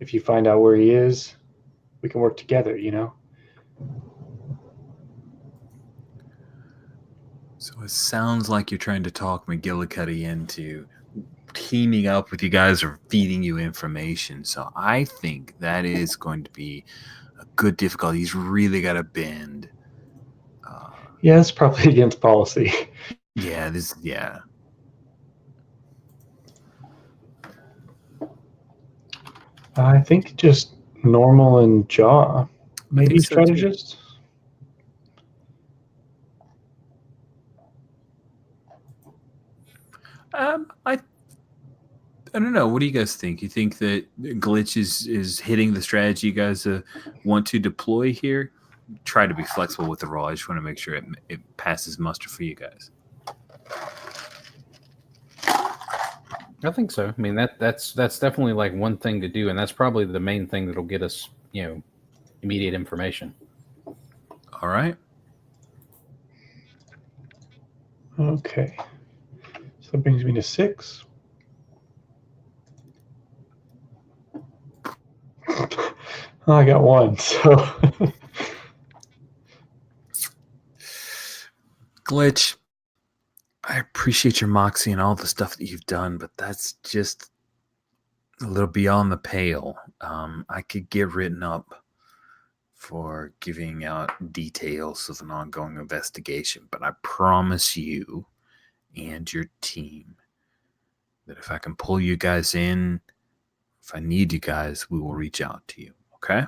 If you find out where he is, we can work together, you know? So it sounds like you're trying to talk McGillicuddy into teaming up with you guys or feeding you information. So I think that is going to be a good difficulty. He's really got to bend. Yeah, it's probably against policy. Yeah. I think just normal and jaw. Maybe so, strategist? I don't know. What do you guys think? You think that Glitch is hitting the strategy you guys want to deploy here? Try to be flexible with the roll. I just want to make sure it passes muster for you guys. I think so. I mean, that's definitely like one thing to do, and that's probably the main thing that'll get us, immediate information. All right. Okay. So that brings me to 6. Oh, I got 1, so... Glitch, I appreciate your moxie and all the stuff that you've done, but that's just a little beyond the pale. I could get written up for giving out details of an ongoing investigation, but I promise you and your team that if I can pull you guys in, if I need you guys, we will reach out to you. Okay?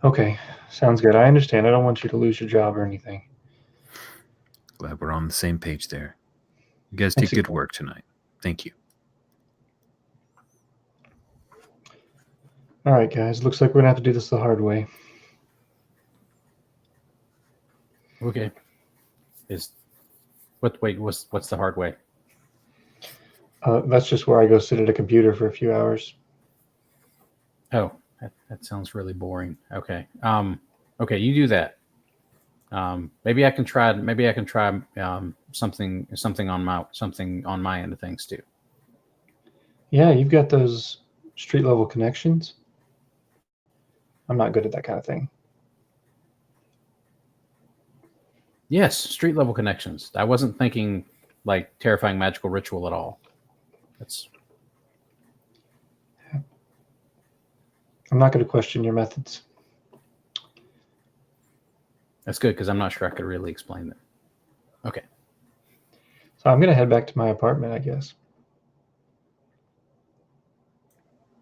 Okay, sounds good. I understand. I don't want you to lose your job or anything. Glad we're on the same page there. You guys did good work tonight. Thank you. All right, guys. Looks like we're going to have to do this the hard way. Okay. What's the hard way? That's just where I go sit at a computer for a few hours. Oh, that sounds really boring. Okay. Okay, you do that. Maybe I can try something on my end of things too. Yeah, you've got those street level connections. I'm not good at that kind of thing. Yes, street level connections. I wasn't thinking like terrifying magical ritual at all. I'm not going to question your methods. That's good because I'm not sure I could really explain them. Okay. So I'm going to head back to my apartment, I guess,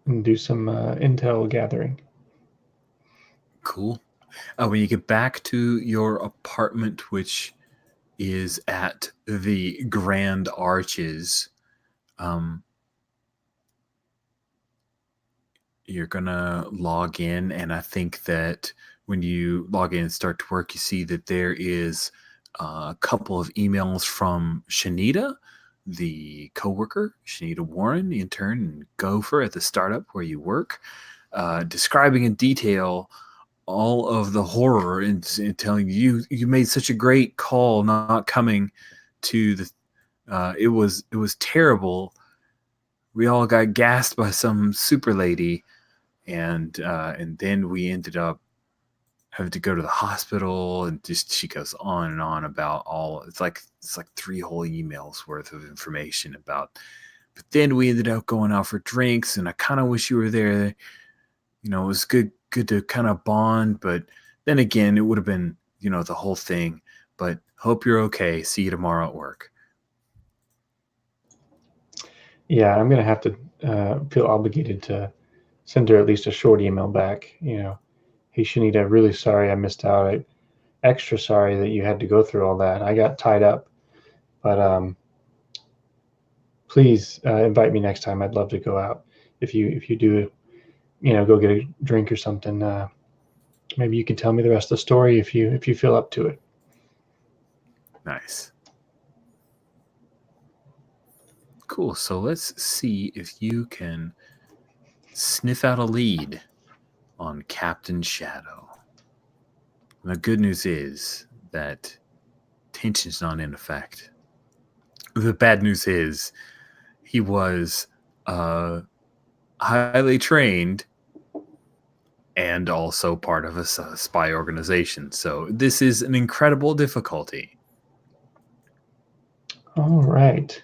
and do some intel gathering. Cool. When you get back to your apartment, which is at the Grand Arches, you're gonna log in, and I think that when you log in and start to work, you see that there is a couple of emails from Shanita, the coworker, Shanita Warren, intern and gopher at the startup where you work, describing in detail all of the horror and telling you made such a great call not coming to the it was terrible. We all got gassed by some super lady, and then we ended up having to go to the hospital, and just she goes on and on about all. It's like 3 whole emails worth of information about. But then we ended up going out for drinks, and I kind of wish you were there. You know, it was good to kind of bond, but then again, it would have been, you know, the whole thing. But hope you're okay. See you tomorrow at work. Yeah, I'm gonna have to feel obligated to send her at least a short email back. You know, hey Shanita, really sorry I missed out. Extra sorry that you had to go through all that. I got tied up, but please invite me next time. I'd love to go out. If you do, you know, go get a drink or something. Maybe you can tell me the rest of the story if you feel up to it. Nice. Cool. So let's see if you can sniff out a lead on Captain Shadow. And the good news is that tension's not in effect. The bad news is he was highly trained and also part of a spy organization. So this is an incredible difficulty. All right.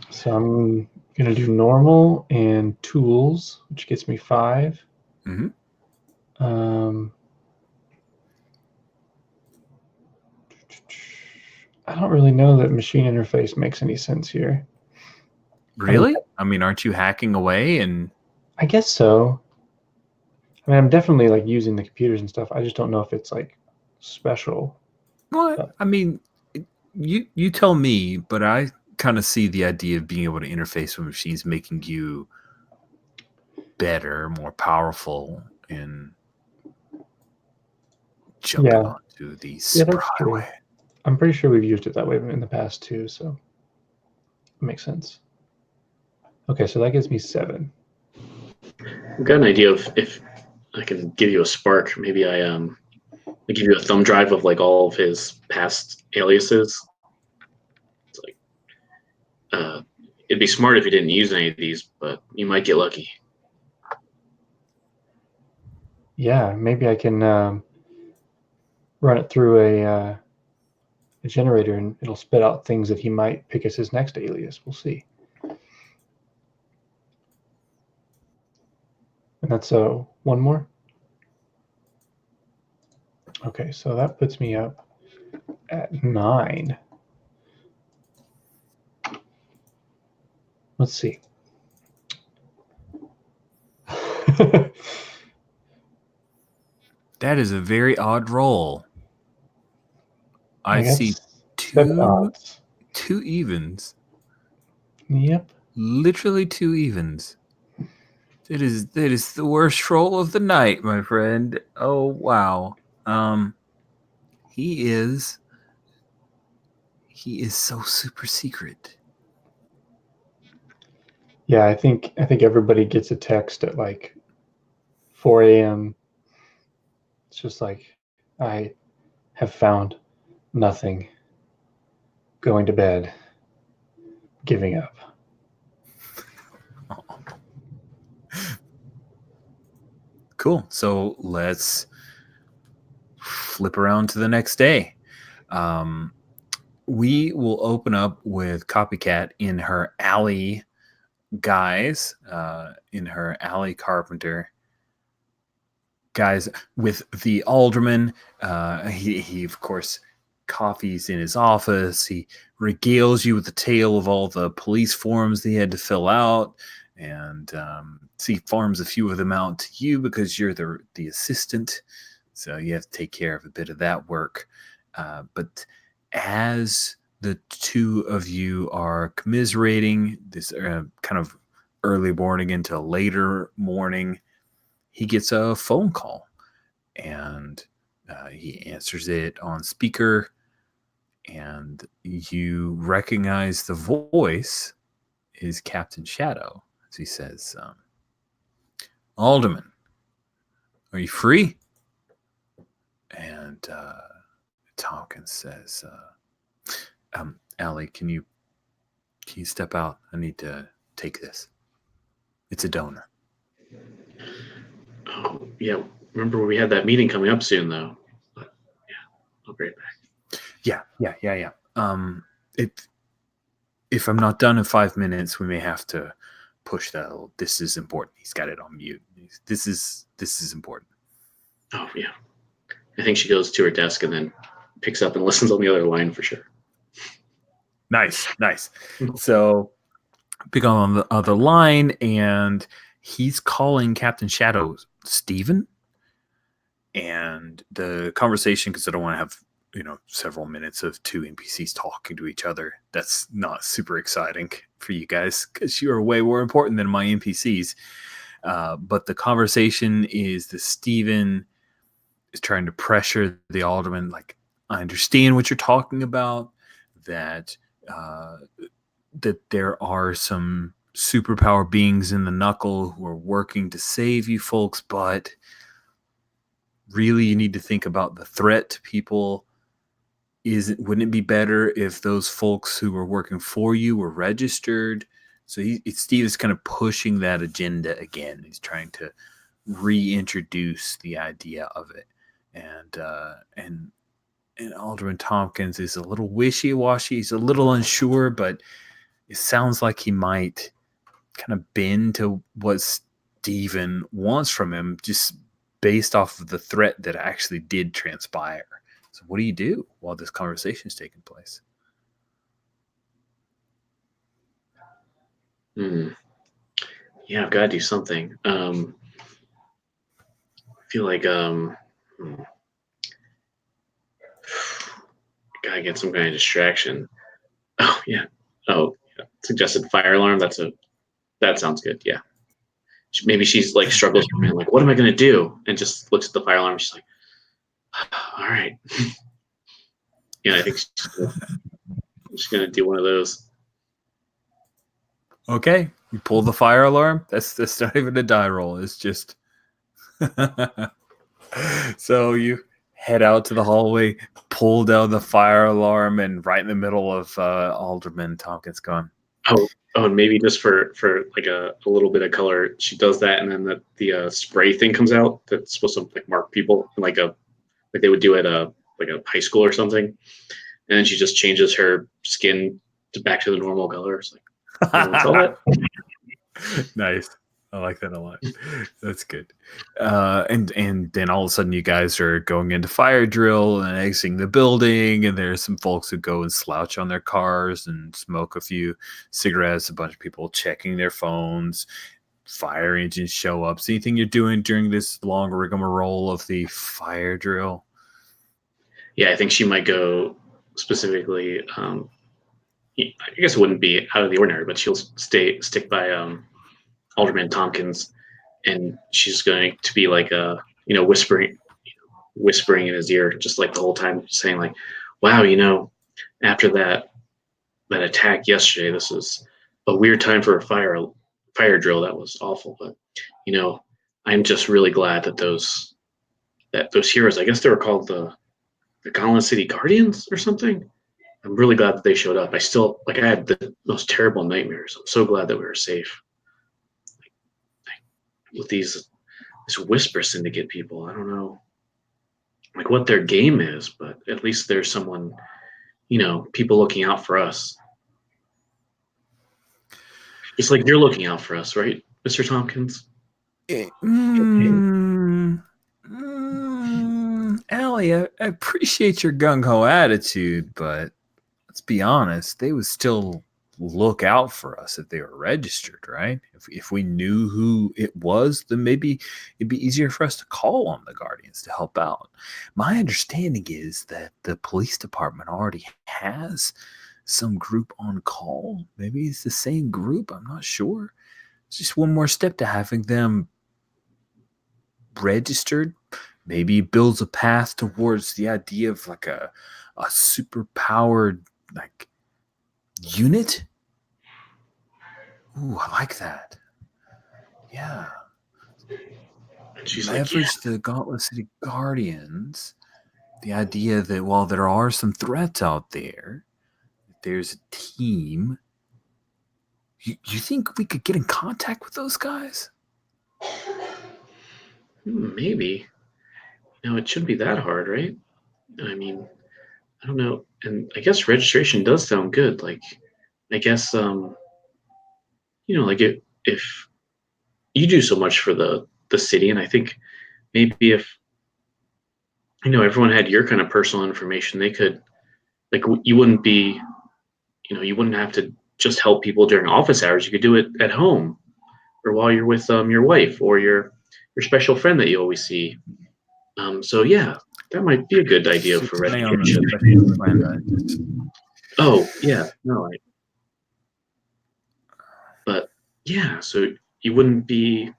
So I'm gonna do normal and tools, which gets me 5. Mm-hmm. I don't really know that machine interface makes any sense here. Really? I mean, aren't you hacking away? And I guess so. I mean, I'm definitely like using the computers and stuff. I just don't know if it's like special. what? I mean, you tell me, but I kind of see the idea of being able to interface with machines making you better, more powerful in jumping onto the Yeah, that's true. superhighway. I'm pretty sure we've used it that way in the past too, so it makes sense. Okay, so that gives me 7. I've got an idea of if I can give you a spark. Maybe I give you a thumb drive of like all of his past aliases. It's like it'd be smart if you didn't use any of these, but you might get lucky. Yeah, maybe I can run it through a generator and it'll spit out things that he might pick as his next alias. We'll see. And that's one more. Okay, so that puts me up at 9. Let's see. That is a very odd roll. I see two evens. Yep. Literally 2 evens. That is the worst roll of the night, my friend. Oh wow. He is so super secret. Yeah, I think everybody gets a text at like 4 a.m. It's just like, I have found nothing. Going to bed. Giving up. Cool. So let's flip around to the next day. We will open up with Copycat in her alley guise, in her alley carpenter guys, with the alderman. He of course coffee's in his office. He regales you with the tale of all the police forms that he had to fill out, and he farms a few of them out to you because you're the assistant, so you have to take care of a bit of that work. But as the two of you are commiserating this kind of early morning into later morning, he gets a phone call, and he answers it on speaker, and you recognize the voice is Captain Shadow, as he says, Alderman, are you free? And Tompkins says, Allie, can you step out? I need to take this. It's a donor. Oh, yeah. Remember we had that meeting coming up soon, though. But, yeah, I'll be right back. Yeah. If I'm not done in 5 minutes, we may have to push that. This is important. He's got it on mute. This is important. Oh, yeah. I think she goes to her desk and then picks up and listens on the other line for sure. Nice. So pick on the other line, and he's calling Captain Shadow Steven. And the conversation, because I don't want to have several minutes of two NPCs talking to each other. That's not super exciting for you guys because you are way more important than my NPCs. But the conversation is that Steven is trying to pressure the alderman. Like, I understand what you're talking about, that there are some superpower beings in the Knuckle who are working to save you folks, but really you need to think about the threat to people. Wouldn't it be better if those folks who were working for you were registered? So Steve is kind of pushing that agenda again. He's trying to reintroduce the idea of it, and Alderman Tompkins is a little wishy-washy. He's a little unsure, but it sounds like he might kind of bend to what Steven wants from him, just based off of the threat that actually did transpire. So what do you do while this conversation is taking place? Yeah, I've got to do something. I feel like gotta get some kind of distraction. Oh yeah. Suggested fire alarm. That sounds good. Yeah. Maybe she's like struggles for a minute, like, what am I gonna do? And just looks at the fire alarm. She's like, all right. I think she's gonna do one of those. Okay, you pull the fire alarm. That's not even a die roll. It's just so you head out to the hallway, pull down the fire alarm, and right in the middle of Alderman Tompkins going. Oh, and maybe just for like a little bit of color, she does that, and then the spray thing comes out that's supposed to like mark people, like they would do at a high school or something, and then she just changes her skin back to the normal color. It's like, that's all it. Nice. I like that a lot. That's good. And then all of a sudden you guys are going into fire drill and exiting the building, and there's some folks who go and slouch on their cars and smoke a few cigarettes, a bunch of people checking their phones, fire engines show up. So anything you're doing during this long rigmarole of the fire drill? Yeah, I think she might go specifically. I guess it wouldn't be out of the ordinary, but she'll stick by Alderman Tompkins, and she's going to be like whispering in his ear, just like the whole time, saying like, "Wow, after that attack yesterday, this was a weird time for a fire drill. That was awful, but I'm just really glad that those heroes, I guess they were called the Gauntlet City Guardians or something. I'm really glad that they showed up. I had the most terrible nightmares. I'm so glad that we were safe with this Whisper Syndicate people. I don't know like what their game is, but at least there's someone, people looking out for us. Just like you're looking out for us, right, Mr. Tompkins? Allie, I appreciate your gung-ho attitude, but let's be honest, they would still look out for us if they were registered, right? If we knew who it was, then maybe it'd be easier for us to call on the Guardians to help out. My understanding is that the police department already has some group on call. Maybe it's the same group. I'm not sure. It's just one more step to having them registered. Maybe builds a path towards the idea of like a super powered like unit. Ooh, I like that. Yeah. She's leverage the Gauntlet City Guardians. The idea that while there are some threats out there, there's a team You think we could get in contact with those guys? Maybe. It shouldn't be that hard, right? I mean, I don't know. And I guess registration does sound good. Like, I guess, like if you do so much for the city, and I think maybe if everyone had your kind of personal information, they could like you wouldn't be, you wouldn't have to just help people during office hours. You could do it at home or while you're with your wife or your special friend that you always see. So yeah, that might be a good idea for Keep an eye on the registration. special friend. I just- Oh yeah, no, but yeah, so you wouldn't be,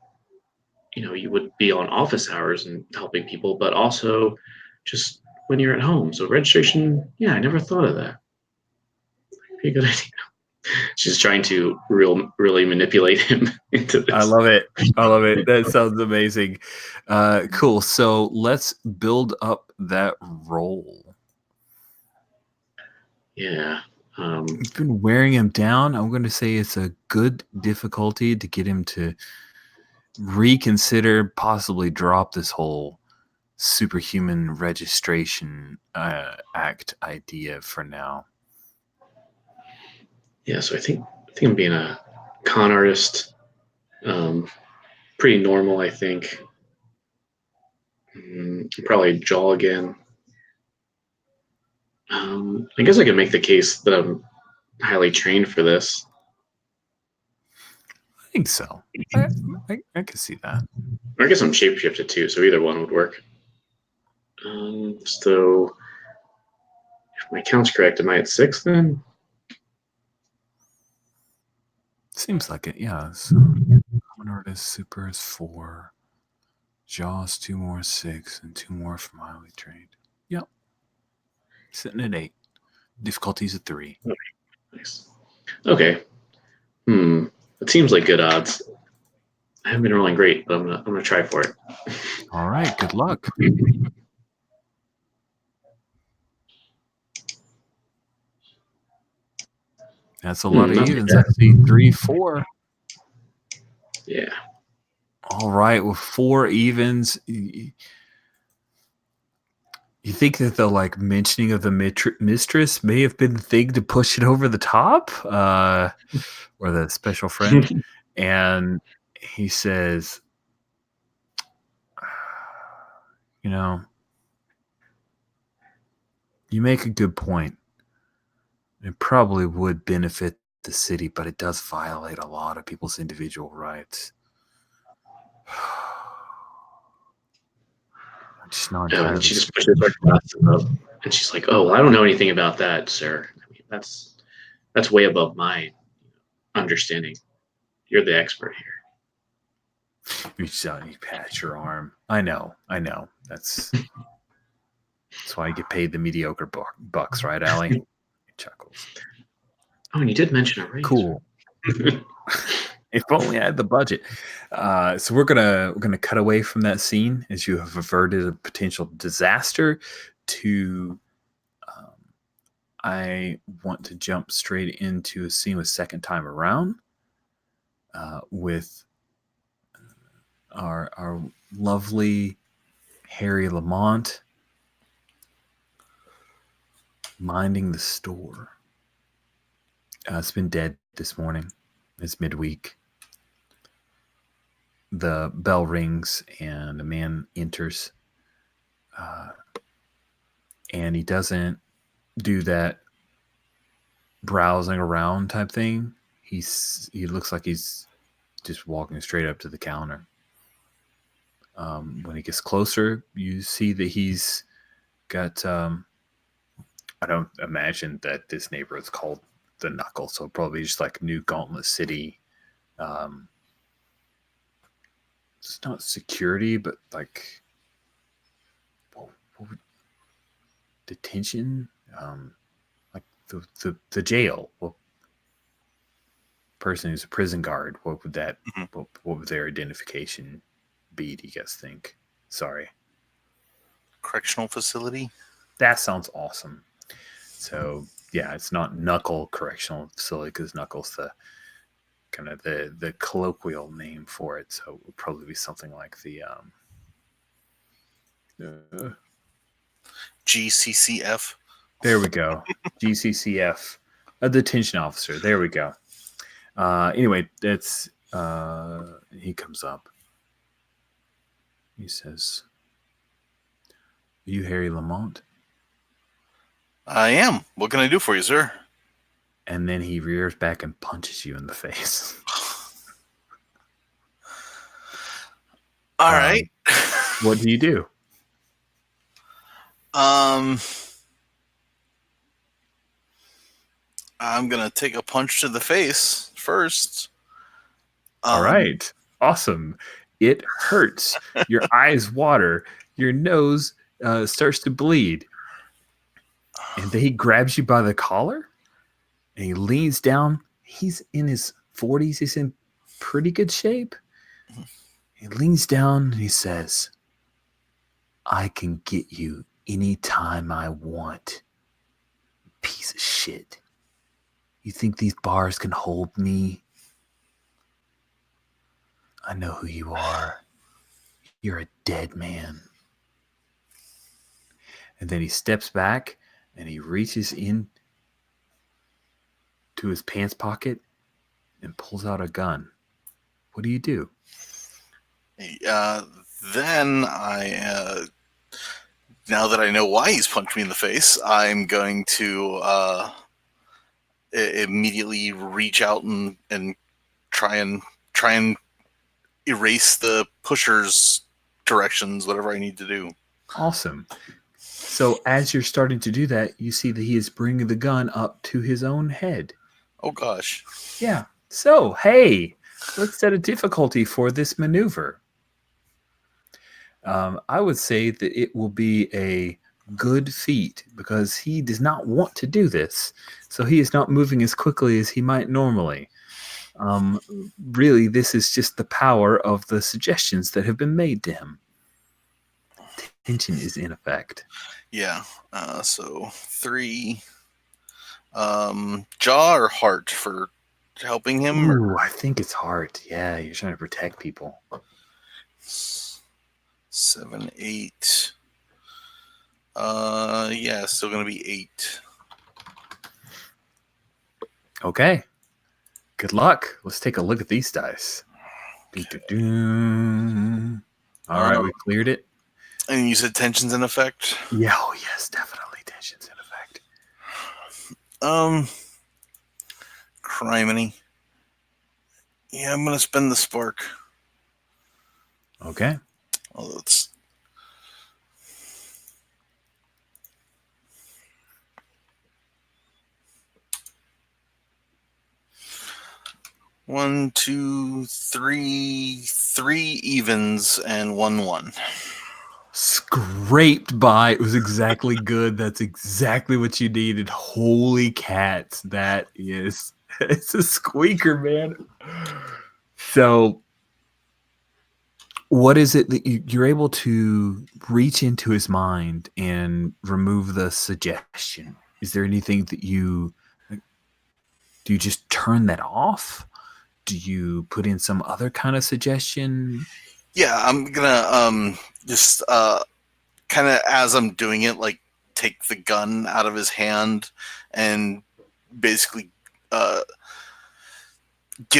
you would be on office hours and helping people, but also just when you're at home. So registration, yeah, I never thought of that. Pretty good idea. She's trying to really manipulate him into I this. love it. I love it. That sounds amazing. Cool. So let's build up that roll. Yeah. You've been wearing him down. I'm going to say it's a good difficulty to get him to reconsider, possibly drop this whole superhuman registration act idea for now. Yeah. So I think I'm being a con artist. Pretty normal, I think. Probably jaw again. I guess I could make the case that I'm highly trained for this. I think so. I can see that. Or I guess I'm shapeshifted too, so either one would work. So if my count's correct, am I at 6 then? Seems like it, yeah. So common artist super is 4. Jaws 2 more 6, and 2 more from highly trained. Yep. Sitting at 8. Difficulty's at 3. Nice. Okay. It seems like good odds. I haven't been rolling great, but I'm gonna try for it. All right, good luck. That's a lot of Not too evens. bad. I see 3, 4. Yeah. All right, with 4 evens, you think that the mentioning of the mistress may have been the thing to push it over the top, or the special friend, and he says, you make a good point. It probably would benefit the city, but it does violate a lot of people's individual rights. I'm just not And entirely she just certain. pushes her glasses up, and she's like, "Oh, well, I don't know anything about that, sir. I mean, that's way above my understanding. You're the expert here." You pat your arm. I know. That's why I get paid the mediocre bucks, right, Allie? He chuckles. Oh, and you did mention a raise. Cool. If only I had the budget. So we're gonna cut away from that scene as you have averted a potential disaster to. I want to jump straight into a scene with second time around with our lovely Harry Lamont minding the store. It's been dead this morning. It's midweek. The bell rings and a man enters. And he doesn't do that browsing around type thing. He looks like he's just walking straight up to the counter. When he gets closer, you see that he's got. I don't imagine that this neighborhood's called the Knuckle, so probably just like New Gauntlet City. It's not security, but like what would, detention, like the jail. Well, person who's a prison guard. What would that? Mhm. What would their identification be? Do you guys think? Sorry, Correctional facility. that sounds awesome. So yeah, it's not Knuckle Correctional Facility because Knuckle's the kind of the colloquial name for it. So it would probably be something like the GCCF. there we go, GCCF, a detention officer. There we go. Anyway, that's he comes up. He says, "Are you Harry Lamont?" I am. What can I do for you, sir? And then he rears back and punches you in the face. All right. What do you do? I'm gonna take a punch to the face first. All right. Awesome. It hurts. Your eyes water. Your nose starts to bleed. And then he grabs you by the collar and he leans down. He's in his 40s. He's in pretty good shape. He leans down and he says, "I can get you anytime I want. Piece of shit. You think these bars can hold me? I know who you are. You're a dead man." And then he steps back and he reaches in to his pants pocket and pulls out a gun. What do you do? Then I, now that I know why he's punched me in the face, I'm going to immediately reach out and try and erase the pusher's directions, whatever I need to do. Awesome. So as you're starting to do that, you see that he is bringing the gun up to his own head. Oh gosh. Yeah. So, hey, let's set a difficulty for this maneuver. I would say that it will be a good feat because he does not want to do this. So he is not moving as quickly as he might normally. Really, this is just the power of the suggestions that have been made to him. Tension is in effect. Yeah. So 3. Jaw or heart for helping him? Ooh, I think it's heart. Yeah, you're trying to protect people. 7, 8. Yeah, still gonna be 8. Okay. Good luck. Let's take a look at these dice. All right, we cleared it. And you said tension's in effect? Yeah, oh yes, definitely tension's in effect. Criminy. Yeah, I'm gonna spend the spark. Okay. Although it's 1, 2, 3, 3 evens and 1 1. Scraped by. It was exactly good. That's exactly what you needed. Holy cats. That is, it's a squeaker, man. So, what is it that you're able to reach into his mind and remove the suggestion? Is there anything that do you just turn that off? Do you put in some other kind of suggestion? Yeah, I'm gonna just kind of as I'm doing it, like take the gun out of his hand and basically get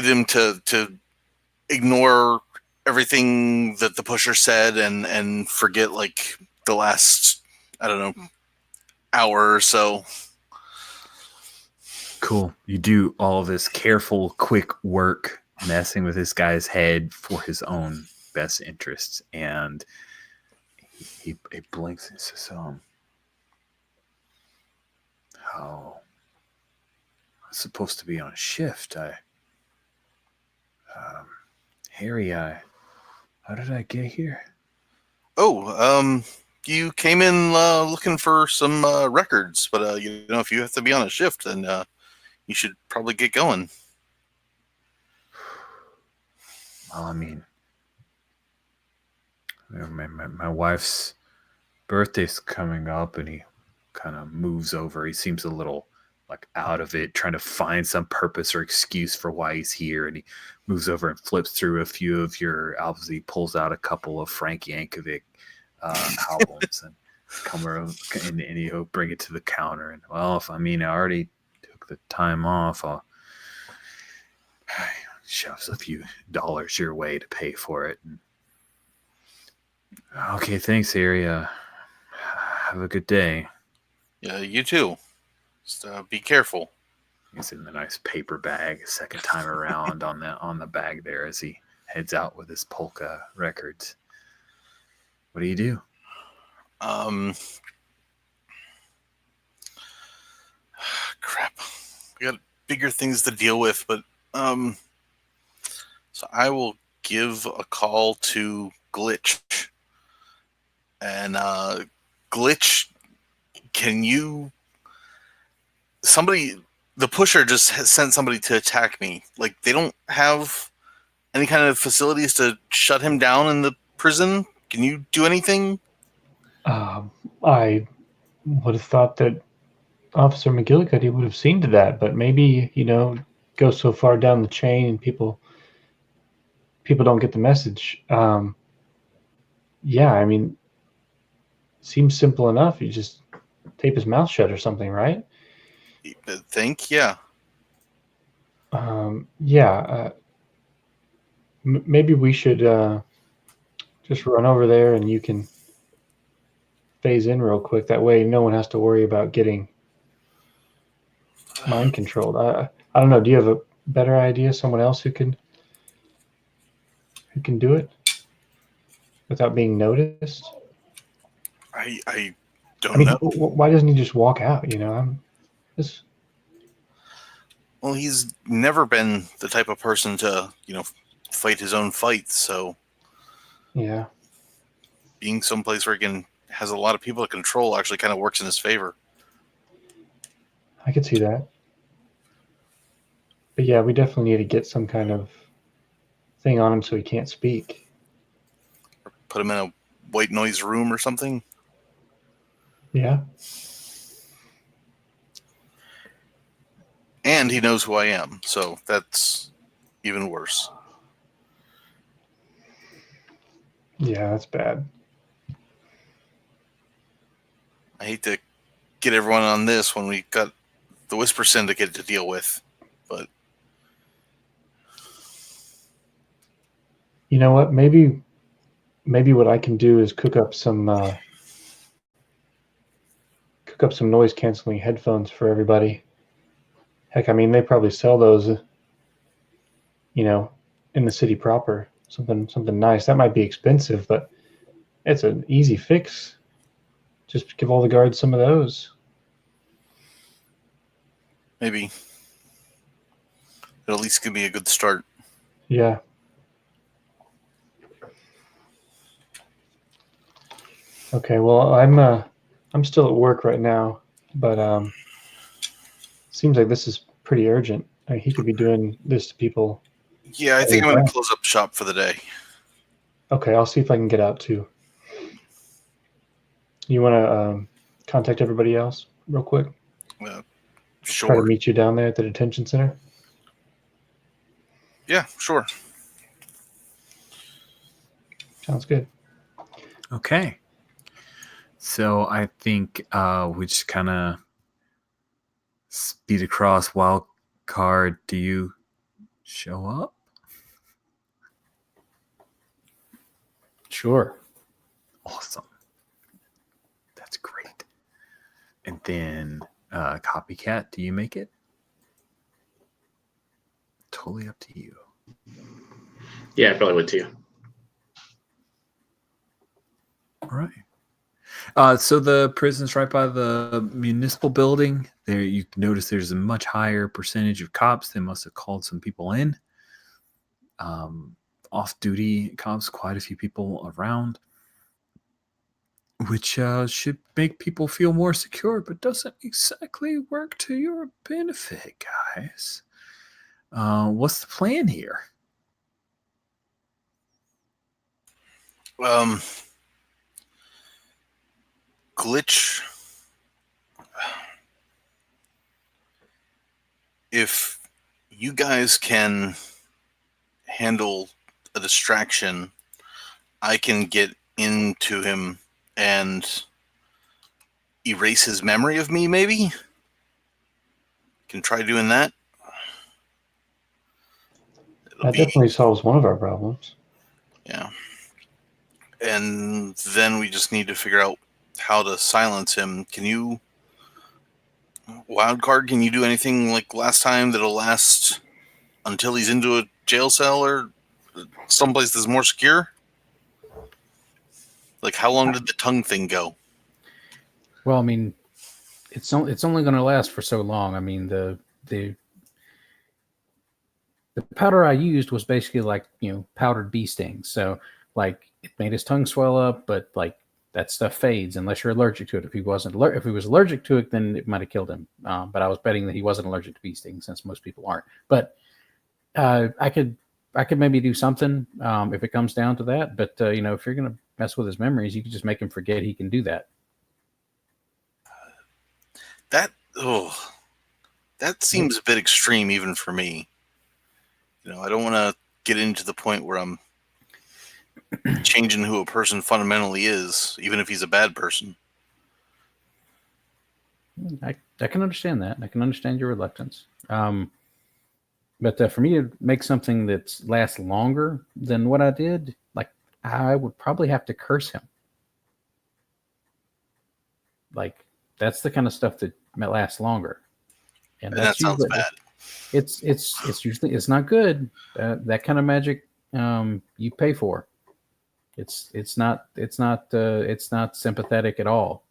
him to ignore everything that the pusher said and forget like the last, I don't know, hour or so. Cool. You do all this careful, quick work messing with this guy's head for his own best interests. And he blinks and says, "Oh, I'm supposed to be on shift. Harry, how did I get here?" Oh, you came in looking for some records, but you know, if you have to be on a shift, then you should probably get going. Well, I mean, my wife's birthday's coming up, and he kind of moves over. He seems a little like out of it, trying to find some purpose or excuse for why he's here. And he moves over and flips through a few of your albums. He pulls out a couple of Frank Yankovic albums and come around, and he'll bring it to the counter. And well, if I already took the time off, I'll shoves a few dollars your way to pay for it. And, okay, thanks, Harry. Have a good day. Yeah, you too. Just be careful. He's in the nice paper bag second time around on the bag there as he heads out with his polka records. What do you do? Crap. We got bigger things to deal with, but so I will give a call to Glitch. And Glitch, can you the pusher just has sent somebody to attack me. Like, they don't have any kind of facilities to shut him down in the prison. Can you do anything? I would have thought that Officer McGillicuddy would have seen to that, but maybe, go so far down the chain and people don't get the message. Yeah, seems simple enough. You just tape his mouth shut or something, right? Yeah. Yeah. Maybe we should just run over there and you can phase in real quick. That way no one has to worry about getting mind controlled. I don't know. Do you have a better idea? Someone else who can do it without being noticed? I don't know. Why doesn't he just walk out? Well, he's never been the type of person to, fight his own fights. So yeah, being someplace where he has a lot of people to control actually kind of works in his favor. I could see that. But yeah, we definitely need to get some kind of thing on him so he can't speak. Or put him in a white noise room or something. Yeah. And he knows who I am, so that's even worse. Yeah, that's bad. I hate to get everyone on this when we got the Whisper Syndicate to deal with, but you know what? Maybe what I can do is cook up some noise canceling headphones for everybody. Heck, they probably sell those, in the city proper. Something nice. That might be expensive, but it's an easy fix. Just give all the guards some of those. maybe it'll at least give me a good start. Yeah. Okay, well, I'm still at work right now, but seems like this is pretty urgent. He could be doing this to people. Yeah, I think I'm going to close up shop for the day. Okay, I'll see if I can get out too. You want to contact everybody else real quick? Sure. Try to meet you down there at the detention center? Yeah, sure. Sounds good. Okay. So I think we just kind of speed across. Wild card, do you show up? Sure. Awesome. That's great. And then Copycat, do you make it? Totally up to you. Yeah, I probably would too. All right. So the prison's right by the municipal building. There, you notice there's a much higher percentage of cops. They must have called some people in. Off-duty cops, quite a few people around, which should make people feel more secure, but doesn't exactly work to your benefit, guys. What's the plan here? Glitch. if you guys can handle a distraction, I can get into him and erase his memory of me, maybe? Can try doing that. That definitely solves one of our problems. Yeah. And then we just need to figure out how to silence him. Can you, Wildcard, can you do anything like last time that'll last until he's into a jail cell or someplace that's more secure? Like, how long did the tongue thing go? Well, I mean, it's only going to last for so long. I mean, the powder I used was basically like, powdered bee stings. So like it made his tongue swell up, but like that stuff fades unless you're allergic to it. If he was allergic to it, then it might have killed him. But I was betting that he wasn't allergic to bee stings, since most people aren't. But I could maybe do something if it comes down to that. But if you're gonna mess with his memories, you could just make him forget he can do that. That seems a bit extreme even for me. I don't want to get into the point where I'm changing who a person fundamentally is, even if he's a bad person. I can understand that. I can understand your reluctance. But for me to make something that lasts longer than what I did, like I would probably have to curse him. Like that's the kind of stuff that might last longer. And that sounds bad. It's usually not good. That kind of magic you pay for. It's not sympathetic at all.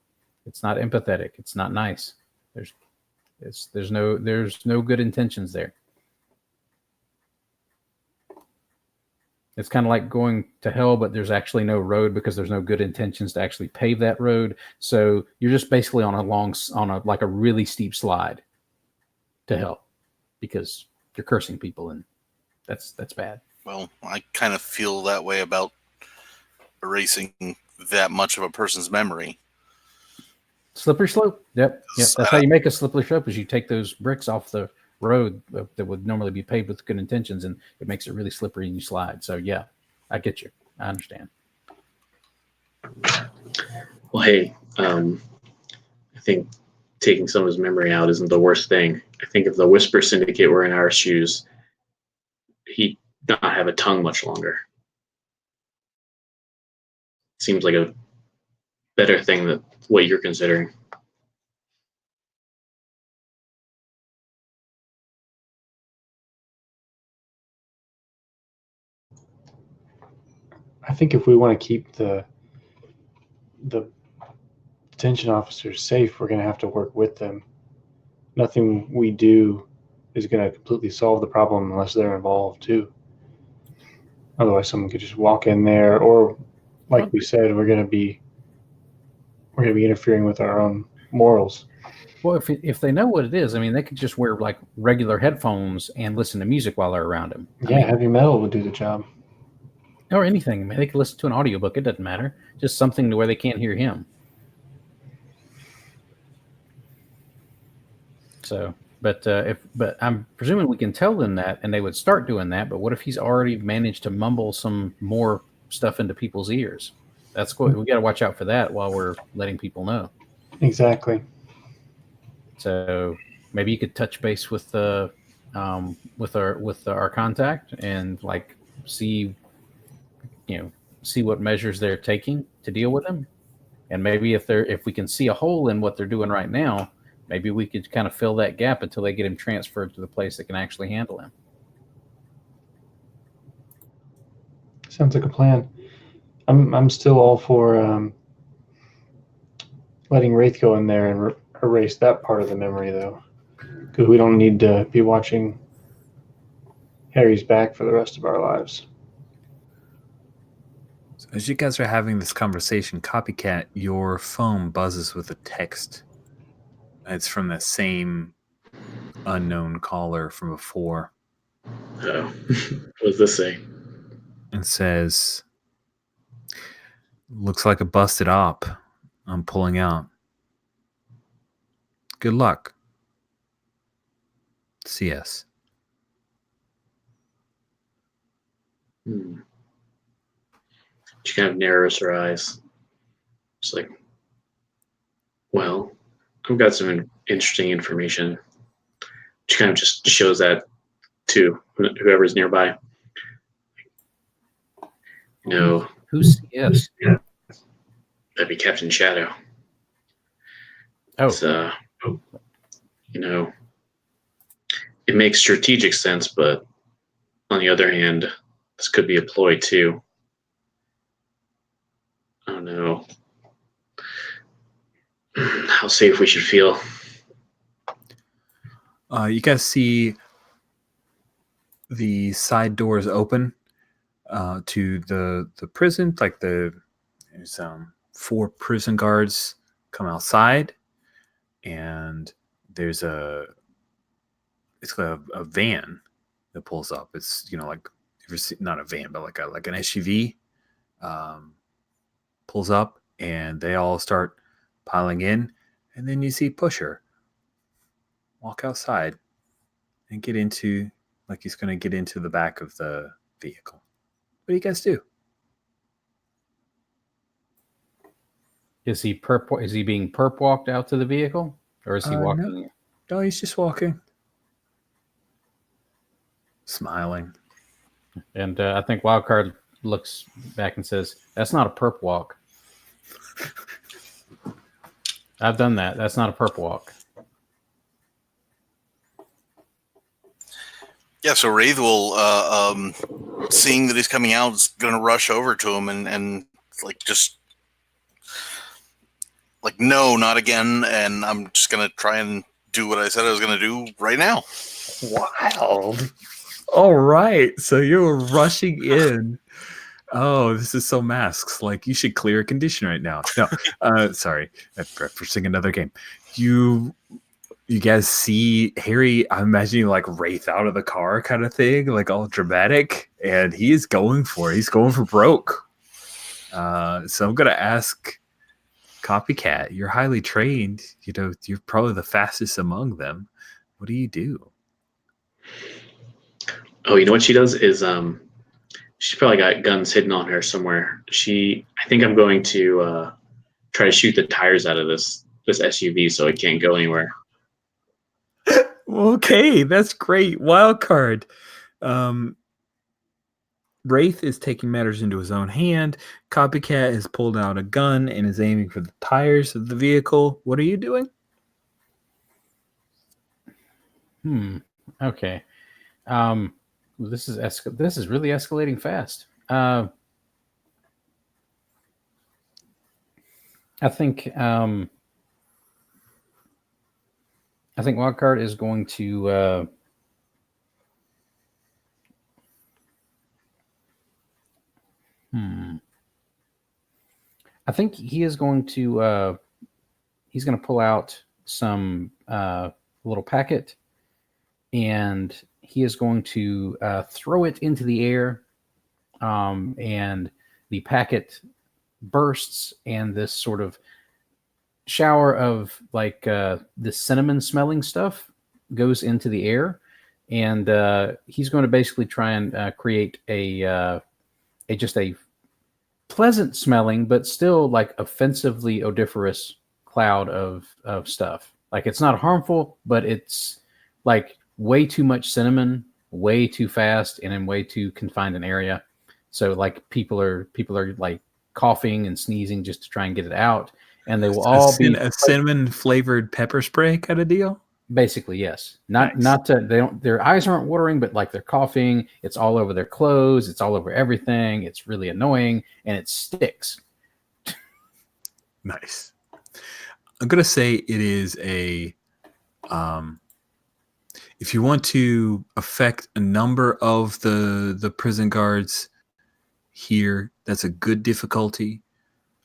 It's not empathetic. It's not nice. There's no good intentions there. It's kind of like going to hell, but there's actually no road because there's no good intentions to actually pave that road. So you're just basically on a really steep slide to hell because you're cursing people, and that's bad. Well, I kind of feel that way about erasing that much of a person's memory. Slippery slope. Yep. That's how you make a slippery slope, is you take those bricks off the road that would normally be paved with good intentions, and it makes it really slippery and you slide. So yeah, I get you. I understand. Well, hey, I think taking someone's memory out isn't the worst thing. I think if the Whisper Syndicate were in our shoes, he'd not have a tongue much longer. Seems like a better thing than what you're considering. I think if we want to keep the detention officers safe, we're going to have to work with them. Nothing we do is going to completely solve the problem unless they're involved too. Otherwise, someone could just walk in there, or, like we said, we're going to be interfering with our own morals. Well, if they know what it is, I mean, they could just wear like regular headphones and listen to music while they're around him. Heavy metal would do the job. Or anything. I mean, they could listen to an audiobook. It doesn't matter. Just something to where they can't hear him. So, but I'm presuming we can tell them that, and they would start doing that. But what if he's already managed to mumble some more stuff into people's ears? That's cool. We got to watch out for that while we're letting people know. Exactly. So maybe you could touch base with our contact and like see what measures they're taking to deal with him, and maybe if we can see a hole in what they're doing right now, maybe we could kind of fill that gap until they get him transferred to the place that can actually handle him. Sounds like a plan. I'm still all for letting Wraith go in there and erase that part of the memory, though, because we don't need to be watching Harry's back for the rest of our lives. So as you guys are having this conversation, Copycat, your phone buzzes with a text. It's from the same unknown caller from before. Oh, what does this say? It says, "Looks like a busted op. I'm pulling out. Good luck. CS. She kind of narrows her eyes. It's like, well, I've got some interesting information. She kind of just shows that to whoever's nearby. You know, Who's CS? that'd be Captain Shadow. Oh, It's, you know, it makes strategic sense, but on the other hand, this could be a ploy too. I don't know how safe we should feel. You guys see the side doors open to the prison. Like there's 4 prison guards come outside, and there's a van that pulls up. It's like not a van, but like an SUV pulls up, and they all start piling in, and then you see Pusher walk outside and get into, like he's going to get into the back of the vehicle. What do you guys do? is he being perp walked out to the vehicle, or is he walking? No, he's just walking, smiling. And I think Wildcard looks back and says, "That's not a perp walk. I've done that. That's not a perp walk." Yeah, so Wraith will, seeing that he's coming out, is going to rush over to him and like just like, no, not again. And I'm just going to try and do what I said I was going to do right now. Wild. All right. So you're rushing in. Oh, this is so masks. Like, you should clear a condition right now. No, sorry. I'm referencing another game. You guys see Harry, I'm imagining like Wraith out of the car kind of thing, like all dramatic, and he is going for it. He's going for broke. So I'm going to ask Copycat, you're highly trained. You're probably the fastest among them. What do you do? Oh, you know what she does is she's probably got guns hidden on her somewhere. I think I'm going to try to shoot the tires out of this SUV so it can't go anywhere. Okay, that's great. Wild card. Wraith is taking matters into his own hand. Copycat has pulled out a gun and is aiming for the tires of the vehicle. What are you doing? Okay. This is really escalating fast. I think Wildcard is going to I think he is going to he's going to pull out some little packet, and he is going to throw it into the air, and the packet bursts, and this sort of shower of like the cinnamon smelling stuff goes into the air, and he's going to basically try and create a pleasant smelling but still like offensively odoriferous cloud of stuff. Like, it's not harmful, but it's like way too much cinnamon, way too fast, and in way too confined an area. So like people are like coughing and sneezing just to try and get it out, and they will all be a cinnamon flavored pepper spray kind of deal. Basically, yes. Not Nice. their eyes aren't watering, but like they're coughing. It's all over their clothes. It's all over everything. It's really annoying, and it sticks. Nice. I'm gonna say it is a if you want to affect a number of the prison guards here, that's a good difficulty.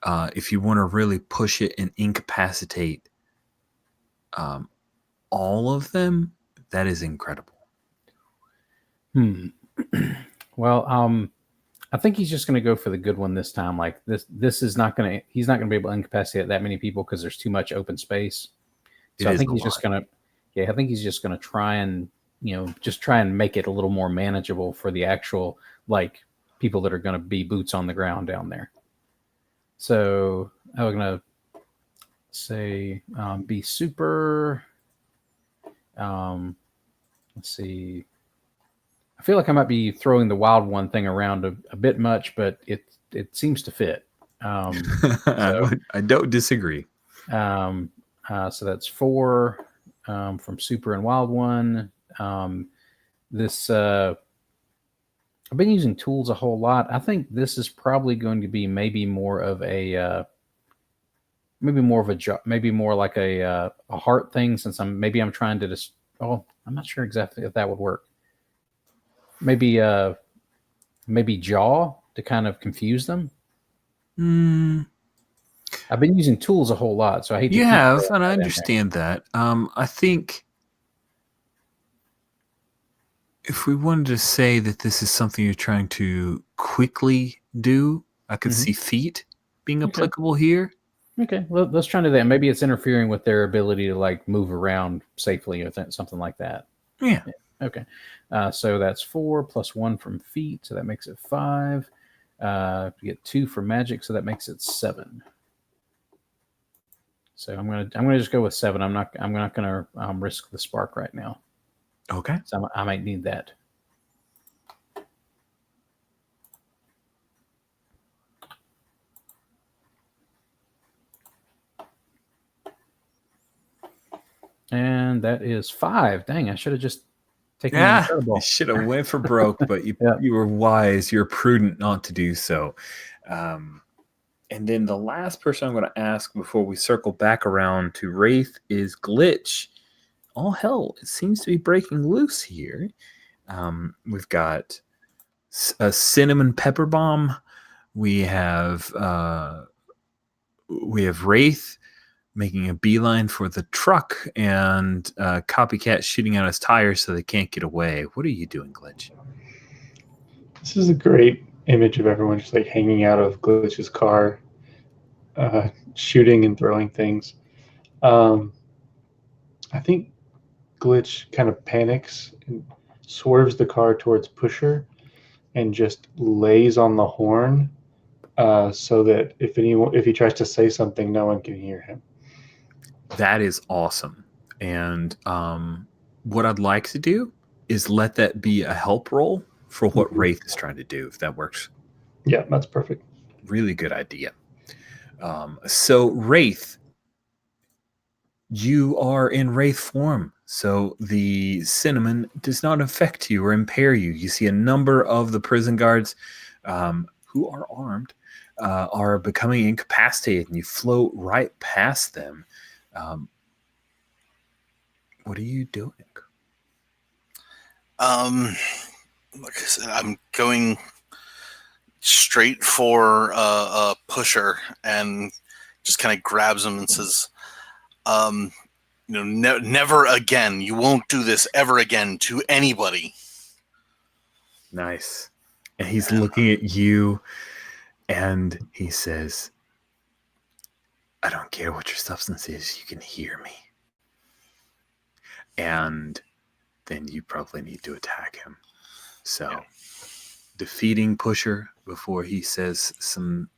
If you want to really push it and incapacitate all of them, that is incredible. Well, I think he's just going to go for the good one this time. Like this is not going to. He's not going to be able to incapacitate that many people because there's too much open space. So I think he's just going to. Yeah, I think he's just going to try and just try and make it a little more manageable for the actual people that are going to be boots on the ground down there. So I'm going to say be super. Let's see. I feel like I might be throwing the wild one thing around a bit much, but it seems to fit. I don't disagree. So that's 4 from super and wild one. This I've been using tools a whole lot. I think this is probably going to be maybe more like a heart thing, since I'm trying to just. Oh, I'm not sure exactly if that would work. Maybe jaw to kind of confuse them. I've been using tools a whole lot, so I hate to. You have, and I understand that. I think if we wanted to say that this is something you're trying to quickly do, I could see feet being applicable here. Okay, well, let's try to do that. Maybe it's interfering with their ability to move around safely or something like that. Yeah. Okay. So that's 4 plus 1 from feet, so that makes it 5. You get 2 for magic, so that makes it 7. So I'm gonna just go with 7. I'm not gonna risk the spark right now. Okay. So I might need that. And that is 5. Dang, I should have just taken the incredible. You should have went for broke, but you you were wise. You're prudent not to do so. And then the last person I'm going to ask before we circle back around to Wraith is Glitch. All hell, it seems to be breaking loose here. We've got a cinnamon pepper bomb. We have Wraith making a beeline for the truck, and Copycat shooting out his tires so they can't get away. What are you doing, Glitch? This is a great image of everyone just hanging out of Glitch's car, shooting and throwing things. I think Glitch kind of panics and swerves the car towards Pusher and just lays on the horn so that if he tries to say something, no one can hear him. That is awesome. And what I'd like to do is let that be a help roll for what Wraith is trying to do, if that works. Yeah, that's perfect. Really good idea. So Wraith, you are in Wraith form. So the cinnamon does not affect you or impair you. You see a number of the prison guards who are armed are becoming incapacitated, and you float right past them. What are you doing? Like I said, I'm going straight for a Pusher and just kind of grabs him and says, never again. You won't do this ever again to anybody. Nice. And he's looking at you, and he says, I don't care what your substance is. You can hear me. And then you probably need to attack him. So defeating Pusher before he says some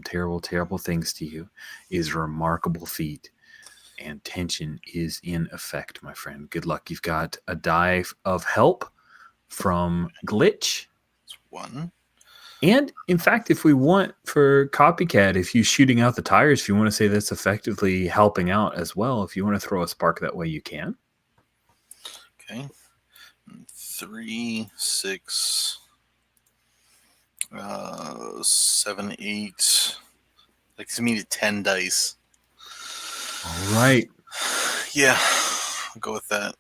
terrible, terrible things to you is a remarkable feat. And tension is in effect, my friend. Good luck. You've got a die of help from Glitch. It's 1. And in fact, if we want for Copycat, if you shooting out the tires, if you want to say that's effectively helping out as well, if you want to throw a spark that way, you can. Okay. 3, 6, 7, 8. Like to me, 10 dice. All right. Yeah, I'll go with that.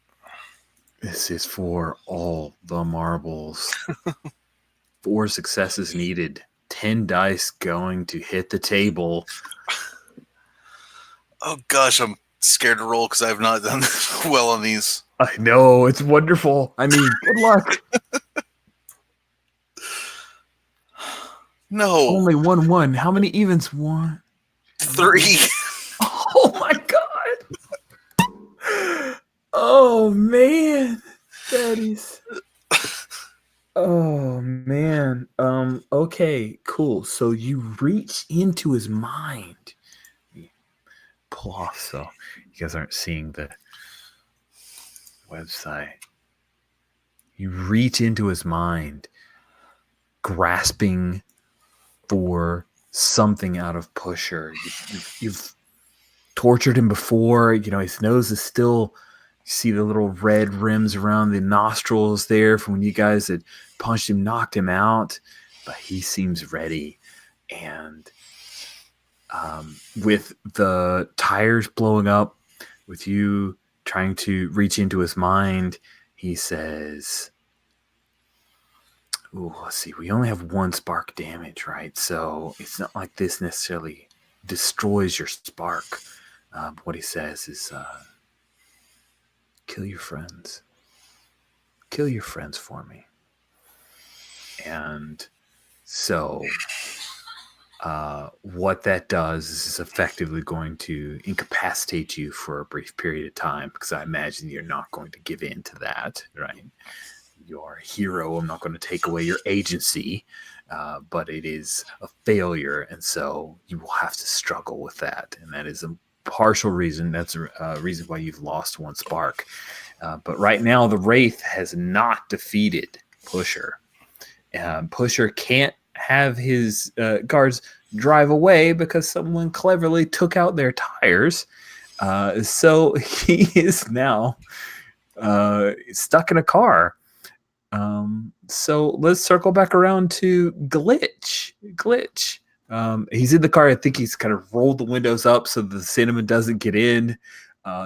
This is for all the marbles. 4 successes needed. 10 dice going to hit the table. Oh gosh, I'm scared to roll because I've not done well on these. I know, it's wonderful. I mean, good luck. No. Only 1-1. How many evens? 1, 3. Oh my god. Oh man. That Okay, cool. So you reach into his mind. Pull off so you guys aren't seeing the website. You reach into his mind, grasping for something out of Pusher. You've tortured him before. You know, his nose is still, you see the little red rims around the nostrils there from when you guys had punched him, knocked him out. But he seems ready. And with the tires blowing up, with you trying to reach into his mind, he says, ooh, let's see, we only have 1 spark damage, right? So it's not like this necessarily destroys your spark. What he says is, kill your friends. Kill your friends for me. And so what that does is effectively going to incapacitate you for a brief period of time, because I imagine you're not going to give in to that, right? You're a hero. I'm not going to take away your agency, but it is a failure, and so you will have to struggle with that. And that is a partial reason. That's a reason why you've lost 1 spark. But right now, the Wraith has not defeated Pusher. Pusher can't have his guards drive away because someone cleverly took out their tires. So he is now stuck in a car. So let's circle back around to Glitch. He's in the car. I think he's kind of rolled the windows up so the cinnamon doesn't get in.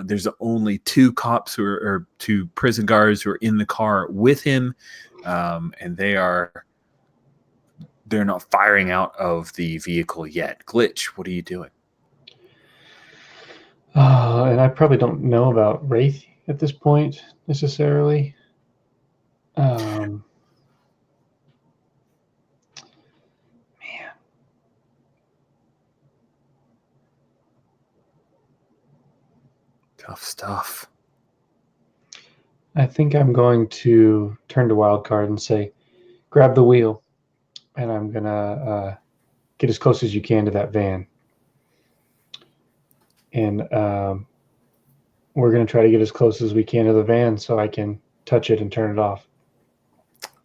There's only 2 cops or 2 prison guards who are in the car with him, and they're not firing out of the vehicle yet. Glitch, what are you doing? And I probably don't know about Wraith at this point necessarily. Man. Tough stuff. I think I'm going to turn to Wildcard and say, grab the wheel. And I'm going to get as close as you can to that van. And we're going to try to get as close as we can to the van so I can touch it and turn it off.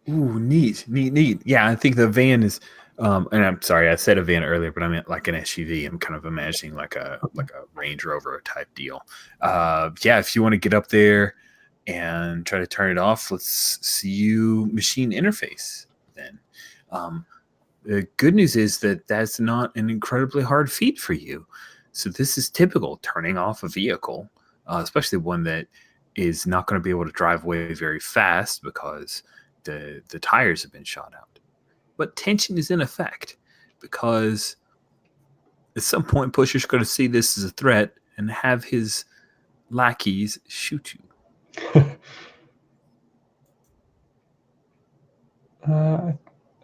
Ooh, neat. Yeah, I think the van is, and I'm sorry, I said a van earlier, but I meant like an SUV. I'm kind of imagining like a Range Rover type deal. Yeah, if you want to get up there and try to turn it off, let's see you machine interface then. The good news is that that's not an incredibly hard feat for you. So this is typical turning off a vehicle, especially one that is not going to be able to drive away very fast because the tires have been shot out. But tension is in effect because at some point Pusher's going to see this as a threat and have his lackeys shoot you.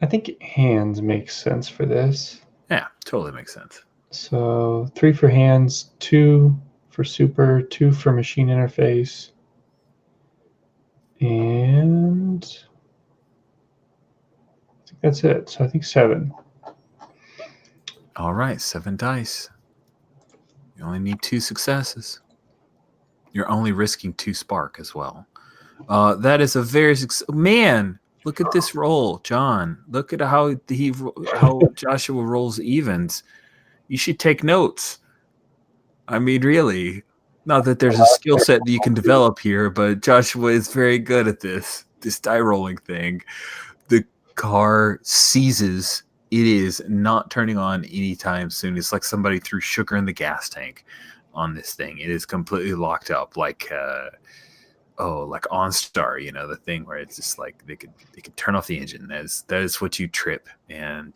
I think hands makes sense for this. Yeah, totally makes sense. So 3 for hands, 2 for super, 2 for machine interface, and I think that's it. So I think 7. All right, 7 dice. You only need 2 successes. You're only risking 2 spark as well. That is a very man. Look at this roll, John. Look at how Joshua rolls evens. You should take notes. I mean, really. Not that there's a skill set that you can develop here, but Joshua is very good at this die rolling thing. The car seizes. It is not turning on anytime soon. It's like somebody threw sugar in the gas tank on this thing. It is completely locked up, like like OnStar, the thing where it's just like they could turn off the engine. That is what you trip, and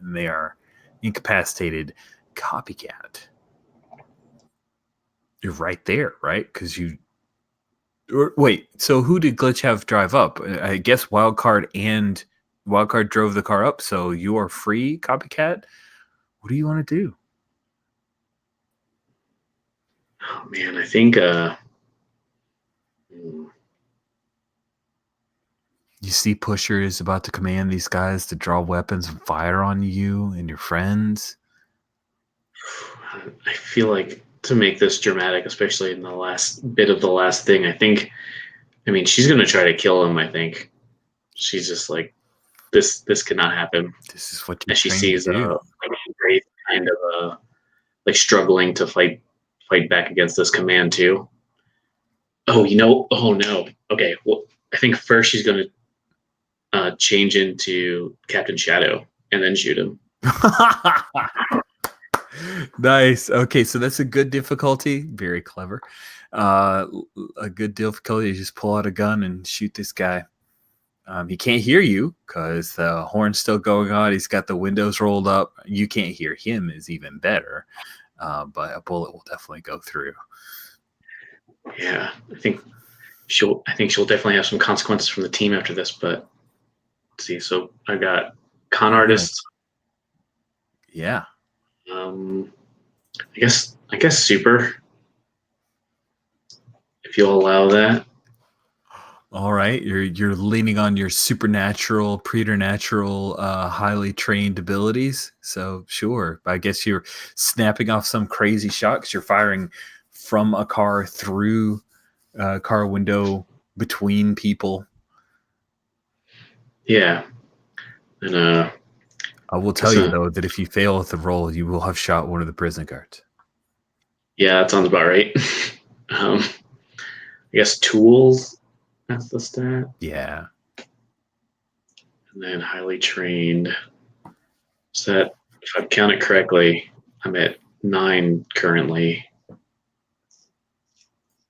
they are incapacitated. Copycat. You're right there, right? Because wait. So who did Glitch have drive up? I guess Wildcard drove the car up. So you are free, Copycat. What do you want to do? Oh man, I think You see Pusher is about to command these guys to draw weapons and fire on you and your friends. I feel like to make this dramatic, especially in the last bit of the last thing, I mean, she's gonna try to kill him. I think she's just like, this cannot happen. This is what you're As she trained to sees do. like Wraith kind of like struggling to fight back against this command too. Oh, oh no. Okay, well, I think first she's gonna change into Captain Shadow and then shoot him. Nice. Okay, so that's a good difficulty. Very clever. A good difficulty is just pull out a gun and shoot this guy. He can't hear you because the horn's still going on. He's got the windows rolled up. You can't hear him is even better. But a bullet will definitely go through. Yeah, I think she'll definitely have some consequences from the team after this. But let's see. So I got con artists. Yeah. I guess super. If you'll allow that. All right, you're leaning on your supernatural, preternatural, highly trained abilities. So sure, I guess you're snapping off some crazy shot because you're firing from a car through a car window between people. Yeah, and I will tell you though that if you fail at the roll, you will have shot one of the prison guards. Yeah, that sounds about right. I guess tools. That's the stat. Yeah. And then highly trained. So that, if I count it correctly, I'm at 9 currently.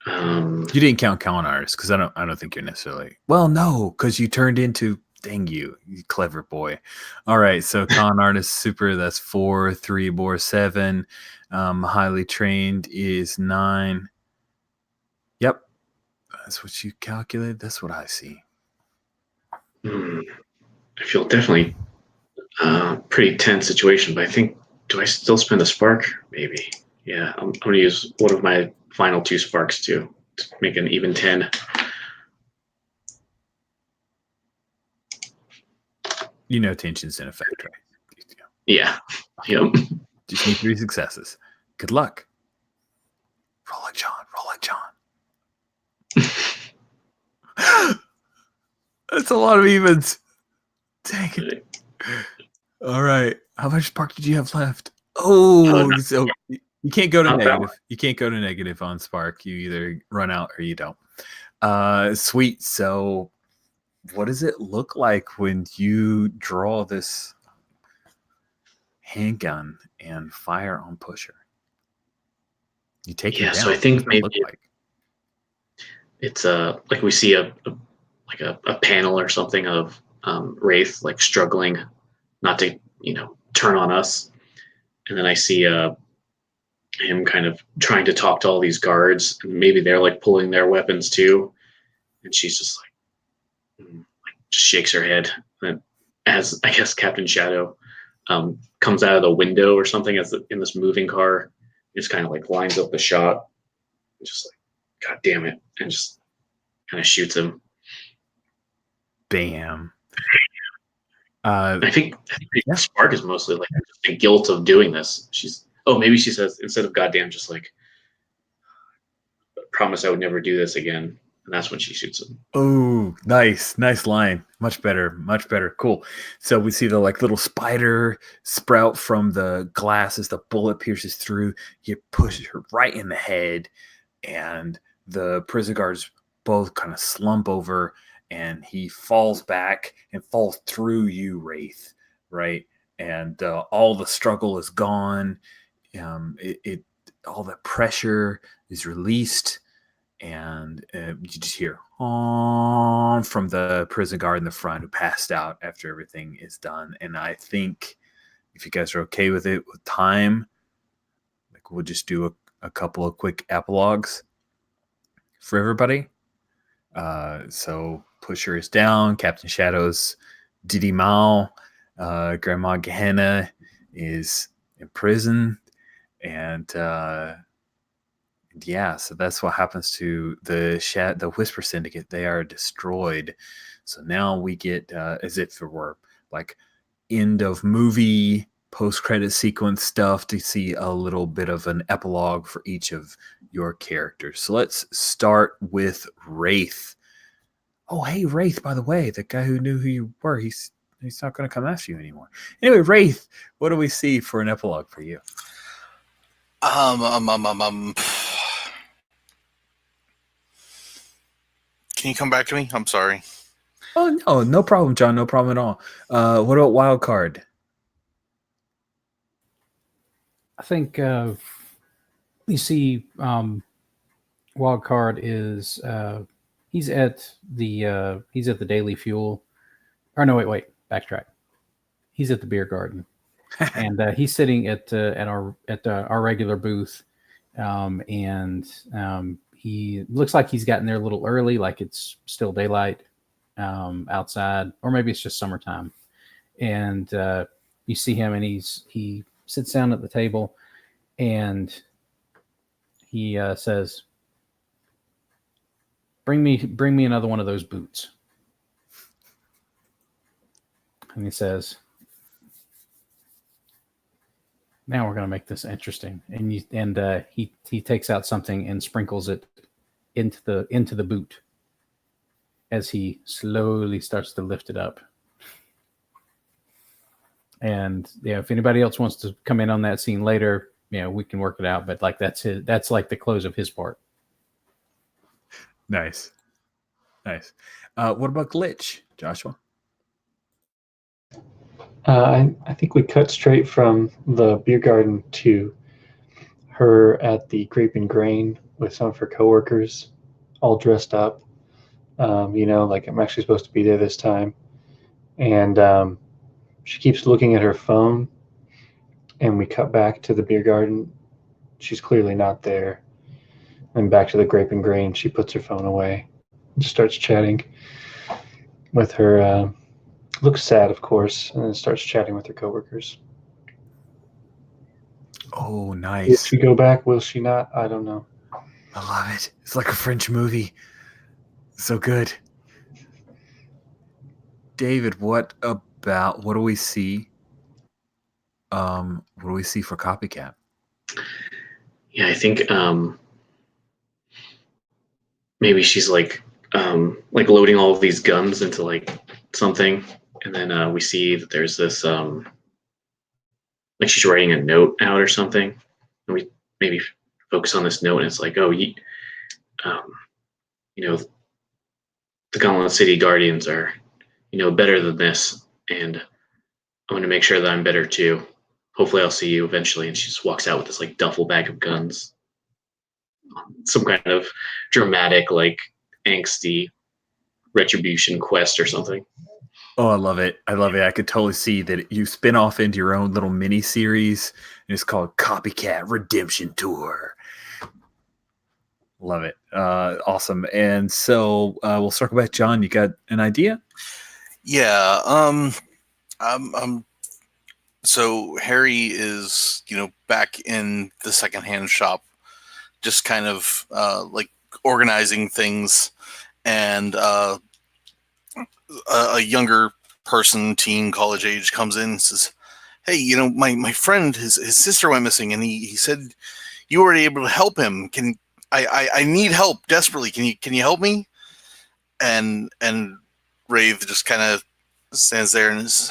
You didn't count con artists because I don't think you're necessarily. Well, no, because you turned into. Dang you clever boy. All right, so con artist super. That's 4, 3 more 7. Highly trained is 9. Yep, that's what you calculated. That's what I see. I feel definitely pretty tense situation, but I think, do I still spend a spark? Maybe. Yeah, I'm going to use one of my final 2 sparks to make an even 10. You know tension's in effect, right? Yeah. Yep. Just need 3 successes. Good luck. Roll like John. That's a lot of evens. Dang it. All right. How much spark did you have left? Oh, so you can't go to negative. You can't go to negative on spark. You either run out or you don't. Sweet. So what does it look like when you draw this handgun and fire on Pusher? You take him down. So I think maybe like? It's like we see a panel or something of Wraith like struggling not to turn on us, and then I see him kind of trying to talk to all these guards, and maybe they're like pulling their weapons too, and she's just like just shakes her head, and as I guess Captain Shadow comes out of the window or something in this moving car, just kind of like lines up the shot, and just like, God damn it, and just kind of shoots him. Bam. I think Spark is mostly like the guilt of doing this. Maybe she says, instead of goddamn, just like, promise I would never do this again. And that's when she shoots him. Oh, nice line. Much better. Cool. So we see the like little spider sprout from the glass as the bullet pierces through. You push her right in the head, and the prison guards both kind of slump over, and he falls back and falls through you, Wraith, right? And all the struggle is gone. All the pressure is released, and you just hear from the prison guard in the front who passed out after everything is done. And I think if you guys are okay with it, with time, like we'll just do a couple of quick epilogues for everybody. So Pusher is down, Captain Shadow's Didi Mao, Grandma Gehenna is in prison, and Yeah, so that's what happens to the Whisper Syndicate. They are destroyed. So now we get as if it were like end of movie post-credit sequence stuff to see a little bit of an epilogue for each of your characters. So let's start with Wraith. Oh, hey, Wraith, by the way, the guy who knew who you were, he's not going to come after you anymore. Anyway, Wraith, what do we see for an epilogue for you? Can you come back to me? I'm sorry. Oh, no problem, John. No problem at all. What about Wild Card? I think you see Wild Card is he's at the Daily Fuel. Or no, wait, backtrack. He's at the beer garden, and he's sitting at our regular booth, and he looks like he's gotten there a little early, like it's still daylight outside, or maybe it's just summertime. And you see him, and he sits down at the table, and he says, bring me another one of those boots. And he says, now we're going to make this interesting. And he takes out something and sprinkles it into the boot as he slowly starts to lift it up. And yeah, if anybody else wants to come in on that scene later, we can work it out. But like that's like the close of his part. Nice. What about Glitch, Joshua? I think we cut straight from the beer garden to her at the Grape and Grain with some of her coworkers, all dressed up. Like I'm actually supposed to be there this time, and she keeps looking at her phone, and we cut back to the beer garden. She's clearly not there. And back to the Grape and Grain, she puts her phone away and just starts chatting with her. Looks sad, of course, and then starts chatting with her coworkers. Oh, Will nice. she go back? Will she not? I don't know. I love it. It's like a French movie. So good. David, what do we see? What do we see for Copycat? Yeah, I think maybe she's like loading all of these guns into like something, and then we see that there's this like she's writing a note out or something, and we maybe focus on this note, and it's like, oh, the Gauntlet City Guardians are, better than this, and I'm going to make sure that I'm better too. Hopefully I'll see you eventually. And she just walks out with this like duffel bag of guns. Some kind of dramatic, like angsty retribution quest or something. Oh, I love it. I could totally see that you spin off into your own little mini series, and it's called Copycat Redemption Tour. Love it. Awesome. And so we'll circle back. John, you got an idea? Yeah. So Harry is, back in the secondhand shop, just kind of like organizing things, and a younger person, teen, college age, comes in and says, "Hey, my friend, his sister went missing, and he said you were able to help him. I need help desperately. Can you help me?" And Wraith just kind of stands there and says,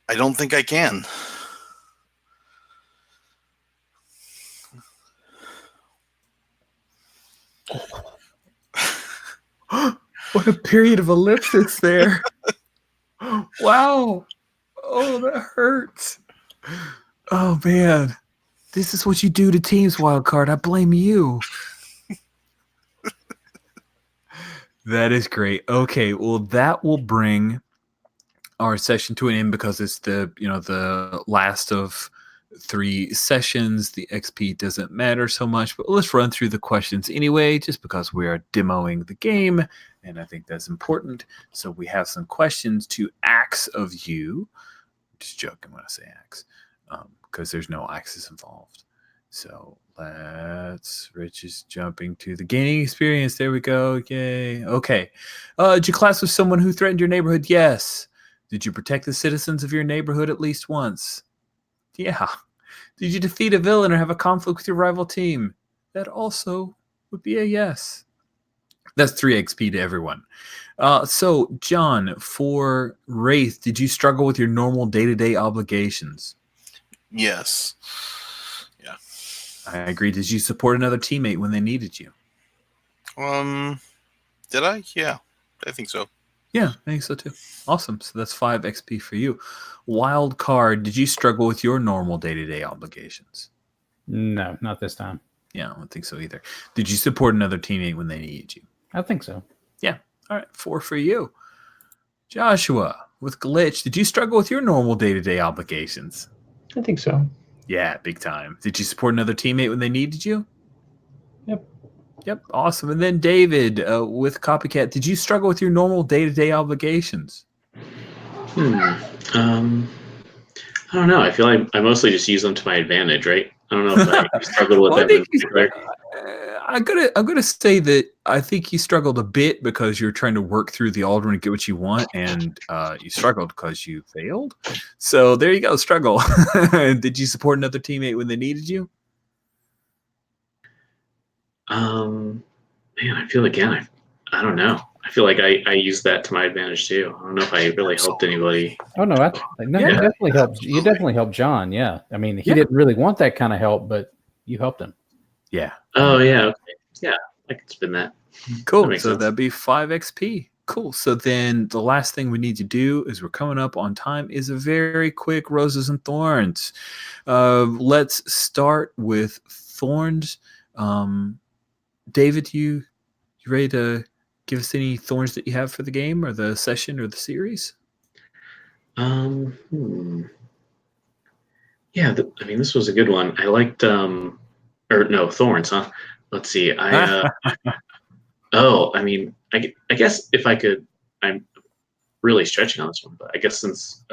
I don't think I can. What a period of ellipsis there. Wow. Oh, that hurts. Oh, man. This is what you do to teams, Wildcard. I blame you. That is great. Okay, well, that will bring our session to an end because it's the last of 3 sessions. The XP doesn't matter so much, but let's run through the questions anyway, just because we are demoing the game, and I think that's important. So we have some questions to axe of you. Just joking when I say axe, because there's no axes involved. So Rich is jumping to the gaining experience. There we go. Yay. Okay. Did you class with someone who threatened your neighborhood? Yes. Did you protect the citizens of your neighborhood at least once? Yeah. Did you defeat a villain or have a conflict with your rival team? That also would be a yes. That's 3 XP to everyone. So, John, for Wraith, did you struggle with your normal day-to-day obligations? Yes. Yeah. I agree. Did you support another teammate when they needed you? Did I? Yeah, I think so. Yeah, I think so too. Awesome. So that's 5 XP for you. Wild card, did you struggle with your normal day-to-day obligations? No, not this time. Yeah, I don't think so either. Did you support another teammate when they needed you? I think so. Yeah. All right, 4 for you. Joshua, with Glitch, did you struggle with your normal day-to-day obligations? I think so. Yeah, big time. Did you support another teammate when they needed you? Yep. Yep, awesome. And then David, with Copycat, did you struggle with your normal day-to-day obligations? I don't know. I feel like I mostly just use them to my advantage, right? I don't know if I struggled with Well, I them in think particular. I'm gonna say that I think you struggled a bit because you're trying to work through the Aldrin and get what you want, and you struggled because you failed. So there you go, struggle. Did you support another teammate when they needed you? Man, I feel again. I don't know. I feel like I use that to my advantage too. I don't know if I really helped anybody. Oh no, you definitely helped. You definitely helped John. Yeah, I mean, he didn't really want that kind of help, but you helped him. Yeah. Oh yeah. Okay. Yeah, I can spin that. Cool. That So sense. that'd be 5 XP. Cool. So then the last thing we need to do is we're coming up on time is a very quick roses and thorns. Let's start with thorns. David, you ready to give us any thorns that you have for the game or the session or the series? Yeah, I mean, this was a good one. I liked, thorns, huh? Let's see. I mean, I guess if I could, I'm really stretching on this one, but I guess since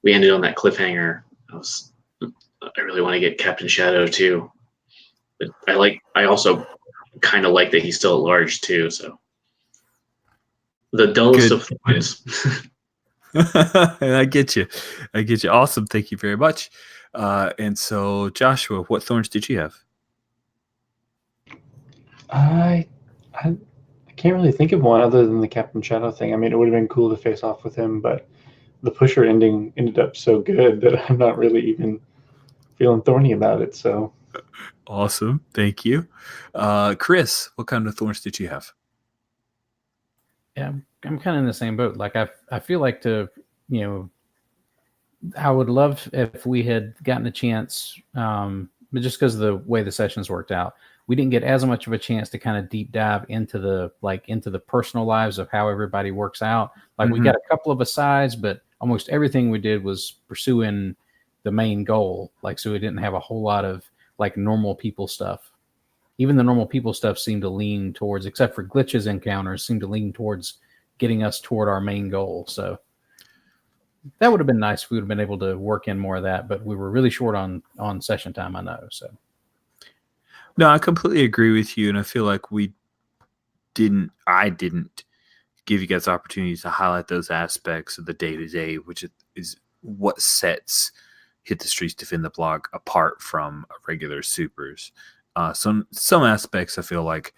we ended on that cliffhanger, I really want to get Captain Shadow too. But I also kind of like that he's still at large too. So the dullest of thorns. I get you. Awesome. Thank you very much. And so, Joshua, what thorns did you have? I can't really think of one other than the Captain Shadow thing. I mean, it would have been cool to face off with him, but the pusher ending ended up so good that I'm not really even feeling thorny about it. So Awesome. Thank you. Chris, what kind of thorns did you have? Yeah, I'm kind of in the same boat. Like I feel like I would love if we had gotten a chance, but just because of the way the sessions worked out, we didn't get as much of a chance to kind of deep dive into the personal lives of how everybody works out. Like we got a couple of asides, but almost everything we did was pursuing the main goal. Like, so we didn't have a whole lot of like normal people stuff. Even the normal people stuff seemed to lean towards, except for Glitch's encounters, seemed to lean towards getting us toward our main goal. So that would have been nice if we would have been able to work in more of that, but we were really short on session time, I know. So no, I completely agree with you, and I feel like I didn't give you guys opportunities to highlight those aspects of the day-to-day, which is what sets Hit the Streets Defend the Block apart from regular supers. Some aspects I feel like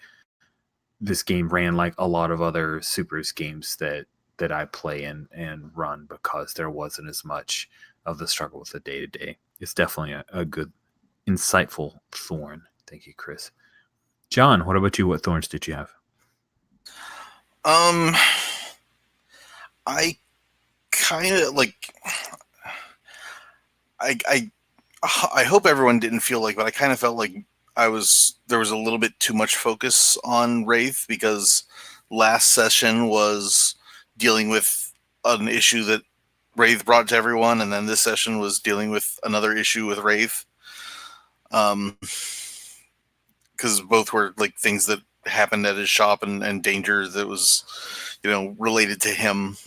this game ran like a lot of other supers games that I play and run, because there wasn't as much of the struggle with the day-to-day. It's definitely a good, insightful thorn. Thank you, Chris. John, what about you? What thorns did you have? I kind of like. I hope everyone didn't feel like, but I kind of felt like there was a little bit too much focus on Wraith, because last session was dealing with an issue that Wraith brought to everyone, and then this session was dealing with another issue with Wraith. Because both were like things that happened at his shop and danger that was, related to him.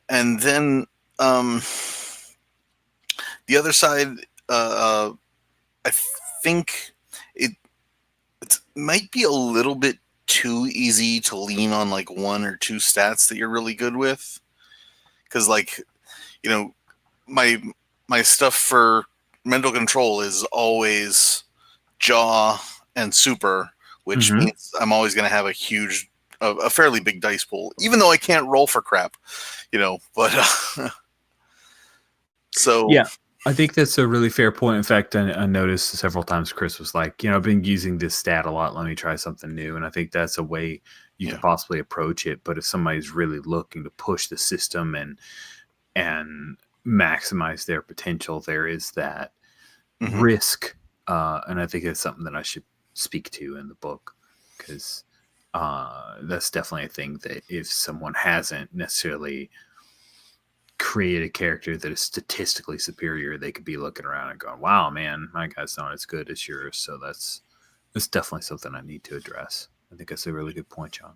And then the other side, I think it might be a little bit too easy to lean on like one or two stats that you're really good with, because like, you know, my stuff for mental control is always jaw and super, which Mhm. means I'm always going to have a fairly big dice pool, even though I can't roll for crap, but so Yeah, I think that's a really fair point. In fact, I noticed several times Chris was like, I've been using this stat a lot. Let me try something new. And I think that's a way you could possibly approach it. But if somebody's really looking to push the system and maximize their potential, there is that risk. And I think it's something that I should speak to in the book, because that's definitely a thing that if someone hasn't necessarily create a character that is statistically superior, they could be looking around and going, wow, man, my guy's not as good as yours. So that's definitely something I need to address. I think that's a really good point, John.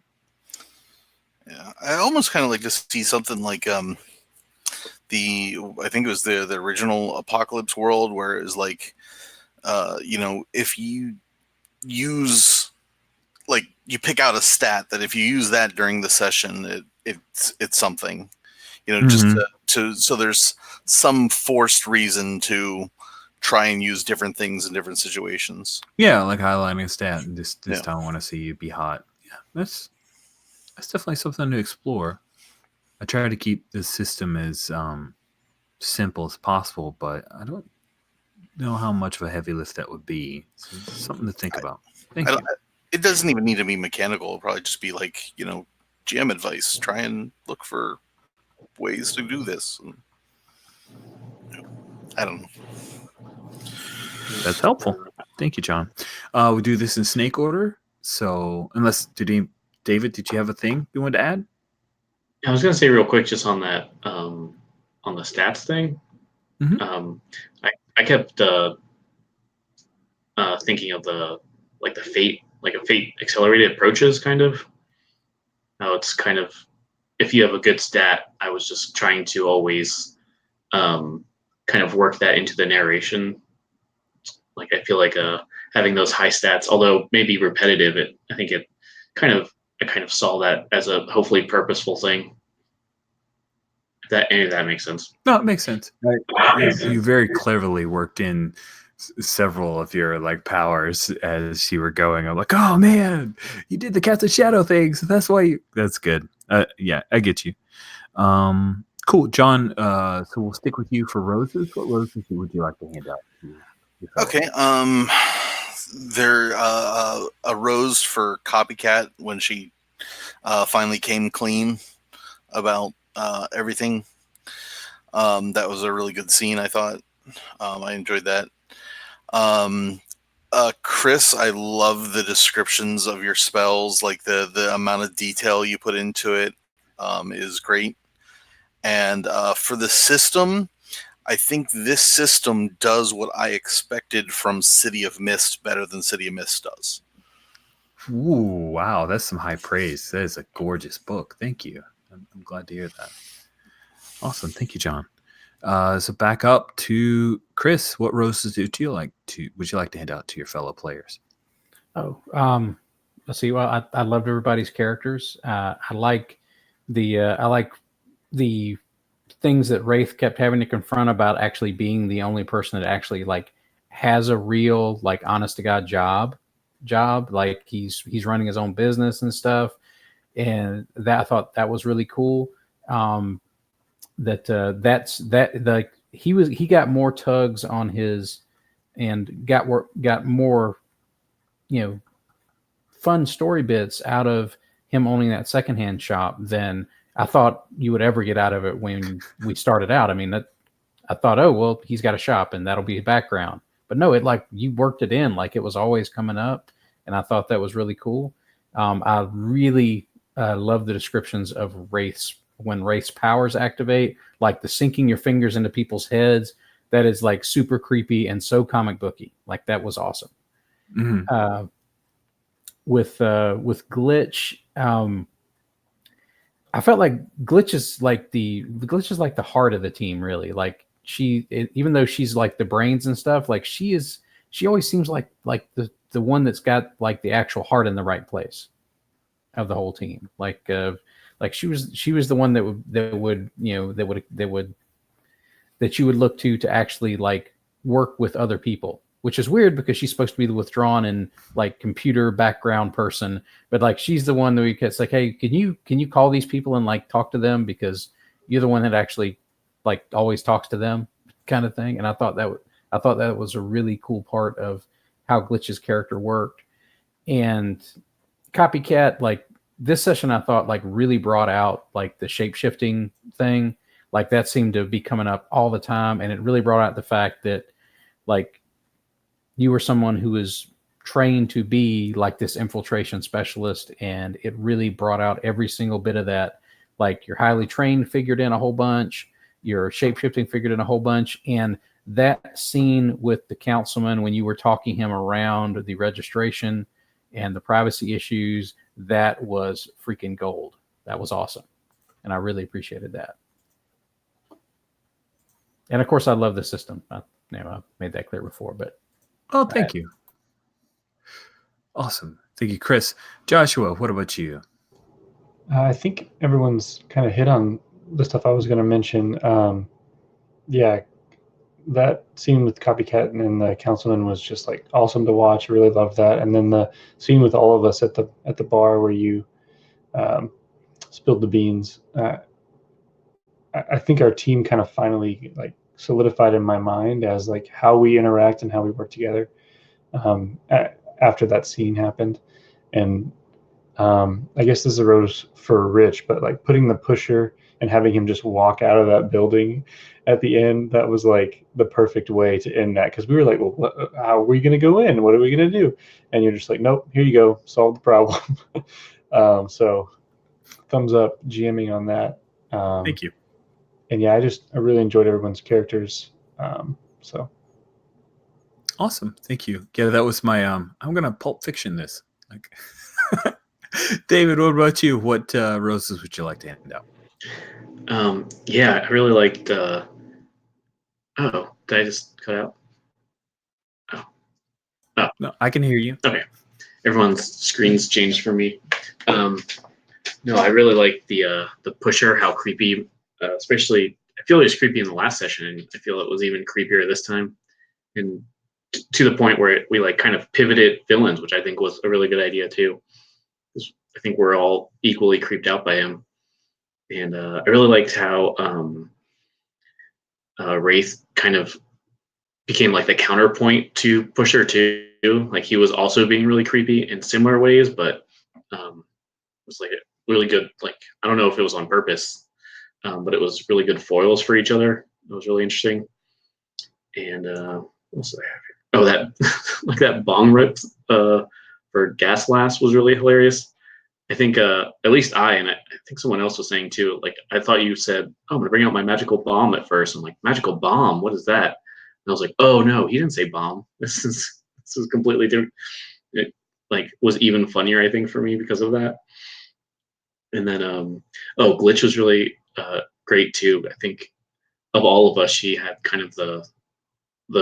Yeah, I almost kind of like to see something like I think it was the original Apocalypse world, where it was like, if you use, like, you pick out a stat that if you use that during the session, it's something, just so there's some forced reason to try and use different things in different situations. Yeah, like highlighting a stat and this time I want to see you be hot. Yeah, that's definitely something to explore. I try to keep the system as simple as possible, but I don't know how much of a heavy lift that would be. So it's something to think about. Thank you. It doesn't even need to be mechanical. It'll probably just be like, GM advice. Try and look for ways to do this. And, I don't know. That's helpful. Thank you, John. We do this in snake order. So David, did you have a thing you wanted to add? I was going to say real quick, just on that, on the stats thing. I kept thinking of the fate, like a fate accelerated approaches kind of. Now it's kind of, if you have a good stat, I was just trying to always kind of work that into the narration. Like I feel like having those high stats, although maybe repetitive, I think I kind of saw that as a hopefully purposeful thing. If any of that makes sense. No, it makes sense. You very cleverly worked in several of your powers as you were going. I'm like, oh man, you did the Cats and Shadow things. That's why that's good. Yeah, I get you. Cool, John. So we'll stick with you for roses. What roses would you like to hand out? Okay. There a rose for Copycat when she finally came clean about everything. That was a really good scene, I thought. I enjoyed that. Chris, I love the descriptions of your spells. Like the amount of detail you put into it is great. And for the system, I think this system does what I expected from City of Mist better than City of Mist does. Ooh, wow, that's some high praise. That is a gorgeous book. Thank you. I'm glad to hear that. Awesome. Thank you, John. So back up to Chris. What roses would you like to hand out to your fellow players? Oh, let's see. Well, I loved everybody's characters. I like the things that Wraith kept having to confront about actually being the only person that actually has a real honest to God job. Like he's running his own business and stuff, and that I thought that was really cool. He got more tugs on his and got more fun story bits out of him owning that secondhand shop than I thought you would ever get out of it when we started out. I mean, I thought, oh, well, he's got a shop and that'll be his background. But no, you worked it in like it was always coming up. And I thought that was really cool. I really love the descriptions of Wraith's, when Wraith's powers activate, like the sinking your fingers into people's heads. That is super creepy and so comic booky. That was awesome. Mm-hmm. With Glitch, I felt like Glitch is the heart of the team, really. Even though she's the brains and stuff, she is she always seems like the one that's got like the actual heart in the right place of the whole team. Like she was the one that would that you would look to actually like work with other people, which is weird because she's supposed to be the withdrawn and like computer background person, but like she's the one that it's like, hey, can you call these people and like talk to them because you're the one that actually like always talks to them, kind of thing. And I thought that was a really cool part of how Glitch's character worked. And Copycat, like this session, I thought like really brought out like the shape-shifting thing. Like that seemed to be coming up all the time, and it really brought out the fact that like you were someone who was trained to be like this infiltration specialist, and it really brought out every single bit of that. Like you're highly trained figured in a whole bunch, your shape-shifting figured in a whole bunch, and that scene with the councilman when you were talking him around the registration and the privacy issues, that was freaking gold. That was awesome, and I really appreciated that. And of course, I love the system. I made that clear before, but thank you. Awesome. Thank you, Chris. Joshua, what about you? I think everyone's kind of hit on the stuff I was going to mention. Yeah, that scene with Copycat and the councilman was just like awesome to watch. I really loved that. And then the scene with all of us at the bar where you spilled the beans. I think our team kind of finally like solidified in my mind as like how we interact and how we work together after that scene happened. And I guess this arose for Rich, but like putting the pusher and having him just walk out of that building at the end, that was like the perfect way to end that, because we were like, well, how are we going to go in? What are we going to do? And you're just like, nope, here you go, solve the problem. So thumbs up GMing on that. Thank you. And yeah, I really enjoyed everyone's characters. So awesome. Thank you. Yeah, that was my I'm gonna Pulp Fiction this. Like David, what about you? What roses would you like to hand out? Yeah, I really liked did I just cut out? Oh. No, I can hear you. Okay. Everyone's screens changed for me. No, I really liked the pusher, how creepy, especially I feel it was creepy in the last session, and I feel it was even creepier this time. And to the point where we like kind of pivoted villains, which I think was a really good idea too. I think we're all equally creeped out by him. And I really liked how Wraith kind of became like the counterpoint to Pusher too. Like he was also being really creepy in similar ways, but it was like a really good, like, I don't know if it was on purpose, but it was really good foils for each other. It was really interesting. And what else did I have here? Oh, that like that bong rip for Gas Last was really hilarious. I think at least and I think someone else was saying too, like I thought you said, oh, I'm gonna bring out my magical bomb at first. I'm like, magical bomb, what is that? And I was like, oh no, he didn't say bomb. This is completely different. It like was even funnier, I think, for me because of that. And then Glitch was really great too. I think of all of us, she had kind of the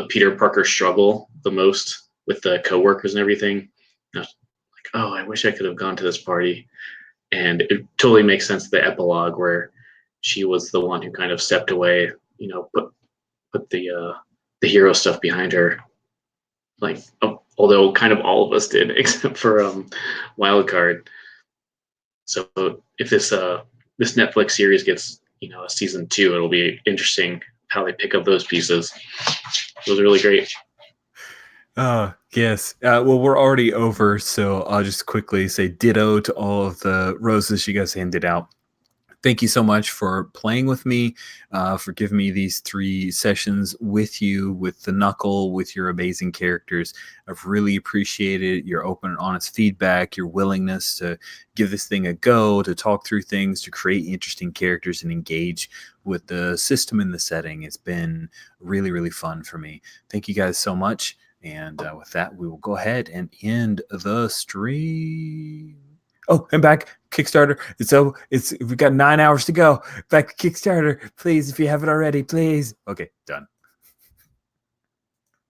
Peter Parker struggle the most with the coworkers and everything. And I was like, oh, I wish I could have gone to this party. And it totally makes sense, the epilogue where she was the one who kind of stepped away, you know, put the hero stuff behind her. Like, although kind of all of us did, except for Wildcard. So if this Netflix series gets, you know, a season 2, it'll be interesting how they pick up those pieces. It was really great. Yes. Well, we're already over, so I'll just quickly say ditto to all of the roses you guys handed out. Thank you so much for playing with me, for giving me these 3 sessions with you, with the Knuckle, with your amazing characters. I've really appreciated your open and honest feedback, your willingness to give this thing a go, to talk through things, to create interesting characters and engage with the system and the setting. It's been really, really fun for me. Thank you guys so much. And with that, we will go ahead and end the stream. Oh, and back Kickstarter. We've got 9 hours to go. Back to Kickstarter, please, if you haven't already, please. Okay, done.